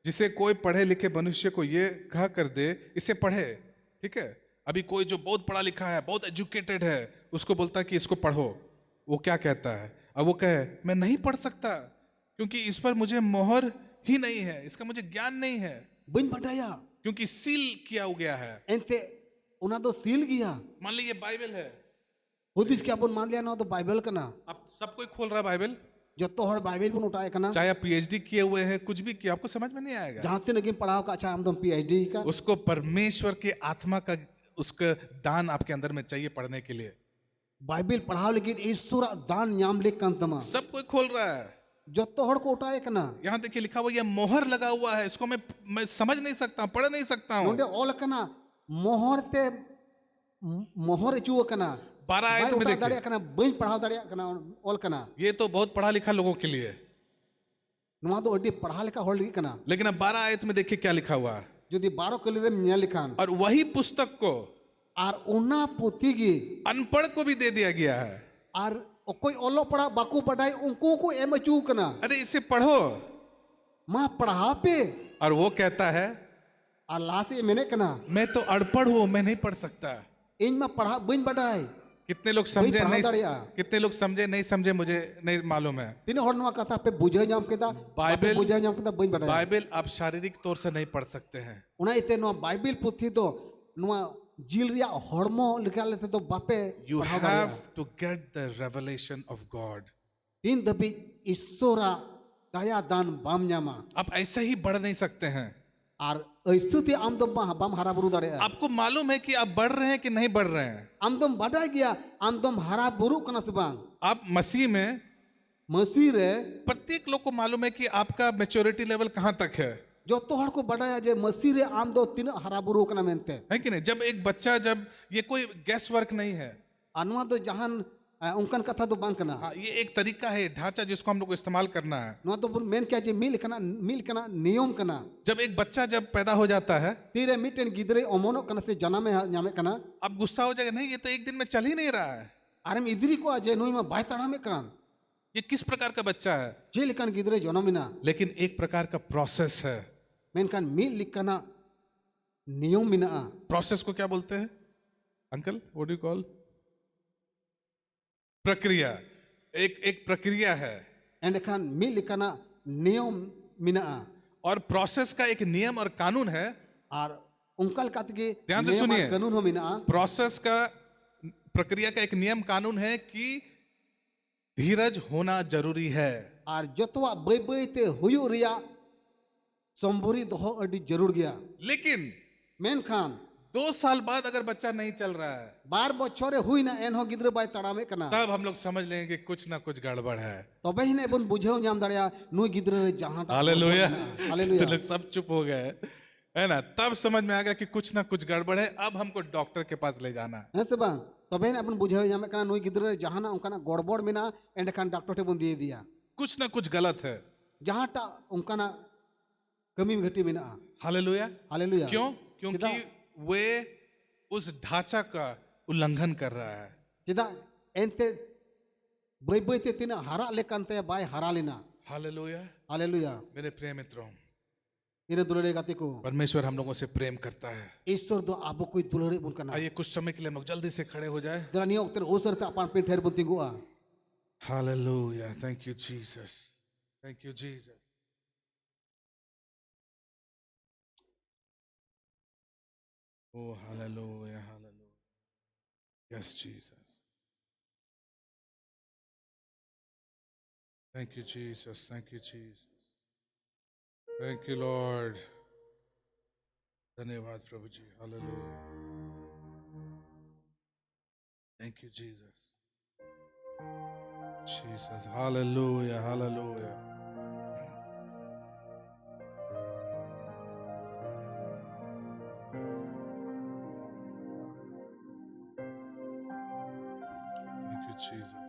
जिसे कोई पढ़े लिखे मनुष्य को ये कह कर दे, इसे पढ़े। ठीक है, अभी कोई जो बहुत पढ़ा लिखा है, बहुत एजुकेटेड है, उसको बोलता है कि इसको पढ़ो, वो क्या कहता है? अब वो कहे मैं नहीं पढ़ सकता क्योंकि इस पर मुझे मोहर ही नहीं है, इसका मुझे ज्ञान नहीं है, bain badaya क्योंकि सील किया गया है। ente una do seal gया मान लीजिए बाइबल है, hudis ke abon मान लिया ना तो बाइबल kana अब सब कोई खोल रहा है Bible, joto hor Bible bun utai kana चाहे आप पीएचडी किए हुए हैं, कुछ भी किया, आपको समझ में नहीं आएगा। जहां तीन गिन पढ़ाओ का अच्छा हम तो PhD का उसको परमेश्वर की आत्मा का उसका दान आपके अंदर में चाहिए पढ़ने के लिए। बाइबल पढ़ाओ लेकिन ईश्वर दान न्याम ले कान तमा सब कोई खोल रहा है। joto hor ko utai kana यहाँ देखिए लिखा हुआ, ये मोहर लगा हुआ है, इसको मैं समझ नहीं सकता, पढ़ नहीं सकता हूँ। nonde ol kana mohor te mohor chu kana 12 आयत में देखिए, दाड़िया kana bain पढ़ाओ दाड़िया kana ol kana ये तो बहुत पढ़ा लिखा लोगों के लिए, नवा तो अड्डी पढ़ा लिखा होल लगी kana लेकिन अब 12 आयत में देखिए क्या लिखा हुआ है। जदि 12 कलिरे न्या लिखान और वही पुस्तक को आर उना पोती गी अनपढ़ को भी दे दिया गया है। आर कोई ओलो पढ़ा बाकू पढ़ाई उनको को एम चू कना अरे इसे पढ़ो, मां पढ़ा पे और वो कहता है आर लासे मैंने कना मैं तो अनपढ़ हूं, मैं नहीं पढ़ सकता। इन में पढ़ा बन बढ़ाई कितने लोग समझे पढ़ा नहीं, दाड़िया। कितने लोग समझे नहीं समझे मुझे नहीं मालूम है। तीन हर नवा कथा पे बुझे जाम केदा बाइबल- बुझे जाम केदा बन बढ़ाई बाइबल आप शारीरिक तौर से नहीं पढ़ सकते हैं। उना इते नवा बाइबल पुथी तो नवा जिल रिया हरमो लिखा लेते तो बापे You पढ़ा have दाड़िया। to get the revelation of God. तीन दबी ईश्वरा दया दान बाम न्यामा आप ऐसे ही बढ़ नहीं सकते हैं। आर स्तुति आम दम बाम हरा बुरु दाड़िया आपको मालूम है कि आप बढ़ रहे हैं कि नहीं बढ़ रहे हैं। आमदम बाडा गया आमदम हरा बुरु कना से बांग आप मसीह में, मसीह रे प्रत्येक लोग को मालूम है कि आपका मैच्योरिटी लेवल कहां तक है जो तोहर को बढ़ाया जे मसीह रे आम दो तीन हरा बुरु कना मेनते है कि नहीं। जब एक बच्चा, जब ये कोई गैस वर्क नहीं है, अनवा दो जहान उनकन कथा दो बांग कना हाँ, ये एक तरीका है, ढांचा जिसको हम लोग को इस्तेमाल करना है। नवा तो मेन क्या जे मिल कना नियम कना जब एक बच्चा जब पैदा हो जाता है, तीरे मिटेन गिदरे ओमोनो कना से जना में न्यामे कना अब गुस्सा हो जाएगा, नहीं ये तो एक दिन में चल ही नहीं रहा है, आरम इदरी को अजे नोई में बाय ताड़ा में कान ये किस प्रकार का बच्चा है। जे लिकन गिदरे जनमिना लेकिन एक प्रकार का प्रोसेस है। मेन कान मिल लिकना नियम मिना प्रोसेस को क्या बोलते हैं uncle, what do you call? प्रक्रिया। एक प्रक्रिया है, एंड खान मिल लिकना नियम मिना और प्रोसेस का एक नियम और कानून है। आर उनकल कतगे ध्यान से सुनिए। कानून हो मिना प्रोसेस का, प्रक्रिया का एक नियम कानून है कि धीरज होना जरूरी है। आर जतवा बय बय ते हुयु रिया संभरी दोहो अडी जरूर गया लेकिन मेन खान 2 साल बाद अगर बच्चा नहीं चल रहा है, बार बछरे हुई ना एन हो गिद्रे बाय तड़ा में कना तब हम लोग समझ लेंगे कि कुछ ना कुछ गड़बड़ है। तबे ही ने बन बुझेव न्याम दड़या नुई गिद्रे रे जहां हालेलुया। हालेलुया तो लोग सब चुप हो गए, है ना। तब समझ में आ गया कि कुछ ना कुछ गड़बड़ है, अब हमको डॉक्टर के पास ले जाना है। है से बांग तबे ने बन बुझेव न्याम कना नुई गिद्रे रे जहां ना उनका गड़बड़ मिना एंड खान डॉक्टर टे बन दिए दिया कुछ ना कुछ गलत है। जहां टा उनका ना कमी घटी मिना हालेलुया। हालेलुया क्यों? क्योंकि वे उस ढांचा का उल्लंघन कर रहा है। चिदा एनते बय बय ते तिना हरा लेकन ते बाय हरा लेना हालेलुया। हालेलुया मेरे प्रिय मित्रों, इरे दुलड़े गाते को परमेश्वर हम लोगों से प्रेम करता है। ईश्वर दो आबो कोई दुलड़े बुन कना आइए कुछ समय के लिए हम लोग जल्दी से खड़े हो जाए। जरा नियो उतर ओसर ते अपन पे ठहर बुन तिंगुआ hallelujah. Thank you Jesus, thank you Jesus. Oh, hallelujah, hallelujah. Yes, Jesus. Thank you, Jesus. Thank you, Jesus. Thank you, Lord. धन्यवाद प्रभु जी। Hallelujah. Thank you, Jesus. Jesus. Hallelujah, hallelujah. Thank you, Jesus.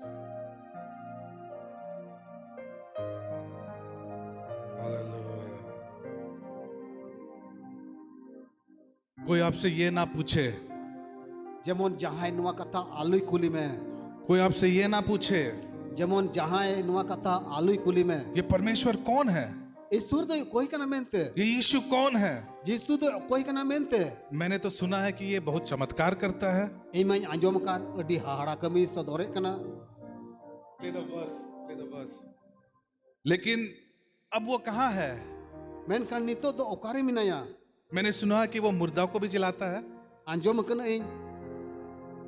Hallelujah. कोई आपसे ये ना पूछे, जेमन जहां नुआ कथा आलुई कुली में कोई आपसे ये ना पूछे जेमन जहां नुआ कथा आलुई कुली में ये परमेश्वर कौन है, ईश्वर दो कोई कना मेनते ये यीशु कौन है। जीसु दो कोई कना मेनते मैंने तो सुना है कि ये बहुत चमत्कार करता है। इमन अंजोम का अडी हाड़ा कमी सदोरे कना Play the verse, play the verse. लेकिन अब वो कहाँ है? Menkan nito do okare minaya. मैंने सुना कि वो मुर्दा को भी जलाता है, Anjom kena ing.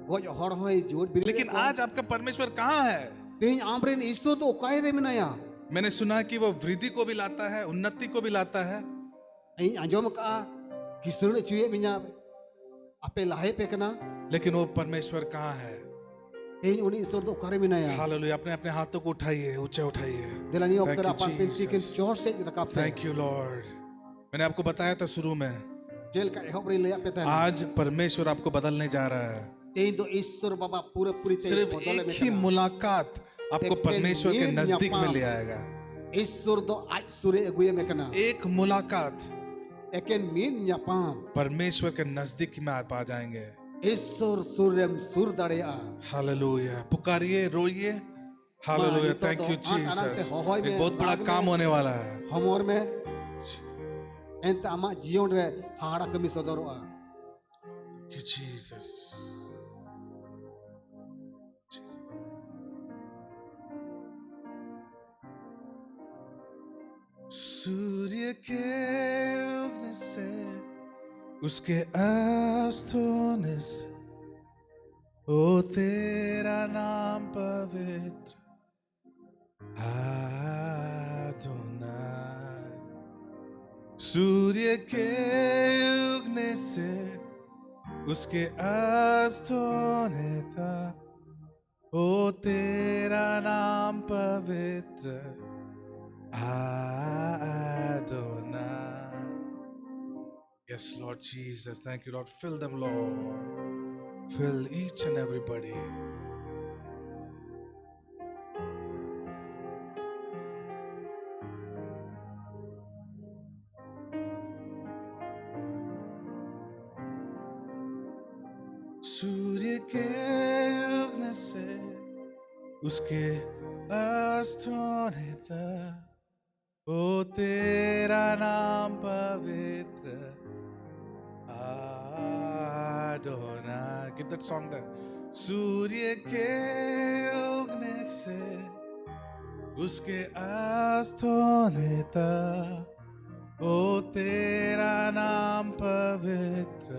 Goj hor hoi jiwat biri. लेकिन आज आपका परमेश्वर कहाँ है? Ting amrin Isur do okare minaya. मैंने सुना कि वो वृद्धि को भी लाता है, उन्नति को भी लाता है, Ing anjom ka kisur cuye minya. Ape lahe pe kena. लेकिन वो परमेश्वर कहाँ है? Ting uni Isur do okare minaya. Hallelujah. अपने अपने हाथों को उठाइए, ऊंचे उठाइए। Delani Thank oktara you, apan pinti kin Jesus. chor se rakap. Thank you, Lord. मैंने आपको बताया था शुरू में, Jel ka ehok ri leya petan. आज परमेश्वर आपको बदलने जा रहा है। Ting do Isur baba pura puri te सिर्फ bodole एक ही mekana. मुलाकात आपको परमेश्वर के नजदीक में ले आएगा। Isur do aj sure eguye mekana. एक मुलाकात Eken min nyapam. परमेश्वर के नजदीक में आप आ जाएंगे। Isur surem sur darea. Hallelujah. पुकारिए, रोइए। हालेलुया। Thank you Jesus. एक बहुत बड़ा काम होने वाला है। Homor me enta ama jion re hara kami sodoroa. Thank you, Jesus. सूर्य के उगने से उसके अस्त होने से ओ तेरा नाम पवित्र आदोनाई। सूर्य के उगने से उसके अस्त होने तक ओ तेरा नाम पवित्र Adonai. Yes, Lord Jesus. Thank you, Lord. Fill them, Lord. Fill each and everybody. सूर्य के उगने से उसके अस्त होने तक ओ तेरा नाम पवित्र आडोना। Give that song there. सूर्य के उगने से उसके अस्त होने तक ओ तेरा नाम पवित्र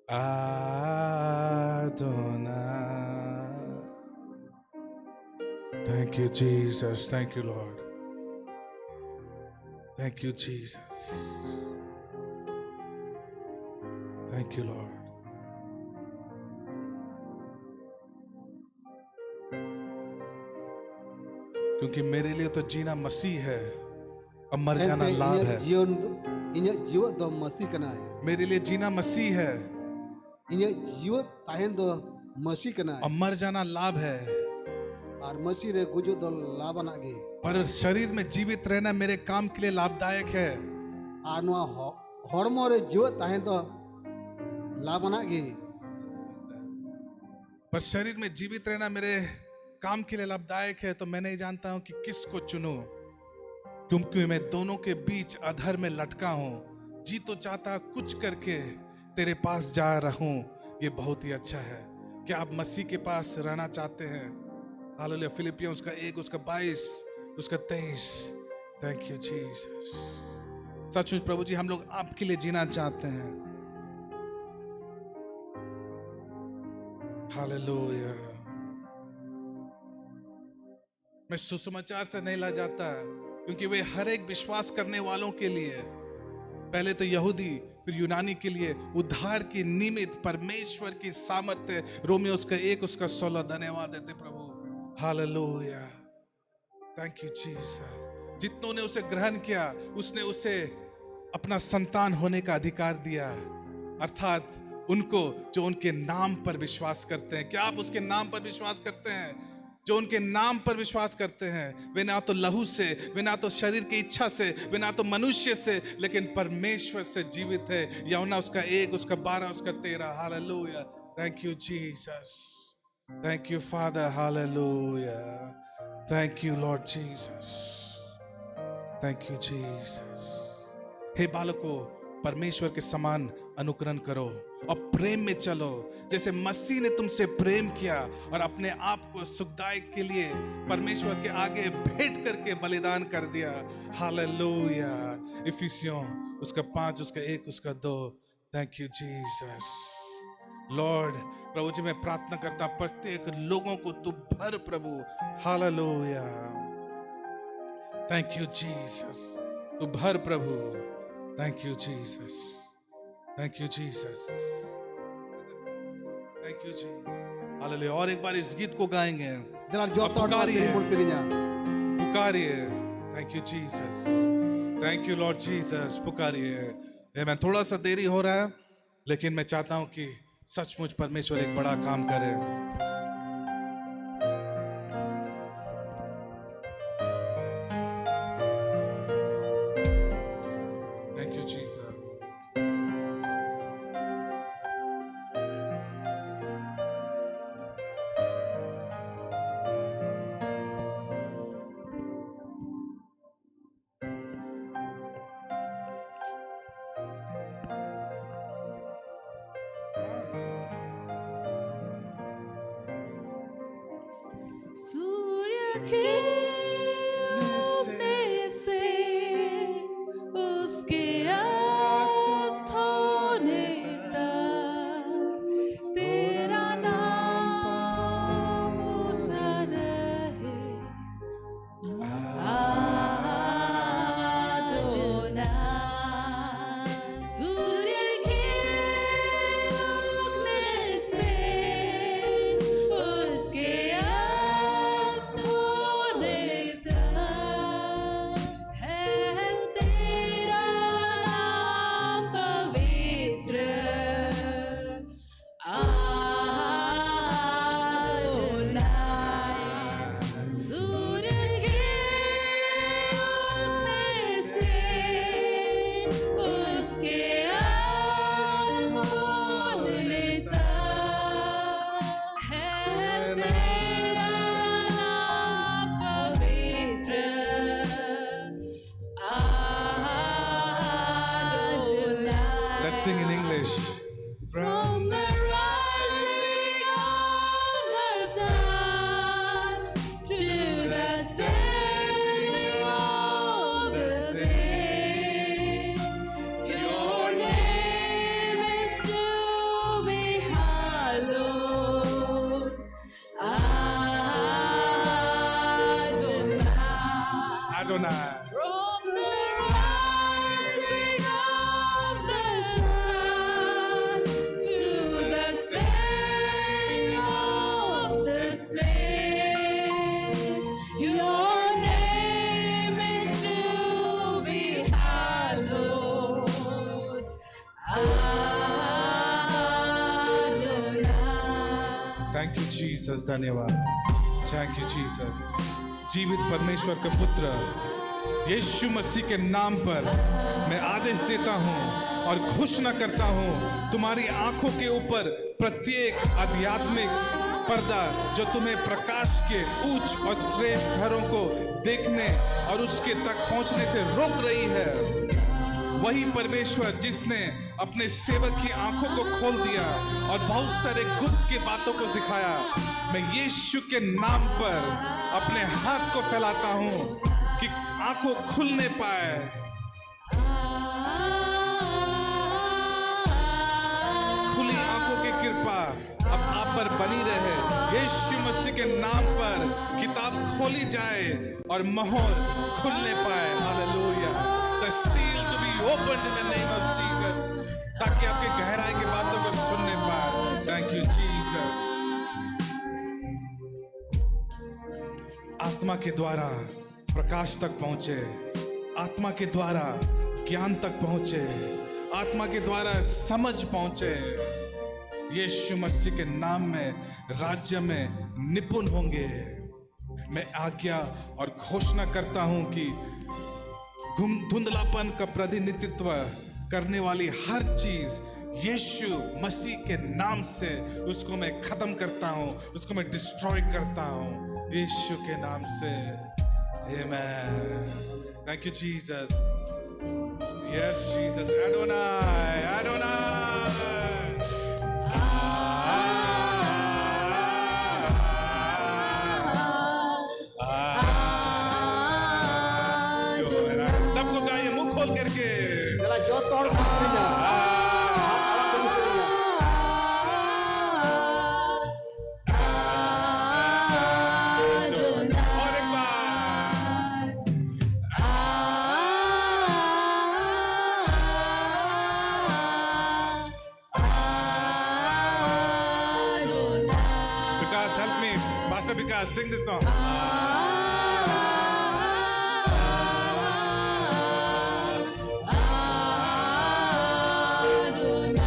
आडोना। Thank you, Jesus. Thank you, Lord. Thank you, Jesus. Thank you, Lord. क्योंकि मेरे लिए तो जीना मसीह है, अब मर जाना लाभ है। Jion inya jiwa do masti kana. मेरे लिए जीना मसीह है, Inya jiwa tahen do masi kana. अब मर जाना लाभ है। Ar masi re gujo do labana ge. पर शरीर में जीवित रहना मेरे काम के लिए लाभदायक है। Ar noa hormo re jiwa tahen do labana ge. पर शरीर में जीवित रहना मेरे काम के लिए लाभदायक है, तो मैं नहीं जानता हूं कि किसको चुनूं, क्योंकि मैं दोनों के बीच अधर में लटका हूं। जी तो चाहता कुछ करके तेरे पास जा रहूं, ये बहुत ही अच्छा है। क्या आप मसीह के पास रहना चाहते हैं? हालेलुया। फिलिपियों उसका 1 उसका 22 उसका 23। Thank you Jesus. सचमुच प्रभु जी, हम लोग आपके लिए जीना चाहते हैं। हालेलुया। मैं सुसमाचार से नहीं ला जाता, क्योंकि वे हर एक विश्वास करने वालों के लिए, पहले तो यहूदी फिर यूनानी के लिए उद्धार की निमित्त परमेश्वर की सामर्थ्य। रोमियो उसका 1 उसका 16। धन्यवाद देते प्रभु। हालेलुया। Thank you Jesus. जितनों ने उसे ग्रहण किया, उसने उसे अपना संतान होने का अधिकार दिया, अर्थात उनको जो उनके नाम पर विश्वास करते हैं। क्या आप उसके नाम पर विश्वास करते हैं? जो उनके नाम पर विश्वास करते हैं, वे ना तो लहू से, वे ना तो शरीर की इच्छा से, वे ना तो मनुष्य से, लेकिन परमेश्वर से जीवित है। यूहन्ना उसका 1 उसका 12 उसका 13। Hallelujah. Thank you Jesus. Thank you Father. Hallelujah. Thank you Lord Jesus. Thank you Jesus. हे बालकों, परमेश्वर के समान अनुकरण करो और प्रेम में चलो, जैसे मसीह ने तुमसे प्रेम किया और अपने आप को सुखदायक के लिए परमेश्वर के आगे भेंट करके बलिदान कर दिया। हालेलुया। इफिसियों उसका 5 उसका 1 उसका 2। Thank you Jesus. लॉर्ड, प्रभु जी मैं प्रार्थना करता प्रत्येक लोगों को तू भर प्रभु। हालेलुया। Thank you Jesus. तू भर प्रभु। Thank you Jesus. Thank you Jesus. Thank you ji. Hallelujah. और एक बार इस गीत को गाएंगे। Dalam joto doa पुकारिए। sering berserinya. पुकारिए। Thank you Jesus. Thank you Lord Jesus. पुकारिए। मैं थोड़ा सा देरी हो रहा है, लेकिन मैं चाहता हूं कि सचमुच परमेश्वर एक बड़ा काम करे। Thank you Jesus. सूर्य के उगने से उसके अस्त होने तक तेरा नाम ऊंचा रहे। आदोनाई। सूर्य के उगने से उसके अस्त होने तक है तेरा नाम पवित्र। आदोनाई। सूर्य के उगने से उसके अस्त होने तक है तेरा नाम पवित्र। आदोनाई। Let's sing in English. From the rising of the sun to the setting of the same, your name is to be hallowed. Adonai. Adonai. From the rising of the sun to the setting of the same, your name is to be hallowed. Adonai. Thank you Jesus. धन्यवाद। Thank you Jesus. जीवित परमेश्वर के पुत्र यीशु मसीह के नाम पर मैं आदेश देता हूं और घोषणा करता हूं, तुम्हारी आंखों के ऊपर प्रत्येक आध्यात्मिक पर्दा जो तुम्हें प्रकाश के उच्च और श्रेष्ठ घरों को देखने और उसके तक पहुंचने से रोक रही है, वही परमेश्वर जिसने अपने सेवक की आंखों को खोल दिया और बहुत सारे गुप्त की बातों को दिखाया, मैं यीशु के नाम पर अपने हाथ को फैलाता हूं कि आंखों खुलने पाए। खुली आंखों की कृपा अब आप पर बनी रहे। यीशु मसीह के नाम पर किताब खोली जाए और मोहर खुलने पाए। Hallelujah. The seal to be opened in the name of Jesus, ताकि आपके गहराई की बातों को सुनने पाए। Thank you Jesus। आत्मा के द्वारा प्रकाश तक पहुंचे, आत्मा के द्वारा ज्ञान तक पहुंचे, आत्मा के द्वारा समझ पहुंचे। यीशु मसीह के नाम में राज्य में निपुण होंगे। मैं आज्ञा और घोषणा करता हूं कि धुंधलापन का प्रतिनिधित्व करने वाली हर चीज यीशु मसीह के नाम से उसको मैं खत्म करता हूं, उसको मैं डिस्ट्रॉय करता हूं यीशु के नाम से। आमेन। Thank you Jesus. Yes, Jesus. Adonai. Adonai. सबको गाइए मुंह खोल करके. Jala jauh tol kustrinya. Alam tol kustrinya. और एक बार. Vikas, help me. Pastor Vikas, sing this song.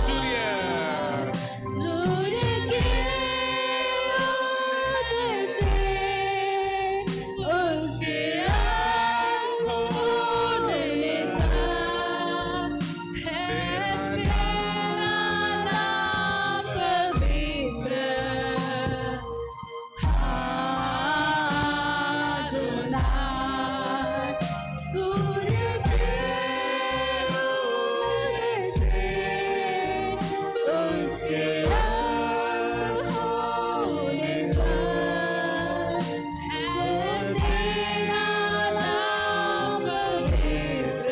Surya. सूर्य के उदय से उसके अस्त होने तक है तेरा नाम पवित्र Adonai. सूर्य के उदय से उसके अस्त होने तक है तेरा नाम पवित्र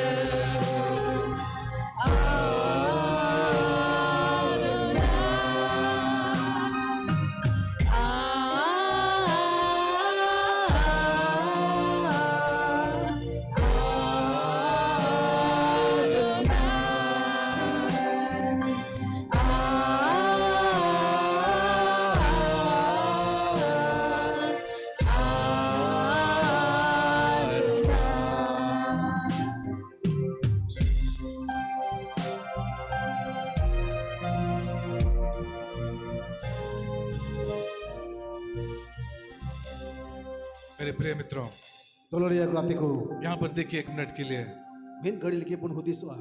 मेरे प्रिय मित्रों, Tolong dia hatiku. यहाँ पर देखिए एक मिनट के लिए. Min gadi lagi pun hudiswa.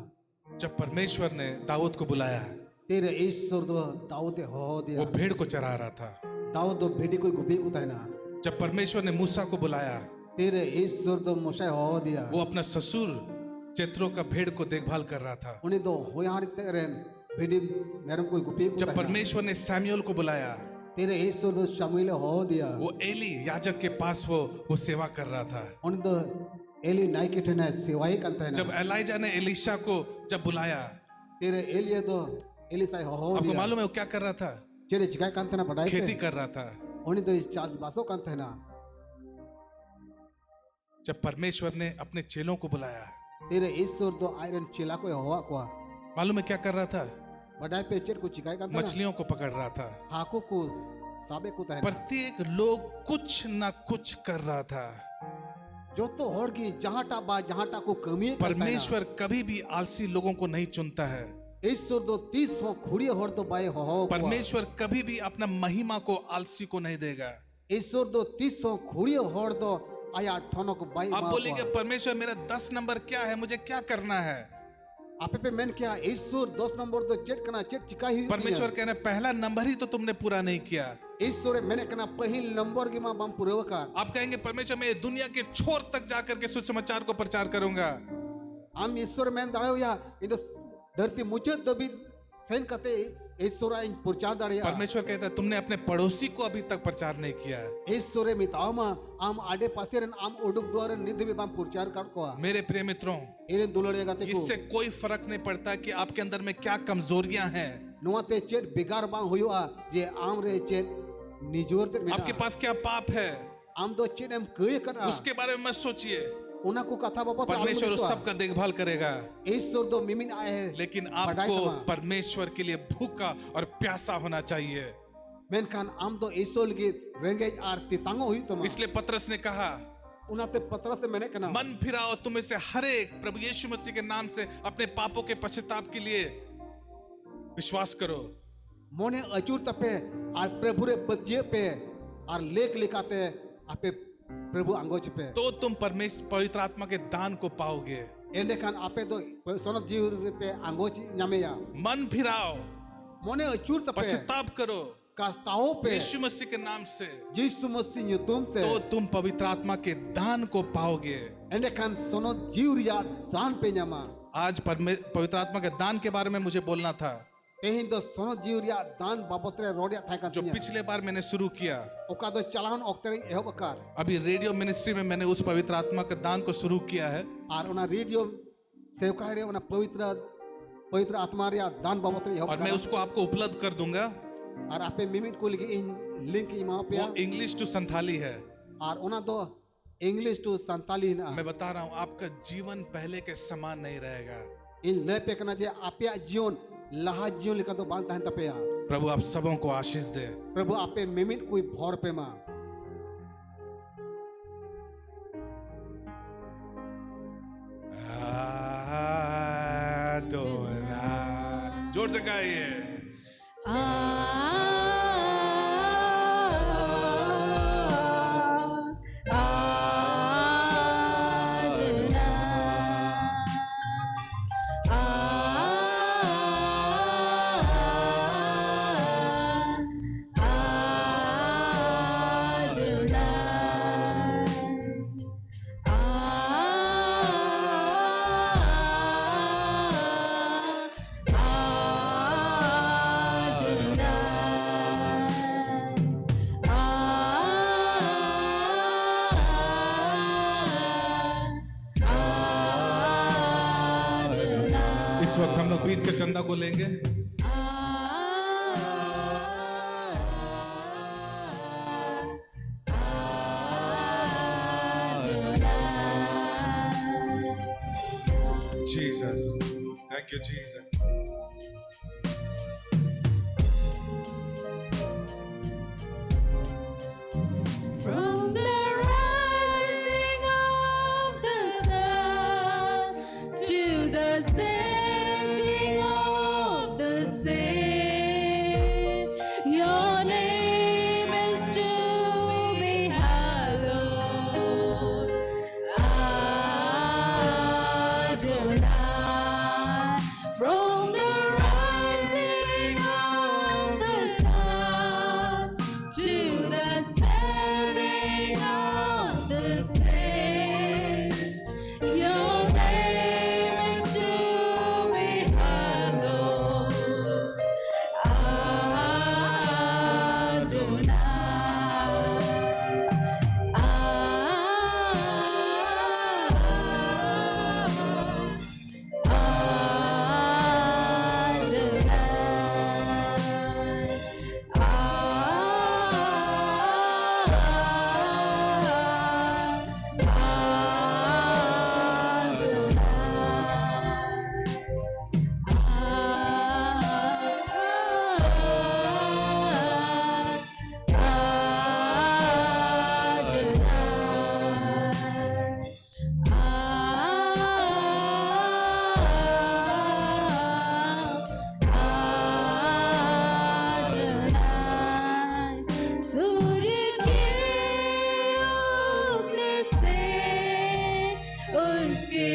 जब परमेश्वर ने दाऊद को बुलाया, Tere Ishwar do Daud ho वो dia. भेड़ को चरा रहा था. Daud do bedi koi gubi ko taina. जब परमेश्वर ने मूसा को बुलाया, Tere Ishwar do Moshe ho dia. वो अपना ससुर जेत्रो का भेड़ को देखभाल कर रहा था. Uni do hoyari teren bedi meram koi gubi ko जब taina. परमेश्वर ने सैमुएल को बुलाया, Tere Ishwar do Samuel ho dia. वो एली याजक के पास वो सेवा कर रहा था. Uni do Eli naik ke tena sewai kan taina. जब एलाइजा ने एलीशा को जब बुलाया, Tere Eli do Eli sai ho आपको dia. मालूम है वो क्या कर रहा था? Cere jikai kan taina padai खेती pe. कर रहा था. Uni do chas baso kan taina. जब परमेश्वर ने अपने चेलों को बुलाया, Tere Ishwar do iron chila koi hoa ko. मालूम है क्या कर रहा था? Padai pe cer ko jikai kan taina. मछलियों को पकड़ रहा था. Haku ko sabe ko taina. प्रत्येक लोग कुछ ना कुछ कर रहा था. जो तो होड़ की जहांटा बा जहांटा को कमी परमेश्वर कभी भी आलसी लोगों को नहीं चुनता है. ईश्वर दो 30 हो खुड़ी होड़ तो बाय हो परमेश्वर कभी भी अपना महिमा को आलसी को नहीं देगा. ईश्वर दो 30 हो खुड़ी होड़ तो आया ठोनो को बाय आप बोलेंगे परमेश्वर मेरा 10 नंबर क्या है, मुझे क्या करना है? आपे पे मैंने क्या ईश्वर 10 नंबर तो चेट करना चेट चिका ही परमेश्वर कहना पहला नंबर ही तो तुमने पूरा नहीं किया. ईश्वर मैंने कहना पहिल नंबर की मां बम पूरा का आप कहेंगे परमेश्वर मैं दुनिया के छोर तक जाकर के सुसमाचार को प्रचार करूंगा. हम ईश्वर मैंने दाड़े या इन धरती मुझे दबी सेन कते ईश्वर इन प्रचार दाड़े परमेश्वर कहता है तुमने अपने पड़ोसी को अभी तक प्रचार नहीं किया. ईश्वर मितामा आम आडे पासे रन आम ओडुक द्वारा निधि भी बम प्रचार कर को मेरे प्रिय मित्रों, इरे दुलड़े गाते को इससे कोई फर्क नहीं पड़ता कि आपके अंदर में क्या कमजोरियां हैं, नुआते चेट बिगार बांग हुआ जे आम रे चेट निजोर ते आपके पास क्या पाप है, आम दो चेट हम कई कर उसके बारे में मत सोचिए. उना को कथा बाबा परमेश्वर उस सब का देखभाल करेगा. ईश्वर दो मिमिन आए है लेकिन पढ़ाई आपको कमा। परमेश्वर के लिए भूखा और प्यासा होना चाहिए. मेनखान आम दो ईश्वर की रेंगेज आर तितांगो हुई तो इसलिए पतरस ने कहा उनाते पत्र से मैंने कहना मन फिराओ, तुम में से हर एक प्रभु यीशु मसीह के नाम से अपने पापों के पश्चाताप के लिए विश्वास करो. मोने अचूर तपे आर प्रभु रे बतिये पे आर लेख लिखाते आपे प्रभु अंगोच पे तो तुम परमेश्वर पवित्र आत्मा के दान को पाओगे. एंडे खान आपे दो सोनत जीव पे अंगोच न्यामेया मन फिराओ, मोने अचूर तपे पश्चाताप करो कास्ताओ पे यीशु मसीह के नाम से, यीशु मसीह न्युतुम ते तो तुम पवित्र आत्मा के दान को पाओगे. एंडे खान सोनत जीव रिया दान पे न्यामा आज पवित्र आत्मा के दान के बारे में मुझे बोलना था, तेहिं दो सोनो जीव रिया दान बाबत रे रोडिया था जो कतिया पिछले बार मैंने शुरू किया। ओका दो चलान ओक्ते रे एहब अकार अभी रेडियो मिनिस्ट्री में मैंने उस पवित्र आत्मा के दान को शुरू किया है। आर ओना रेडियो सेवकाय रे ओना पवित्र आत्मा रिया दान बाबत रे एहब और मैं उसको आपको उपलब्ध कर दूंगा। आर आपे मिमिट को लगे इन लिंक इमा पे वो इंग्लिश टू संथाली है। आर ओना दो इंग्लिश टू संताली ना मैं बता रहा हूं, आपका जीवन पहले के समान नहीं रहेगा। इन ले पे कना जे आपे जीवन लहा जीवन लिका तो बांध तहन तपे प्रभु आप सबों को आशीष दे। प्रभु आपे मिमिट कोई भौर पे मा जोर से गाइए। इस वक्त हम लोग बीच के चंदा को लेंगे। Jesus, thank you Jesus. From the rising of the sun to the setting of the same, your name is to be hallowed, Adonai. From the rising of the sun to the setting of the same, your name is to be hallowed, Adonai. सूर्य के उगने से उसके